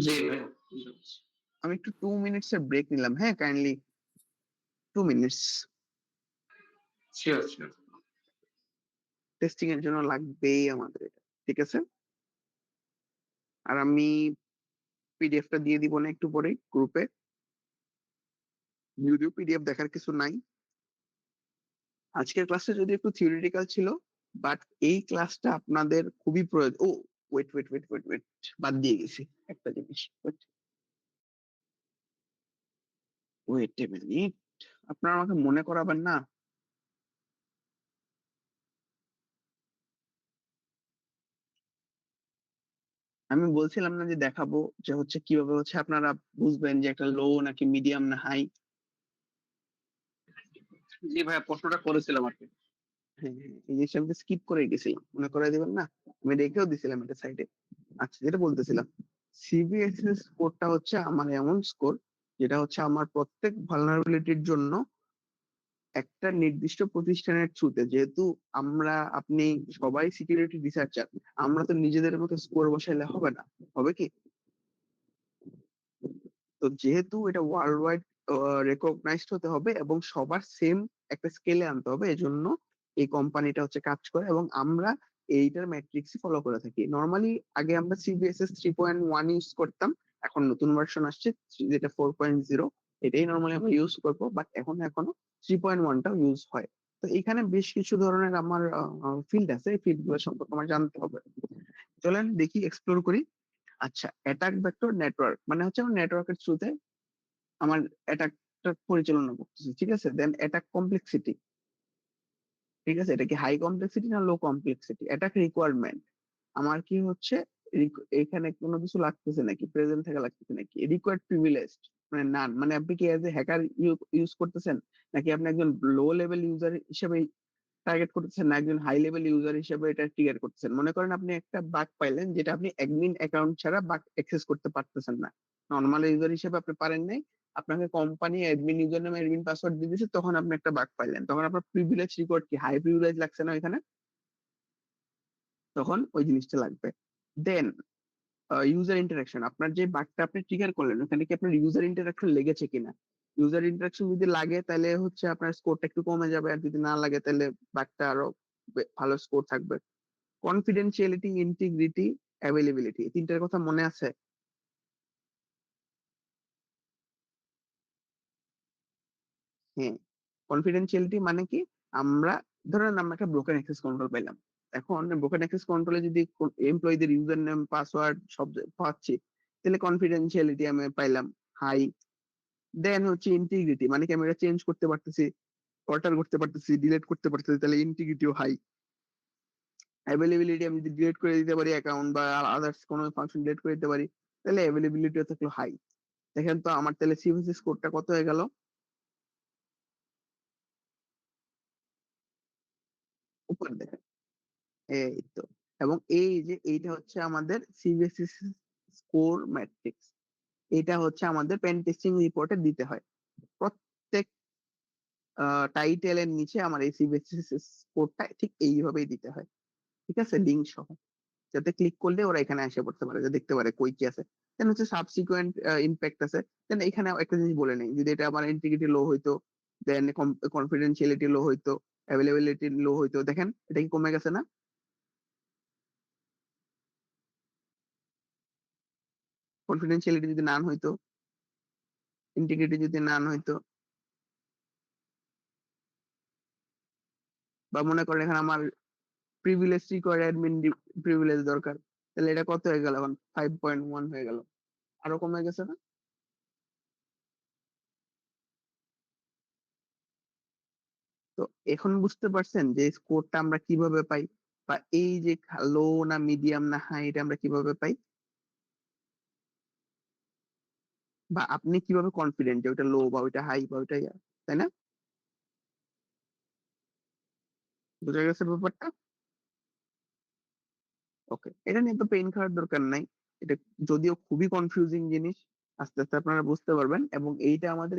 জি ভাই, বুঝতে পারছি। আমি একটু 2 মিনিটস এর ব্রেক নিলাম, হ্যাঁ kindly 2 minutes. Sure sure. Testing এর জন্য লাগবেই আমাদের এটা, ঠিক আছে? আর আমি পিডিএফটা দিয়ে দিব না একটু পরেই গ্রুপে, যদিও পিডিএফ দেখার কিছু নাই। আজকের ক্লাসটা যদি একটু থিওরিটিক্যাল ছিল, বাট এই ক্লাসটা আপনাদের খুবই প্রয়োজন। Oh wait wait wait wait wait, বাদ দিয়ে গেছি একটা জিনিস। ওয়েট এ মিনিট, আপনারা আমাকে মনে করাবেন না? আমি বলছিলাম না যে দেখাবো যে হচ্ছে কিভাবে হচ্ছে আপনারা বুঝবেন যে একটা লো নাকি মিডিয়াম না হাই? জি ভাইয়া, প্রশ্নটা করেছিলাম আরকি। হ্যাঁ, হ্যাঁ। এই জিনিসটা আমি স্কিপ করে গেছিলাম। মনে করায় দিবেন না? আমি রেখেও দিছিলাম এটা সাইডে। আচ্ছা, যেটা বলতেছিলাম। সিবিএসই স্কোরটা হচ্ছে আমার এমন স্কোর যেটা হচ্ছে আমার প্রত্যেক ভালনারেবিলিটির জন্য একটা নির্দিষ্ট প্রতিষ্ঠানের থ্রুতে, যেহেতু আপনি সবাই সিকিউরিটি রিসার্চার, আমরা তো নিজেদের মতো স্কোর বসাইলে হবে না। হবে কি? তো যেহেতু এটা ওয়ার্লড ওয়াইড রেকগনাইজড হতে হবে এবং সবার সেম একটা স্কেলে আনতে হবে, এজন্য এই কোম্পানিটা হচ্ছে কাজ করে এবং আমরা এইটার ম্যাট্রিক্সই ফলো করে থাকি। নরমালি আগে আমরা সিবিএসএস 3.1 ইউজ করতাম। এখন নতুন ভার্সন আসছে যেটা 4.0, এটাই নরমালি আমরা ইউজ করব। বাট এখনো 3.1 টাও ইউজ হয়। তো এখানে বেশ কিছু ধরনের আমার ফিল্ড আছে। এই ফিল্ড গুলো সম্পর্কে আমার জানতে হবে। চলেন দেখি, এক্সপ্লোর করি। আচ্ছা, অ্যাটাক ভেক্টর নেটওয়ার্ক মানে হচ্ছে আমরা নেটওয়ার্কের থ্রুতে আমার অ্যাটাকটা পরিচালনা করতেছি। ঠিক আছে? দেন অ্যাটাক কমপ্লেক্সিটি। ঠিক আছে? এটা কি হাই কমপ্লেক্সিটি না লো কমপ্লেক্সিটি? Attack requirement. আমার কি হচ্ছে এখানে কোনো কিছু লাগতেছে নাকি? প্রেজেন্ট থাকা লাগতেছে নাকি? রিকোয়ার্ড প্রিভিলেজড মানে নান। মানে আপনি কি এজ এ হ্যাকার ইউজ করতেছেন? নাকি আপনি একজন লো লেভেল ইউজার হিসেবে টার্গেট করতেছেন, না একজন হাই লেভেল ইউজার হিসেবে এটা ট্রিগার করতেছেন? মনে করেন আপনি একটা বাগ পাইলেন যেটা আপনি অ্যাডমিন অ্যাকাউন্ট ছাড়া বাগ অ্যাক্সেস করতে পারতেছেন না। নরমাল ইউজার হিসেবে আপনি পারেন নাই। আপনাকে কোম্পানি অ্যাডমিন ইউজার নামে অ্যাডমিন পাসওয়ার্ড দিয়ে দিয়েছে, তখন আপনি একটা বাগ পাইলেন। তখন আপনার প্রিভিলেজ রিকোয়ার্ড কি হাই প্রিভিলেজ লাগছে না ওইখানে? তখন ওই জিনিসটা লাগবে। Then user interaction. আপনার যে বাগটা আপনি ট্রিগার করলেন ওখানে কি আপনার ইউজার ইন্টারাকশন লেগেছে কিনা? ইউজার ইন্টারাকশন যদি লাগে তাহলে হচ্ছে আপনার স্কোরটা একটু কমে যাবে। আর যদি না লাগে তাহলে বাগটা আরো ভালো স্কোর থাকবে। কনফিডেন্সিয়ালিটি, ইন্টিগ্রিটি, অ্যাভেইলেবিলিটি, এই ৩ টার কথা মনে আছে? হ্যাঁ। কনফিডেন্সিয়ালিটি মানে কি? আমরা ধরেন আমরা একটা ব্রোকেন অ্যাক্সেস কন্ট্রোল পাইলাম। এখন ব্রোকেন অ্যাক্সেস কন্ট্রোলে যদি এমপ্লয়িদের ইউজার নেম, পাসওয়ার্ড সব পাচ্ছি, তাহলে কনফিডেন্সিয়ালিটি আমি পাইলাম হাই। দেন হচ্ছে ইন্টিগ্রিটি মানে কি আমি এটা চেঞ্জ করতে পারতেছি, অল্টার করতে পারতেছি, ডিলিট করতে পারতেছি, তাহলে ইন্টিগ্রিটিও হাই। অ্যাভেইলেবিলিটি আমি যদি ডিলিট করে দিতে পারি অ্যাকাউন্ট বা আদার্স কোনো ফাংশন ডিলিট করে দিতে পারি, তাহলে অ্যাভেইলেবিলিটিও থাকলো হাই। দেখেন তো আমার তাহলে সিভিসি স্কোরটা কত হয়ে গেল? উপরে দেখেন। এই তো। এবং এই যে এইটা হচ্ছে আমাদের সিবিএসই স্কোর ম্যাট্রিক্স। এটা হচ্ছে আমাদের পেন টেস্টিং রিপোর্টে দিতে হয়। প্রত্যেক টাইটেলের নিচে আমার এই সিবিএসই স্কোরটা ঠিক এইভাবেই দিতে হয়। ঠিক আছে? লিঙ্ক সহ। যাতে ক্লিক করলে ওরা এখানে এসে পড়তে পারে, যে দেখতে পারে কই কি আছে। দেন হচ্ছে সাবসিকুয়েন্ট ইমপ্যাক্ট আছে। দেন এখানে একটা জিনিস বলে নেই, যদি এটা আমার ইন্টিগ্রিটি লো হইতো, দেন কনফিডেন্সিয়ালিটি লো হইতো, অ্যাভেইলেবিলিটি লো হইতো, দেখেন এটা কি কমে গেছে না? কনফিডেন্সিয়ালিটি যদি নান হইতো, ইন্টিগ্রিটি যদি নান হইতো, বা মনে করেন এখানে আমার প্রিভিলেজ রিকোয়ার্ড অ্যাডমিন প্রিভিলেজ দরকার, তাহলে এটা কত হয়ে গেল? এখন 5.1 হয়ে গেল। আরো কমে গেছে না? তো এখন বুঝতে পারছেন যে স্কোরটা আমরা কিভাবে পাই, বা এই যে লো না মিডিয়াম না হাই এটা আমরা কিভাবে পাই, বা আপনি কিভাবে কনফিডেন্ট যে ওইটা লো বা ওইটা হাই বা ওইটা তাই না? বুঝা গেছে ব্যাপারটা? ওকে, এটা নিয়ে তো পেইন খাওয়ার দরকার নাই। এটা যদিও খুবই কনফিউজিং জিনিস, আস্তে আস্তে আপনারা বুঝতে পারবেন। এবং এইটা আমাদের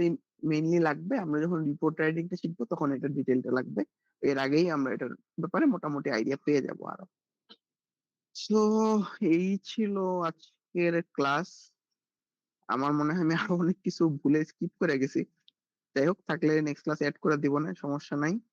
মেইনলি লাগবে আমরা যখন রিপোর্ট রাইটিংটা শিখবো, তখন এটার ডিটেলটা লাগবে। এর আগেই আমরা এটার ব্যাপারে মোটামুটি আইডিয়া পেয়ে যাবো আরো। সো এই ছিল আজকের ক্লাস। আমার মনে হয় আমি আরো অনেক কিছু ভুলে স্কিপ করে গেছি। যাই হোক, থাকলে নেক্সট ক্লাসে এড করে দিব, না সমস্যা নাই।